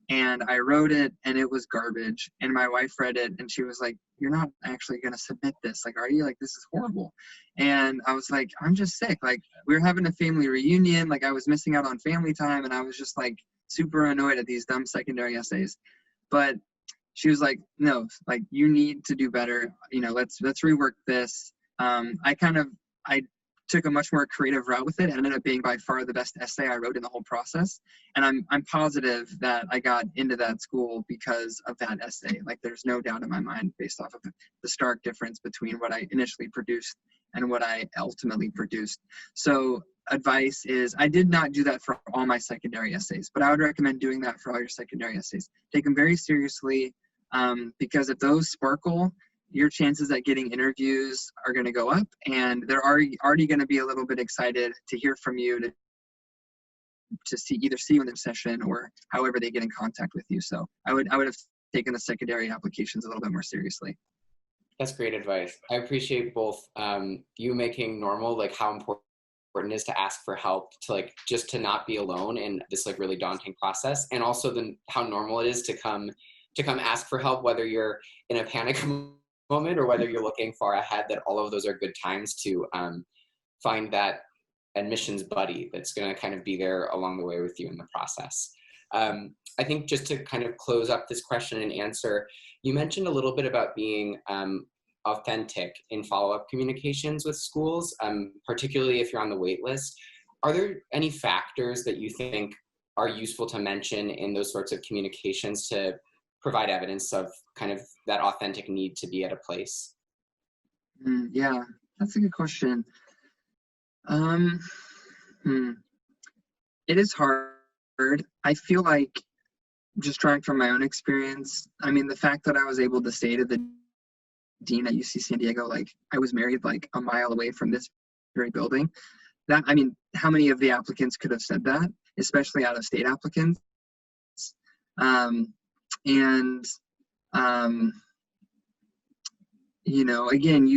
Speaker 2: and I wrote it and it was garbage. And my wife read it and she was like, "You're not actually going to submit this. Like, are you? Like, this is horrible." And I was like, "I'm just sick." Like, we were having a family reunion. Like, I was missing out on family time, and I was just like super annoyed at these dumb secondary essays. But she was like, "No, like, you need to do better. Let's rework this." I took a much more creative route with it, and ended up being by far the best essay I wrote in the whole process. And I'm positive that I got into that school because of that essay. Like, there's no doubt in my mind, based off of the stark difference between what I initially produced and what I ultimately produced. So advice is, I did not do that for all my secondary essays, but I would recommend doing that for all your secondary essays. Take them very seriously, because if those sparkle, your chances at getting interviews are going to go up, and they're already going to be a little bit excited to hear from you, to see you in their session, or however they get in contact with you. So I would have taken the secondary applications a little bit more seriously.
Speaker 1: That's great advice. I appreciate both you making normal, like, how important it is to ask for help, to like just to not be alone in this like really daunting process, and also how normal it is to come ask for help, whether you're in a panic moment or whether you're looking far ahead. That all of those are good times to find that admissions buddy that's going to kind of be there along the way with you in the process. I think just to kind of close up this question and answer, you mentioned a little bit about being authentic in follow-up communications with schools, particularly if you're on the wait list. Are there any factors that you think are useful to mention in those sorts of communications to provide evidence of kind of that authentic need to be at a place?
Speaker 2: Yeah, that's a good question. Um, hmm, it is hard. I feel like, just drawing from my own experience, I mean, the fact that I was able to say to the dean at UC San Diego, like, I was married like a mile away from this very building, that, I mean, how many of the applicants could have said that, especially out of state applicants? And you know, again,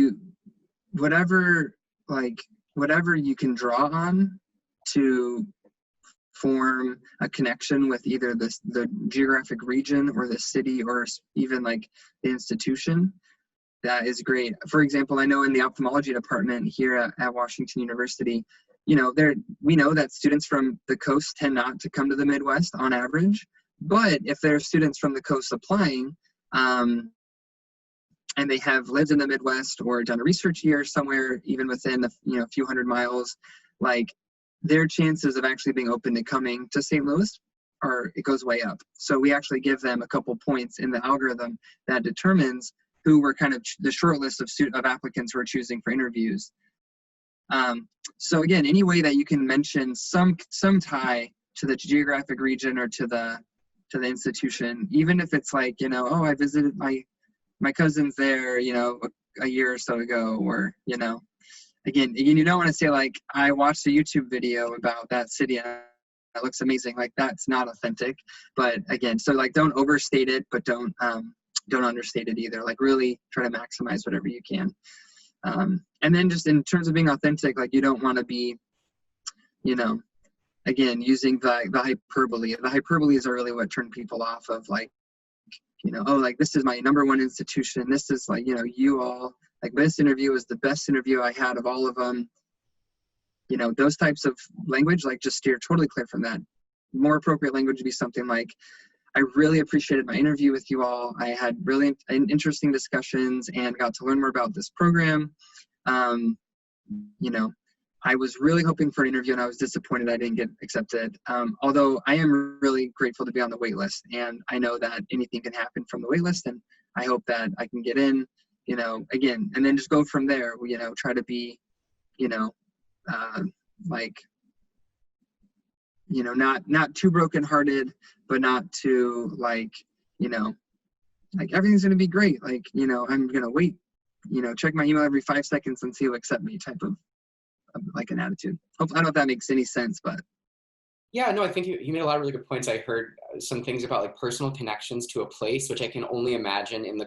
Speaker 2: whatever whatever you can draw on to form a connection with either the geographic region or the city or even like the institution, that is great. For example, I know in the ophthalmology department here at Washington University, you know, we know that students from the coast tend not to come to the Midwest on average, but if there are students from the coast applying, and they have lived in the Midwest or done a research year somewhere, even within a few hundred miles, like, their chances of actually being open to coming to St. Louis it goes way up. So we actually give them a couple points in the algorithm that determines who were kind of the short list of applicants we're choosing for interviews. So again, any way that you can mention some tie to the geographic region or to the institution, even if it's like, oh, I visited my cousins there, a year or so ago, or, again, you don't want to say like, I watched a YouTube video about that city and it looks amazing. Like, that's not authentic. But again, so like, don't overstate it, but don't understate it either. Like, really try to maximize whatever you can. And then just in terms of being authentic, like, you don't want to be, again, using the hyperbole. The hyperboles are really what turn people off of, like, oh, like, this is my number one institution. This is like, you all, like, this interview is the best interview I had of all of them. Those types of language, like, just steer totally clear from that. More appropriate language would be something like, I really appreciated my interview with you all. I had really interesting discussions and got to learn more about this program. I was really hoping for an interview and I was disappointed I didn't get accepted. Although I am really grateful to be on the wait list, and I know that anything can happen from the wait list, and I hope that I can get in, again, and then just go from there, try to be, not too brokenhearted, but not too like everything's going to be great. Like, I'm going to wait, check my email every 5 seconds and see who accept me type of like an attitude. I don't know if that makes any sense, but.
Speaker 1: Yeah, no, I think you made a lot of really good points. I heard some things about like personal connections to a place, which I can only imagine in the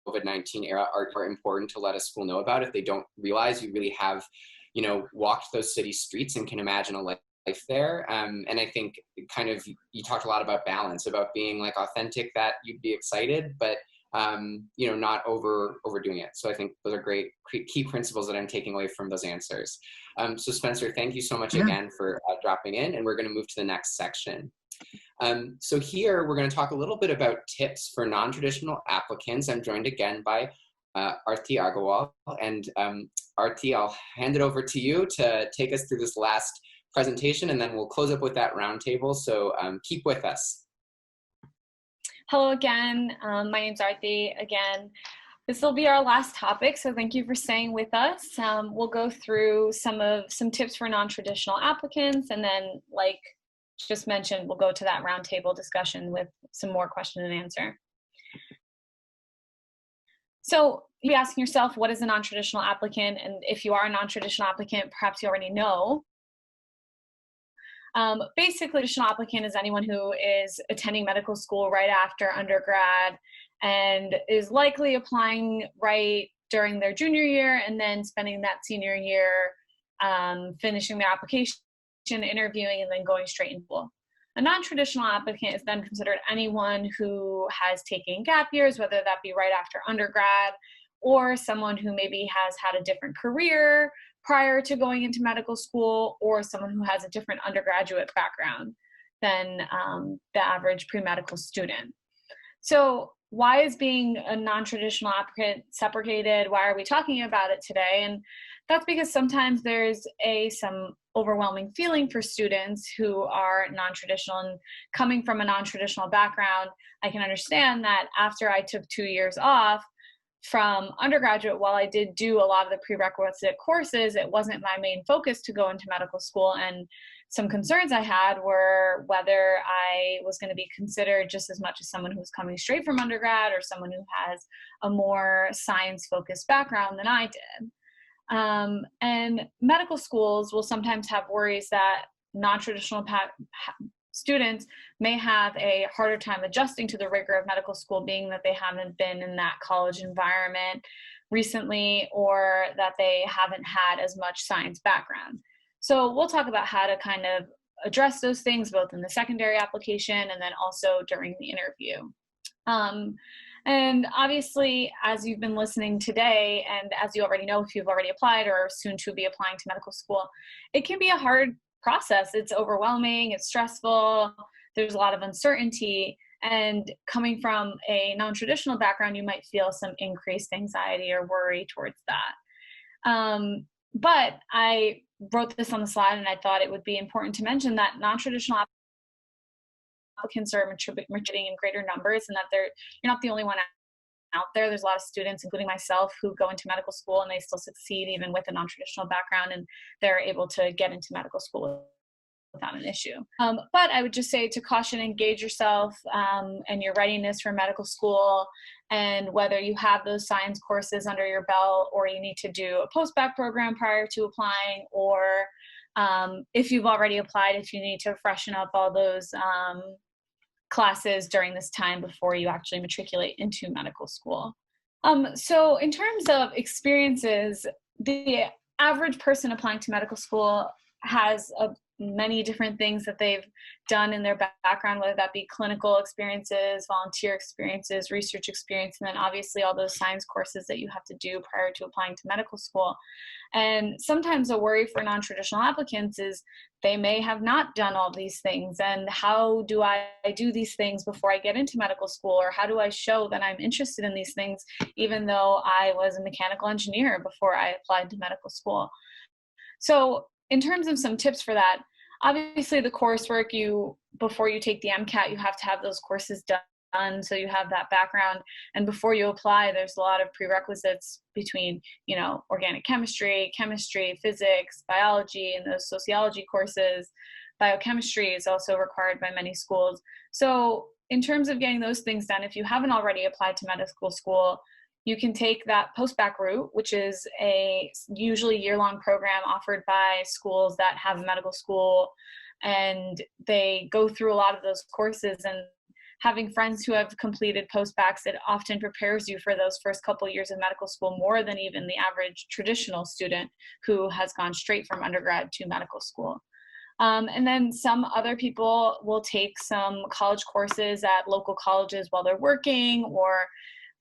Speaker 1: COVID-19 era are important to let a school know about if they don't realize you really have, walked those city streets and can imagine a life there. And I think kind of, you talked a lot about balance, about being like authentic, that you'd be excited, but not overdoing it. So I think those are great key principles that I'm taking away from those answers. So Spencer, thank you so much again for dropping in, and we're going to move to the next section. So here we're going to talk a little bit about tips for non-traditional applicants. I'm joined again by Arti Agarwal, and Arti, I'll hand it over to you to take us through this last presentation, and then we'll close up with that roundtable. So keep with us.
Speaker 3: Hello again. My name's Arti again. This will be our last topic, so thank you for staying with us. We'll go through some tips for non-traditional applicants, and then, like just mentioned, we'll go to that roundtable discussion with some more question and answer. So you're asking yourself, what is a non-traditional applicant? And if you are a non-traditional applicant, perhaps you already know. Basically, a traditional applicant is anyone who is attending medical school right after undergrad and is likely applying right during their junior year and then spending that senior year finishing their application, interviewing, and then going straight into school. A non-traditional applicant is then considered anyone who has taken gap years, whether that be right after undergrad, or someone who maybe has had a different career prior to going into medical school, or someone who has a different undergraduate background than the average pre-medical student. So why is being a non-traditional applicant separated? Why are we talking about it today? And that's because sometimes there's some overwhelming feeling for students who are non-traditional, and coming from a non-traditional background, I can understand that after I took 2 years off from undergraduate, while I did do a lot of the prerequisite courses, it wasn't my main focus to go into medical school. And some concerns I had were whether I was going to be considered just as much as someone who's coming straight from undergrad or someone who has a more science-focused background than I did. And medical schools will sometimes have worries that non-traditional students may have a harder time adjusting to the rigor of medical school, being that they haven't been in that college environment recently, or that they haven't had as much science background. So we'll talk about how to kind of address those things, both in the secondary application and then also during the interview. And obviously, as you've been listening today, and as you already know, if you've already applied or soon to be applying to medical school, it can be a hard process. It's overwhelming, it's stressful, there's a lot of uncertainty. And coming from a non-traditional background, you might feel some increased anxiety or worry towards that. But I wrote this on the slide, and I thought it would be important to mention that non-traditional applicants are maturing in greater numbers, and that you're not the only one out there. There's a lot of students, including myself, who go into medical school and they still succeed even with a non-traditional background, and they're able to get into medical school without an issue. But I would just say to caution, engage yourself and your readiness for medical school, and whether you have those science courses under your belt, or you need to do a post-bac program prior to applying, or if you've already applied, if you need to freshen up all those classes during this time before you actually matriculate into medical school. So in terms of experiences, the average person applying to medical school has many different things that they've done in their background, whether that be clinical experiences, volunteer experiences, research experience, and then obviously all those science courses that you have to do prior to applying to medical school. And sometimes a worry for non-traditional applicants is they may have not done all these things, and how do I do these things before I get into medical school, or how do I show that I'm interested in these things even though I was a mechanical engineer before I applied to medical school. So in terms of some tips for that, obviously the coursework, before you take the MCAT, you have to have those courses done so you have that background. And before you apply, there's a lot of prerequisites between, organic chemistry, physics, biology, and those sociology courses. Biochemistry is also required by many schools. So in terms of getting those things done, if you haven't already applied to medical school, you can take that post-bac route, which is a usually year-long program offered by schools that have a medical school, and they go through a lot of those courses. And having friends who have completed post-bacs, it often prepares you for those first couple of years of medical school more than even the average traditional student who has gone straight from undergrad to medical school. And then some other people will take some college courses at local colleges while they're working, or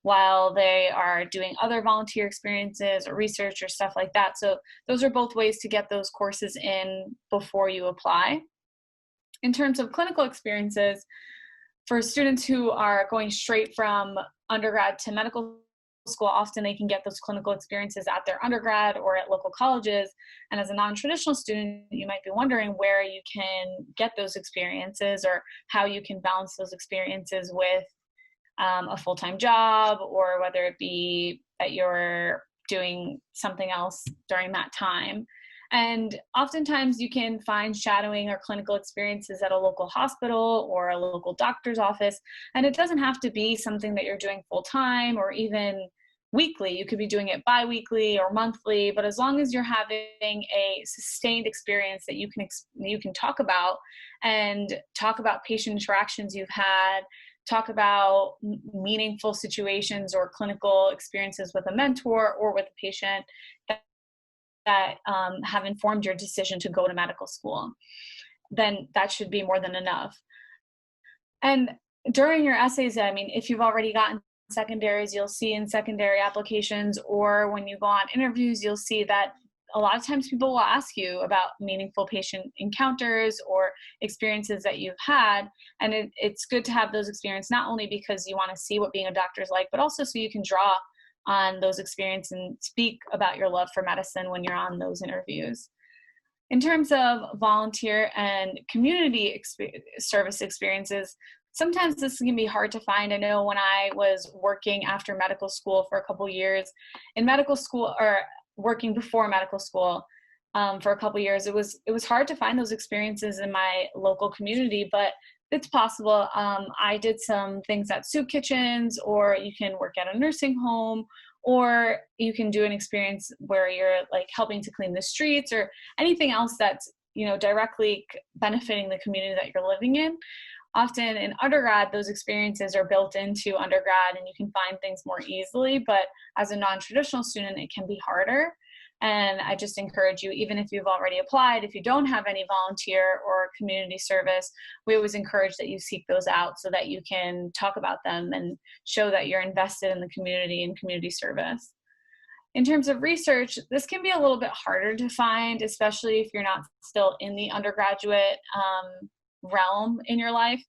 Speaker 3: while they are doing other volunteer experiences or research or stuff like that. So those are both ways to get those courses in before you apply. In terms of clinical experiences, for students who are going straight from undergrad to medical school, often they can get those clinical experiences at their undergrad or at local colleges. And as a non-traditional student, you might be wondering where you can get those experiences, or how you can balance those experiences with a full-time job, or whether it be that you're doing something else during that time. And oftentimes you can find shadowing or clinical experiences at a local hospital or a local doctor's office. And it doesn't have to be something that you're doing full-time or even weekly. You could be doing it bi-weekly or monthly, but as long as you're having a sustained experience that you can talk about, and talk about patient interactions you've had, talk about meaningful situations or clinical experiences with a mentor or with a patient that have informed your decision to go to medical school, then that should be more than enough. And during your essays, if you've already gotten secondaries, you'll see in secondary applications, or when you go on interviews, you'll see that a lot of times people will ask you about meaningful patient encounters or experiences that you've had. And it's good to have those experiences, not only because you want to see what being a doctor is like, but also so you can draw on those experiences and speak about your love for medicine when you're on those interviews. In terms of volunteer and community service experiences, sometimes this can be hard to find. I know when I was working after medical school for a couple years, in medical school, or working before medical school for a couple years, it was hard to find those experiences in my local community, but it's possible. I did some things at soup kitchens, or you can work at a nursing home, or you can do an experience where you're like helping to clean the streets, or anything else that's, you know, directly benefiting the community that you're living in. Often in undergrad, those experiences are built into undergrad and you can find things more easily, but as a non-traditional student, it can be harder. And I just encourage you, even if you've already applied, if you don't have any volunteer or community service, we always encourage that you seek those out so that you can talk about them and show that you're invested in the community and community service. In terms of research, this can be a little bit harder to find, especially if you're not still in the undergraduate realm in your life.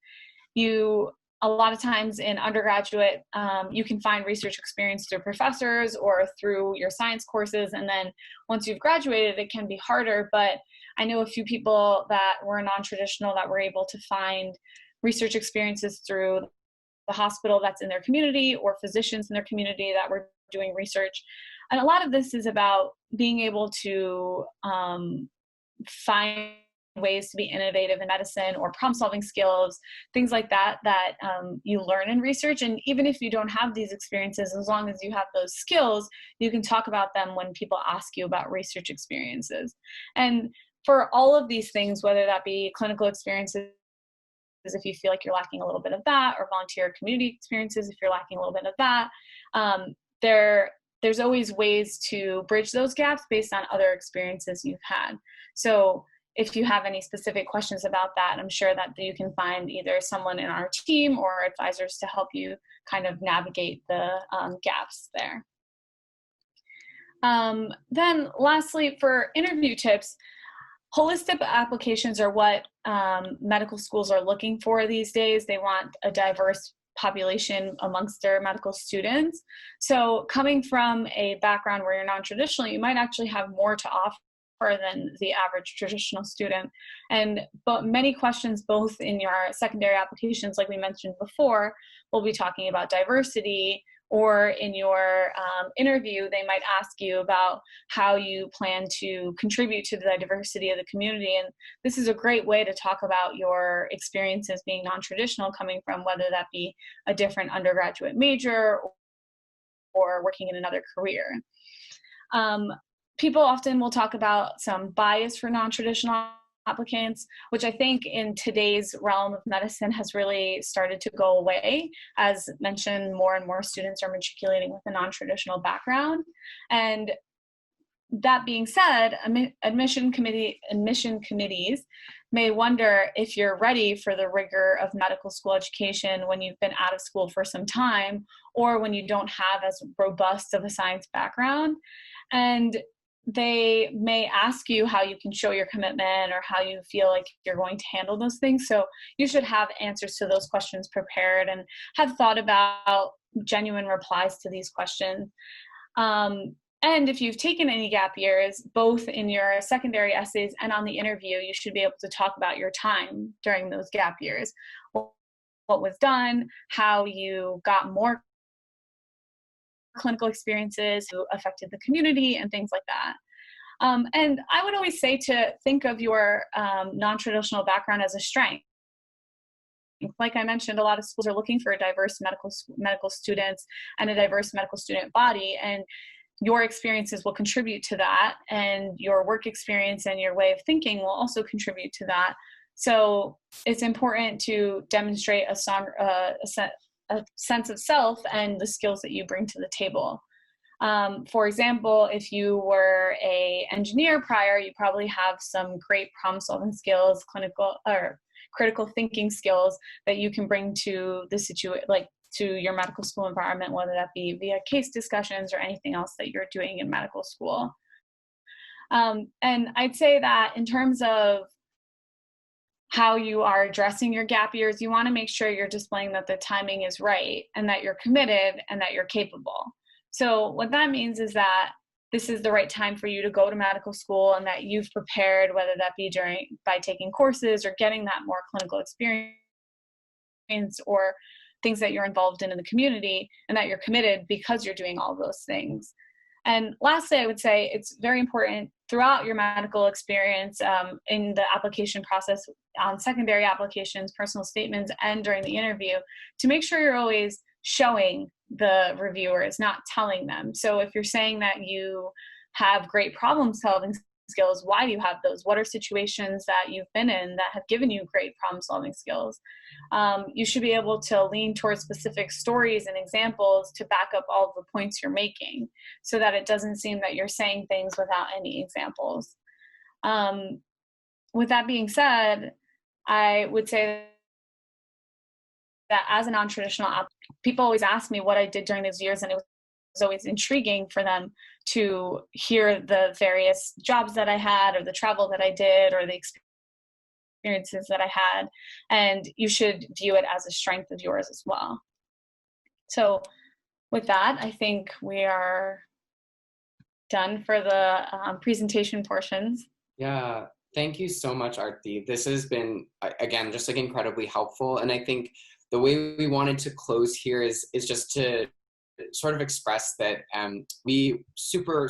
Speaker 3: A lot of times in undergraduate, you can find research experience through professors or through your science courses. And then once you've graduated, it can be harder. But I know a few people that were non-traditional that were able to find research experiences through the hospital that's in their community, or physicians in their community that were doing research. And a lot of this is about being able to find ways to be innovative in medicine, or problem-solving skills, things like that, that you learn in research. And even if you don't have these experiences, as long as you have those skills, you can talk about them when people ask you about research experiences. And for all of these things, whether that be clinical experiences, if you feel like you're lacking a little bit of that, or volunteer community experiences, if you're lacking a little bit of that, there's always ways to bridge those gaps based on other experiences you've had. So if you have any specific questions about that, I'm sure that you can find either someone in our team or advisors to help you kind of navigate the gaps there. Then lastly, for interview tips, holistic applications are what medical schools are looking for these days. They want a diverse population amongst their medical students. So coming from a background where you're non-traditional, you might actually have more to offer than the average traditional student. But many questions, both in your secondary applications, like we mentioned before, we'll be talking about diversity, or in your interview, they might ask you about how you plan to contribute to the diversity of the community. And this is a great way to talk about your experiences being non-traditional, coming from whether that be a different undergraduate major or working in another career. People often will talk about some bias for non-traditional applicants, which I think in today's realm of medicine has really started to go away. As mentioned, more and more students are matriculating with a non-traditional background. And that being said, admission committees may wonder if you're ready for the rigor of medical school education when you've been out of school for some time, or when you don't have as robust of a science background. And they may ask you how you can show your commitment, or how you feel like you're going to handle those things. So you should have answers to those questions prepared and have thought about genuine replies to these questions. And if you've taken any gap years, both in your secondary essays and on the interview, you should be able to talk about your time during those gap years. What was done, how you got more clinical experiences, who affected the community, and things like that. And I would always say to think of your non-traditional background as a strength. Like I mentioned, a lot of schools are looking for a diverse medical students and a diverse medical student body, and your experiences will contribute to that, and your work experience and your way of thinking will also contribute to that. So it's important to demonstrate a sense of self and the skills that you bring to the table. For example, if you were an engineer prior, you probably have some great problem-solving skills, clinical or critical thinking skills that you can bring to the to your medical school environment, whether that be via case discussions or anything else that you're doing in medical school. And I'd say that in terms of how you are addressing your gap years, you want to make sure you're displaying that the timing is right and that you're committed and that you're capable. So what that means is that this is the right time for you to go to medical school and that you've prepared, whether that be by taking courses or getting that more clinical experience or things that you're involved in the community, and that you're committed because you're doing all those things. And lastly, I would say it's very important throughout your medical experience, in the application process, on secondary applications, personal statements, and during the interview, to make sure you're always showing the reviewers, not telling them. So if you're saying that you have great problem solving skills, why do you have those? What are situations that you've been in that have given you great problem solving skills? You should be able to lean towards specific stories and examples to back up all of the points you're making, so that it doesn't seem that you're saying things without any examples. With that being said, I would say that as a non-traditional applicant, people always ask me what I did during those years, and it was always intriguing for them to hear the various jobs that I had, or the travel that I did, or the experiences that I had, and you should view it as a strength of yours as well. So with that, I think we are done for the presentation portions.
Speaker 1: Yeah, thank you so much, Arti. This has been, again, just like incredibly helpful. And I think the way we wanted to close here is just to sort of express that we super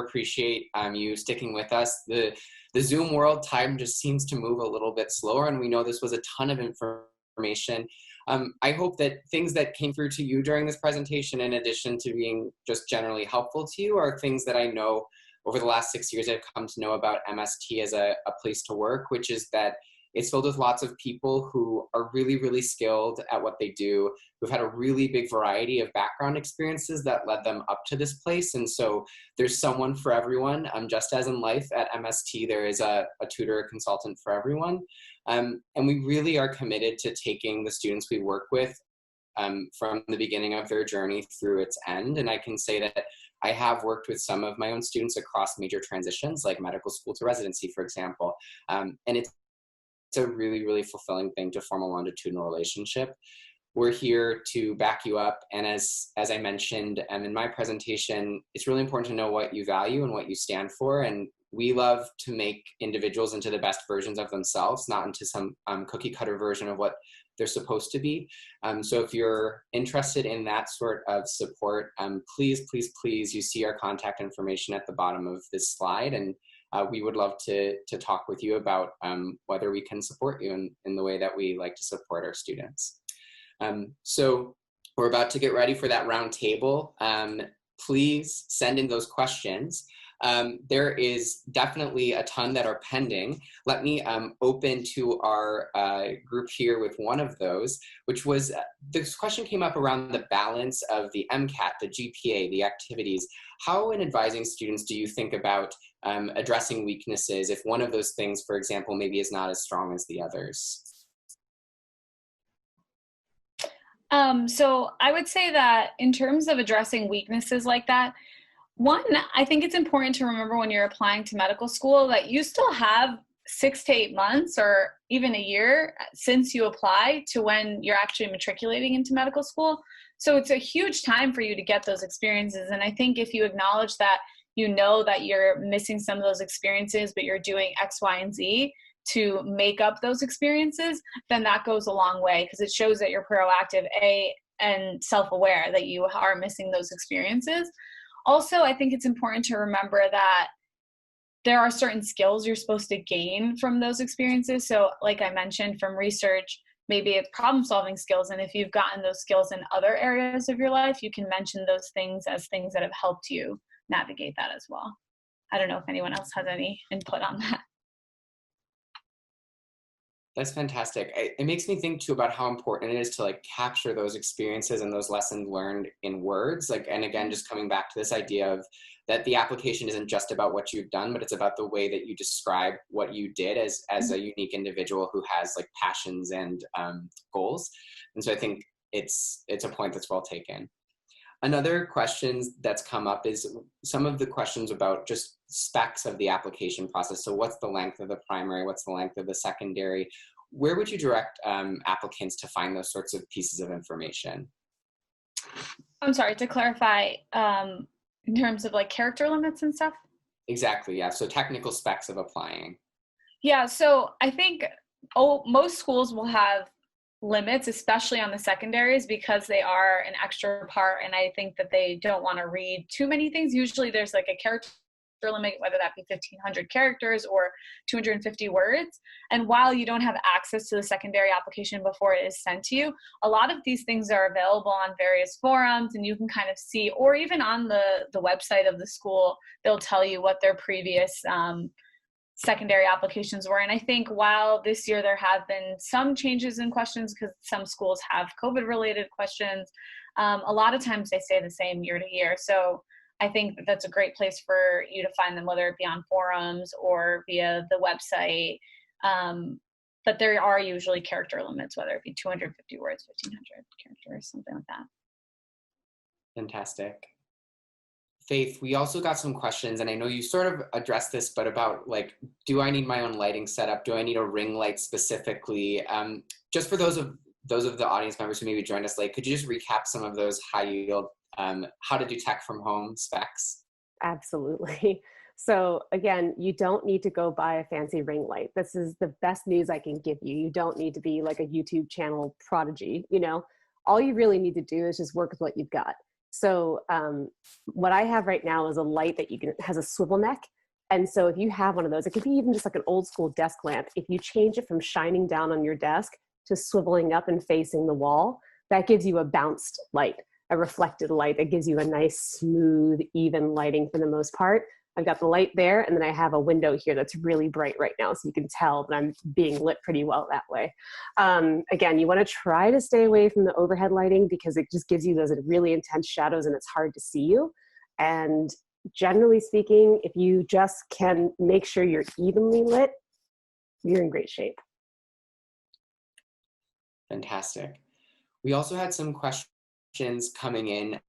Speaker 1: appreciate you sticking with us. The Zoom world, time just seems to move a little bit slower, and we know this was a ton of information. I hope that things that came through to you during this presentation, in addition to being just generally helpful to you, are things that I know over the last 6 years I've come to know about MST as a place to work, which is that it's filled with lots of people who are really skilled at what they do, who've had a really big variety of background experiences that led them up to this place. And so there's someone for everyone. Just as in life at MST, there is a tutor, a consultant for everyone. And we really are committed to taking the students we work with from the beginning of their journey through its end. And I can say that I have worked with some of my own students across major transitions, like medical school to residency, for example. And it's a really fulfilling thing to form a longitudinal relationship. We're here to back you up. And as I mentioned in my presentation, it's really important to know what you value and what you stand for. And we love to make individuals into the best versions of themselves, not into some cookie cutter version of what they're supposed to be. So if you're interested in that sort of support, please, you see our contact information at the bottom of this slide. And we would love to talk with you about whether we can support you in the way that we like to support our students. So we're about to get ready for that round table. Please send in those questions. There is definitely a ton that are pending. Let me open to our group here with one of those, which was, this question came up around the balance of the MCAT, the GPA, the activities. How in advising students do you think about addressing weaknesses if one of those things, for example, maybe is not as strong as the others?
Speaker 3: So I would say that in terms of addressing weaknesses like that, one, I think it's important to remember when you're applying to medical school that you still have 6 to 8 months or even a year since you apply to when you're actually matriculating into medical school. So it's a huge time for you to get those experiences. And I think if you acknowledge that you know that you're missing some of those experiences, but you're doing X, Y, and Z to make up those experiences, then that goes a long way because it shows that you're proactive, and self-aware that you are missing those experiences. Also, I think it's important to remember that there are certain skills you're supposed to gain from those experiences. So like I mentioned, from research, maybe it's problem solving skills. And if you've gotten those skills in other areas of your life, you can mention those things as things that have helped you navigate that as well. I don't know if anyone else has any input on that.
Speaker 1: That's fantastic. It makes me think too about how important it is to like capture those experiences and those lessons learned in words. Like, and again, just coming back to this idea of that the application isn't just about what you've done, but it's about the way that you describe what you did as a unique individual who has like passions and goals. And so I think it's a point that's well taken. Another question that's come up is some of the questions about just specs of the application process. So what's the length of the primary? What's the length of the secondary? Where would you direct applicants to find those sorts of pieces of information?
Speaker 3: I'm sorry, to clarify, in terms of like character limits and stuff?
Speaker 1: Exactly, yeah. So technical specs of applying.
Speaker 3: Yeah, so I think most schools will have limits, especially on the secondaries, because they are an extra part, and I think that they don't want to read too many things. Usually there's like a character limit, whether that be 1,500 characters or 250 words. And while you don't have access to the secondary application before it is sent to you, a lot of these things are available on various forums, and you can kind of see, or even on the website of the school, they'll tell you what their previous secondary applications were. And I think while this year there have been some changes in questions because some schools have COVID related questions, a lot of times they stay the same year to year. So I think that's a great place for you to find them, whether it be on forums or via the website. But there are usually character limits, whether it be 250 words, 1,500 characters, something like that.
Speaker 1: Fantastic. Faith, we also got some questions, and I know you sort of addressed this, but about like, do I need my own lighting setup? Do I need a ring light specifically? Just for those of the audience members who maybe joined us late, could you just recap some of those high yield, how to do tech from home specs?
Speaker 4: Absolutely. So again, you don't need to go buy a fancy ring light. This is the best news I can give you. You don't need to be like a YouTube channel prodigy, you know. All you really need to do is just work with what you've got. So what I have right now is a light that has a swivel neck. And so if you have one of those, it could be even just like an old school desk lamp. If you change it from shining down on your desk to swiveling up and facing the wall, that gives you a bounced light, a reflected light that gives you a nice, smooth, even lighting for the most part. I've got the light there, and then I have a window here that's really bright right now, so you can tell that I'm being lit pretty well that way. Again, you want to try to stay away from the overhead lighting because it just gives you those really intense shadows and it's hard to see you. And generally speaking, if you just can make sure you're evenly lit, you're in great shape. Fantastic.
Speaker 1: We also had some questions coming in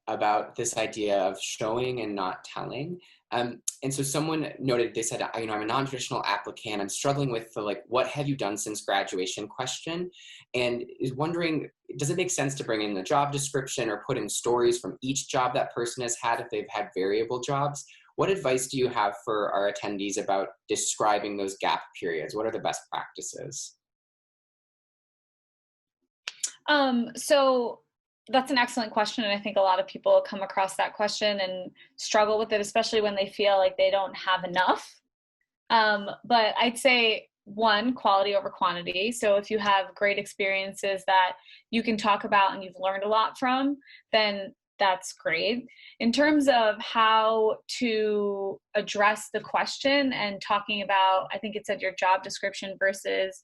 Speaker 1: about this idea of showing and not telling. And so someone noted, they said, I'm a non-traditional applicant. I'm struggling with the what have you done since graduation question, and is wondering, does it make sense to bring in the job description or put in stories from each job that person has had if they've had variable jobs? What advice do you have for our attendees about describing those gap periods? What are the best practices?
Speaker 3: So that's an excellent question, and I think a lot of people come across that question and struggle with it, especially when they feel like they don't have enough. But I'd say, one, quality over quantity. So if you have great experiences that you can talk about and you've learned a lot from, then that's great. In terms of how to address the question and talking about, I think it said your job description versus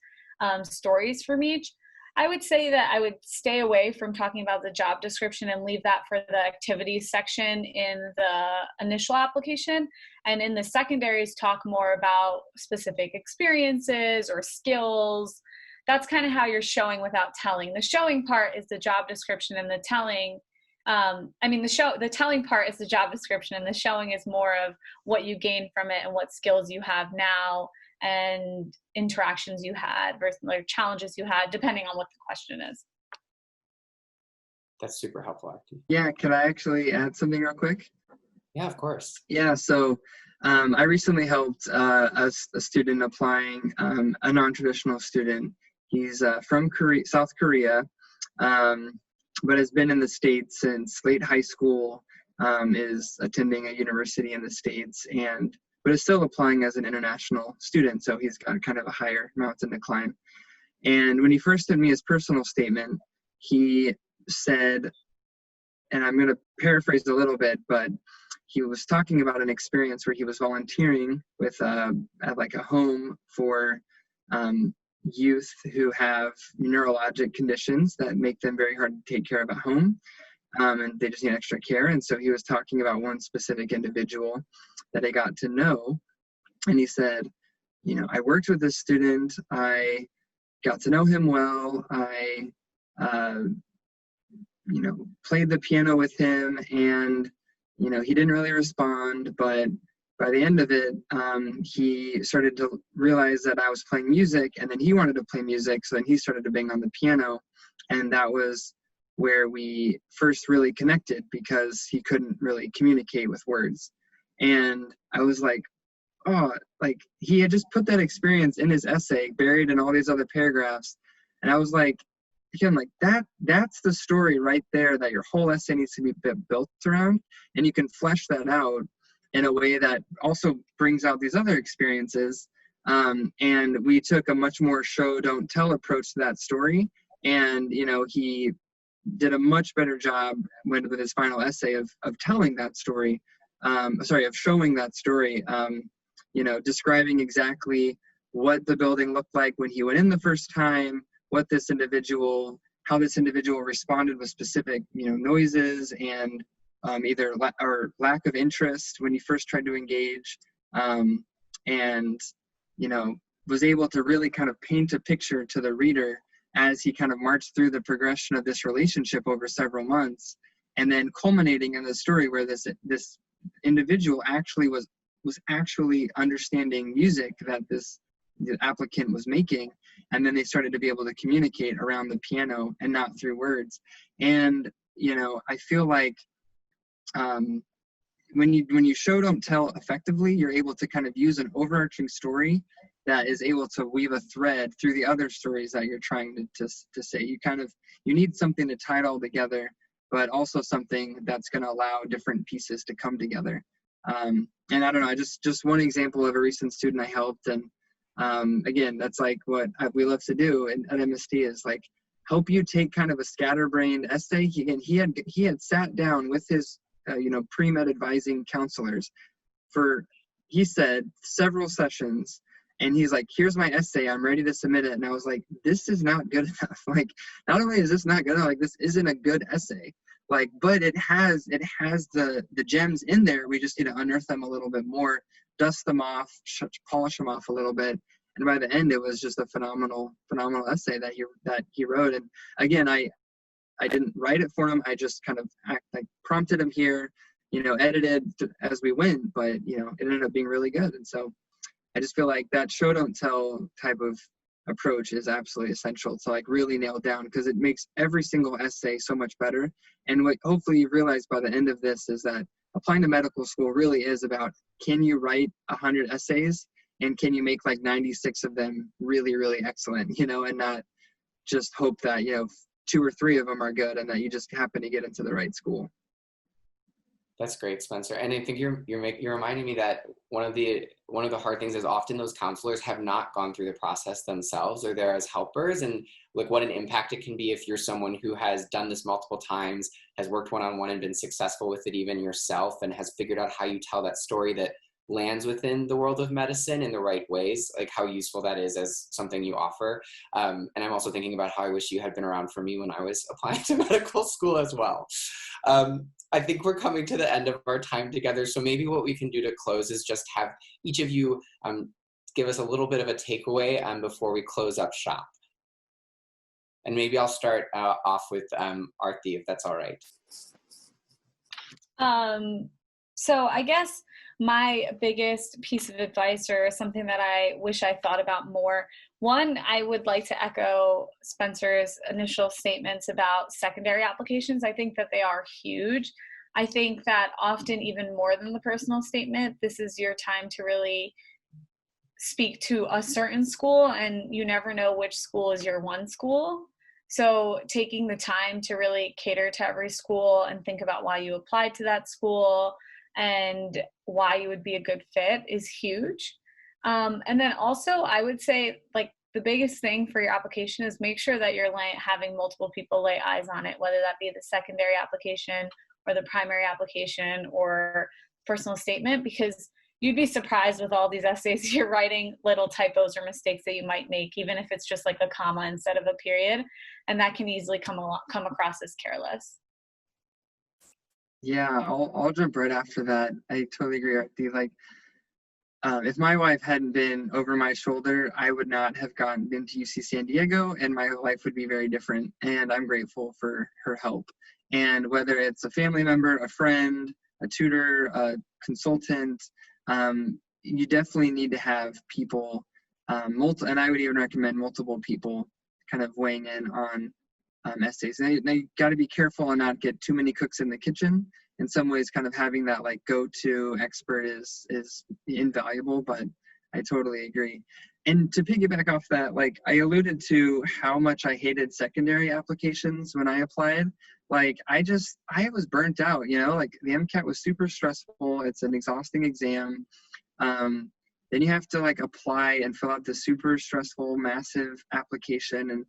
Speaker 3: stories from each, I would say that I would stay away from talking about the job description and leave that for the activities section in the initial application. And in the secondaries, talk more about specific experiences or skills. That's kind of how you're showing without telling. The showing part is the job description, and the telling, the telling part is the job description, and the showing is more of what you gain from it and what skills you have now and interactions you had versus challenges you had, depending on what the question is.
Speaker 1: That's super helpful, Arti.
Speaker 2: Yeah, could I actually add something real quick?
Speaker 1: Yeah, of course.
Speaker 2: Yeah, so I recently helped a student applying, a non-traditional student. He's from South Korea, but has been in the States since late high school, is attending a university in the States, but is still applying as an international student, so he's got kind of a higher mountain to climb. And when he first sent me his personal statement, he said, and I'm going to paraphrase a little bit, but he was talking about an experience where he was volunteering with at like a home for youth who have neurologic conditions that make them very hard to take care of at home, and they just need extra care. And so he was talking about one specific individual that I got to know, and he said, I worked with this student, I got to know him well, I played the piano with him, and, he didn't really respond, but by the end of it, he started to realize that I was playing music, and then he wanted to play music, so then he started to bang on the piano, and that was where we first really connected, because he couldn't really communicate with words. And I was like, oh, like, he had just put that experience in his essay, buried in all these other paragraphs, and I was like, again, like, that's the story right there that your whole essay needs to be built around, and you can flesh that out in a way that also brings out these other experiences. And we took a much more show, don't tell approach to that story. And, he did a much better job with his final essay of telling that story, of showing that story, describing exactly what the building looked like when he went in the first time, how this individual responded with specific, noises, and either lack of interest when he first tried to engage, and, was able to really kind of paint a picture to the reader as he kind of marched through the progression of this relationship over several months, and then culminating in the story where this individual actually was actually understanding music that the applicant was making, and then they started to be able to communicate around the piano and not through words. And I feel like when you show don't tell effectively, you're able to kind of use an overarching story that is able to weave a thread through the other stories that you're trying to say. You need something to tie it all together, but also something that's going to allow different pieces to come together. And I don't know, just one example of a recent student I helped, and again, that's like what we love to do at MST, is like help you take kind of a scatterbrained essay. He had sat down with his pre-med advising counselors for, he said, several sessions, and he's like, here's my essay, I'm ready to submit it. And I was like, this is not good enough. Like, not only is this not good enough, like, this isn't a good essay. Like, but it has the gems in there. We just need to unearth them a little bit more, dust them off, polish them off a little bit. And by the end, it was just a phenomenal essay that he wrote. And again, I didn't write it for him. I just kind of prompted him here, edited as we went, but it ended up being really good. And so I just feel like that show don't tell type of approach is absolutely essential to like really nail down, because it makes every single essay so much better. And what hopefully you realize by the end of this is that applying to medical school really is about, can you write 100 essays, and can you make like 96 of them really, really excellent, and not just hope that 2 or 3 of them are good and that you just happen to get into the right school.
Speaker 1: That's great, Spencer. And I think you're reminding me that one of the hard things is often those counselors have not gone through the process themselves, or they're as helpers, and like what an impact it can be if you're someone who has done this multiple times, has worked one-on-one and been successful with it even yourself, and has figured out how you tell that story that lands within the world of medicine in the right ways, like how useful that is as something you offer. And I'm also thinking about how I wish you had been around for me when I was applying to medical school as well. I think we're coming to the end of our time together. So maybe what we can do to close is just have each of you give us a little bit of a takeaway before we close up shop. And maybe I'll start off with Arti, if that's all right.
Speaker 3: So I guess my biggest piece of advice, or something that I wish I thought about more, one, I would like to echo Spencer's initial statements about secondary applications. I think that they are huge. I think that often, even more than the personal statement, this is your time to really speak to a certain school, and you never know which school is your one school. So taking the time to really cater to every school and think about why you applied to that school and why you would be a good fit is huge. And then also, I would say, like, the biggest thing for your application is make sure that you're having multiple people lay eyes on it, whether that be the secondary application or the primary application or personal statement, because you'd be surprised with all these essays you're writing, little typos or mistakes that you might make, even if it's just like a comma instead of a period, and that can easily come across as careless.
Speaker 2: Yeah, I'll jump right after that. I totally agree, Arti. Like, if my wife hadn't been over my shoulder, I would not have gotten into UC San Diego, and my life would be very different. And I'm grateful for her help. And whether it's a family member, a friend, a tutor, a consultant, you definitely need to have people, and I would even recommend multiple people kind of weighing in on essays. Now you got to be careful and not get too many cooks in the kitchen. In some ways, kind of having that like go-to expert is invaluable, but I totally agree. And to piggyback off that, like I alluded to how much I hated secondary applications when I applied. Like I was burnt out, you know, like the MCAT was super stressful. It's an exhausting exam. Then you have to like apply and fill out the super stressful, massive application. And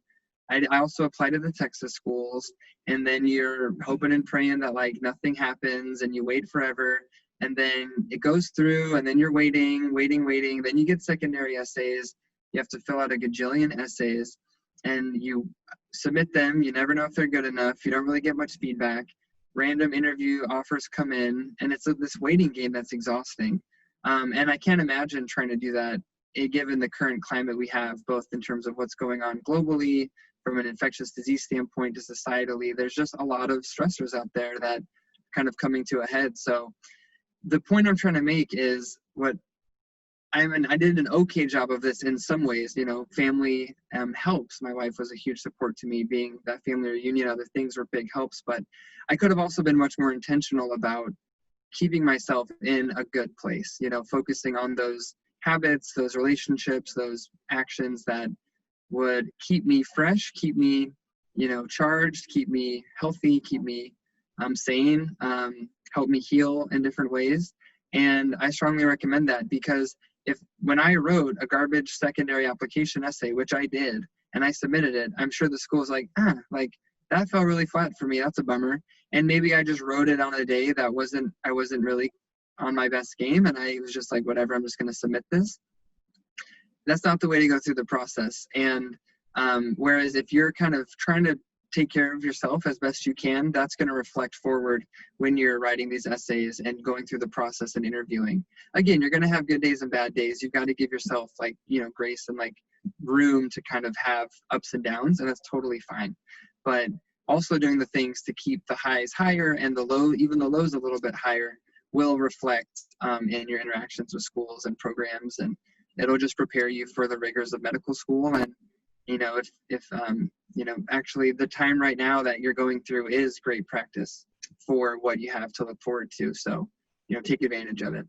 Speaker 2: I also applied to the Texas schools, and then you're hoping and praying that like nothing happens, and you wait forever, and then it goes through, and then you're waiting. Then you get secondary essays. You have to fill out a gajillion essays, and you submit them. You never know if they're good enough. You don't really get much feedback. Random interview offers come in, and it's this waiting game that's exhausting. And I can't imagine trying to do that given the current climate we have, both in terms of what's going on globally, from an infectious disease standpoint to societally. There's just a lot of stressors out there that kind of coming to a head. So the point I'm trying to make is I did an okay job of this in some ways. You know, family helps. My wife was a huge support to me. Being that family reunion, other things were big helps, but I could have also been much more intentional about keeping myself in a good place, you know, focusing on those habits, those relationships, those actions that would keep me fresh, keep me, you know, charged, keep me healthy, keep me sane, help me heal in different ways. And I strongly recommend that, because when I wrote a garbage secondary application essay, which I did, and I submitted it, I'm sure the school's like, like that fell really flat for me. That's a bummer. And maybe I just wrote it on a day that I wasn't really on my best game, and I was just like, whatever, I'm just going to submit this. That's not the way to go through the process. And whereas if you're kind of trying to take care of yourself as best you can, that's going to reflect forward when you're writing these essays and going through the process and interviewing. Again, you're going to have good days and bad days. You've got to give yourself like, you know, grace and like room to kind of have ups and downs, and that's totally fine. But also doing the things to keep the highs higher and even the lows a little bit higher will reflect in your interactions with schools and programs, and it'll just prepare you for the rigors of medical school. And, you know, if you know, actually the time right now that you're going through is great practice for what you have to look forward to. So, you know, take advantage of it.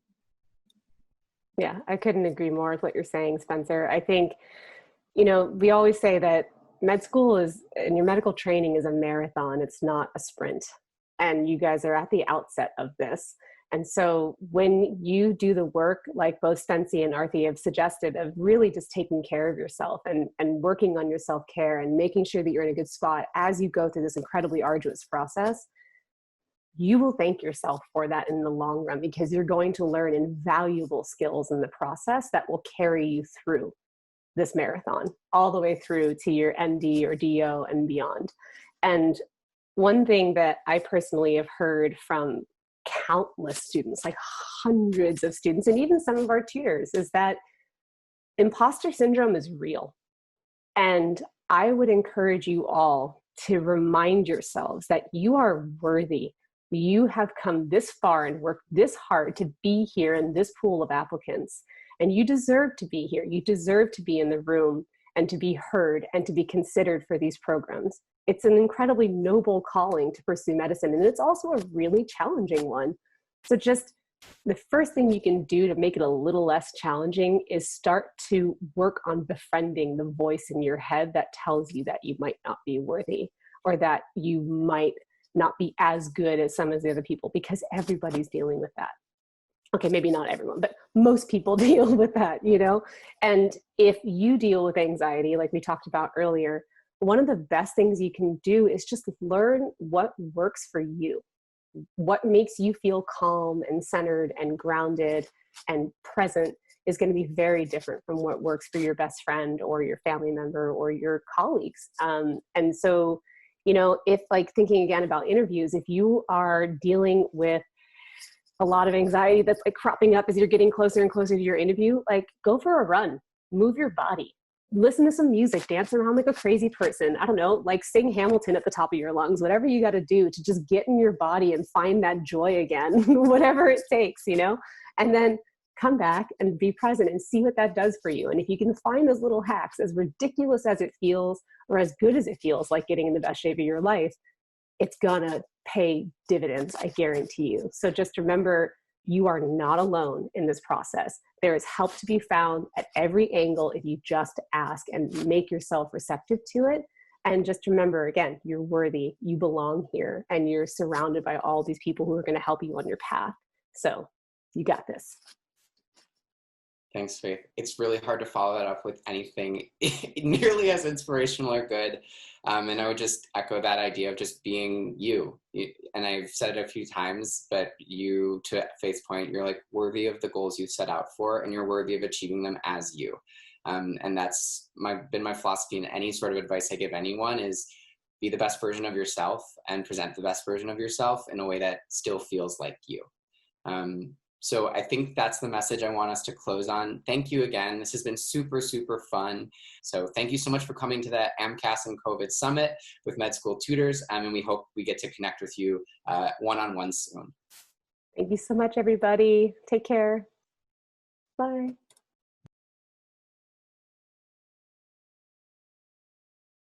Speaker 4: Yeah, I couldn't agree more with what you're saying, Spencer. I think, you know, we always say that med school and your medical training is a marathon. It's not a sprint. And you guys are at the outset of this. And so when you do the work, like both Spency and Arthi have suggested, of really just taking care of yourself and working on your self-care and making sure that you're in a good spot as you go through this incredibly arduous process, you will thank yourself for that in the long run, because you're going to learn invaluable skills in the process that will carry you through this marathon, all the way through to your MD or DO and beyond. And one thing that I personally have heard from countless students, like hundreds of students, and even some of our tutors, is that imposter syndrome is real. And I would encourage you all to remind yourselves that you are worthy. You have come this far and worked this hard to be here in this pool of applicants, and you deserve to be here. You deserve to be in the room and to be heard and to be considered for these programs. It's an incredibly noble calling to pursue medicine, and it's also a really challenging one. So just the first thing you can do to make it a little less challenging is start to work on befriending the voice in your head that tells you that you might not be worthy, or that you might not be as good as some of the other people, because everybody's dealing with that. Okay, maybe not everyone, but most people deal with that, you know? And if you deal with anxiety, like we talked about earlier, one of the best things you can do is just learn what works for you. What makes you feel calm and centered and grounded and present is going to be very different from what works for your best friend or your family member or your colleagues. And so, you know, if like thinking again about interviews, if you are dealing with a lot of anxiety that's like cropping up as you're getting closer and closer to your interview, like go for a run, move your body, listen to some music, dance around like a crazy person. I don't know, like sing Hamilton at the top of your lungs, whatever you got to do to just get in your body and find that joy again, whatever it takes, you know, and then come back and be present and see what that does for you. And if you can find those little hacks, as ridiculous as it feels, or as good as it feels, like getting in the best shape of your life, it's gonna pay dividends, I guarantee you. So just remember, you are not alone in this process. There is help to be found at every angle if you just ask and make yourself receptive to it. And just remember, again, you're worthy, you belong here, and you're surrounded by all these people who are gonna help you on your path. So you got this.
Speaker 1: Thanks, Faith. It's really hard to follow that up with anything nearly as inspirational or good. And I would just echo that idea of just being you. And I've said it a few times, but you, to Faith's point, you're like worthy of the goals you set out for, and you're worthy of achieving them as you. And that's been my philosophy in any sort of advice I give anyone is be the best version of yourself and present the best version of yourself in a way that still feels like you. So I think that's the message I want us to close on. Thank you again. This has been super, super fun. So thank you so much for coming to the AMCAS and COVID Summit with Med School Tutors. And we hope we get to connect with you one-on-one soon.
Speaker 4: Thank you so much, everybody. Take care. Bye.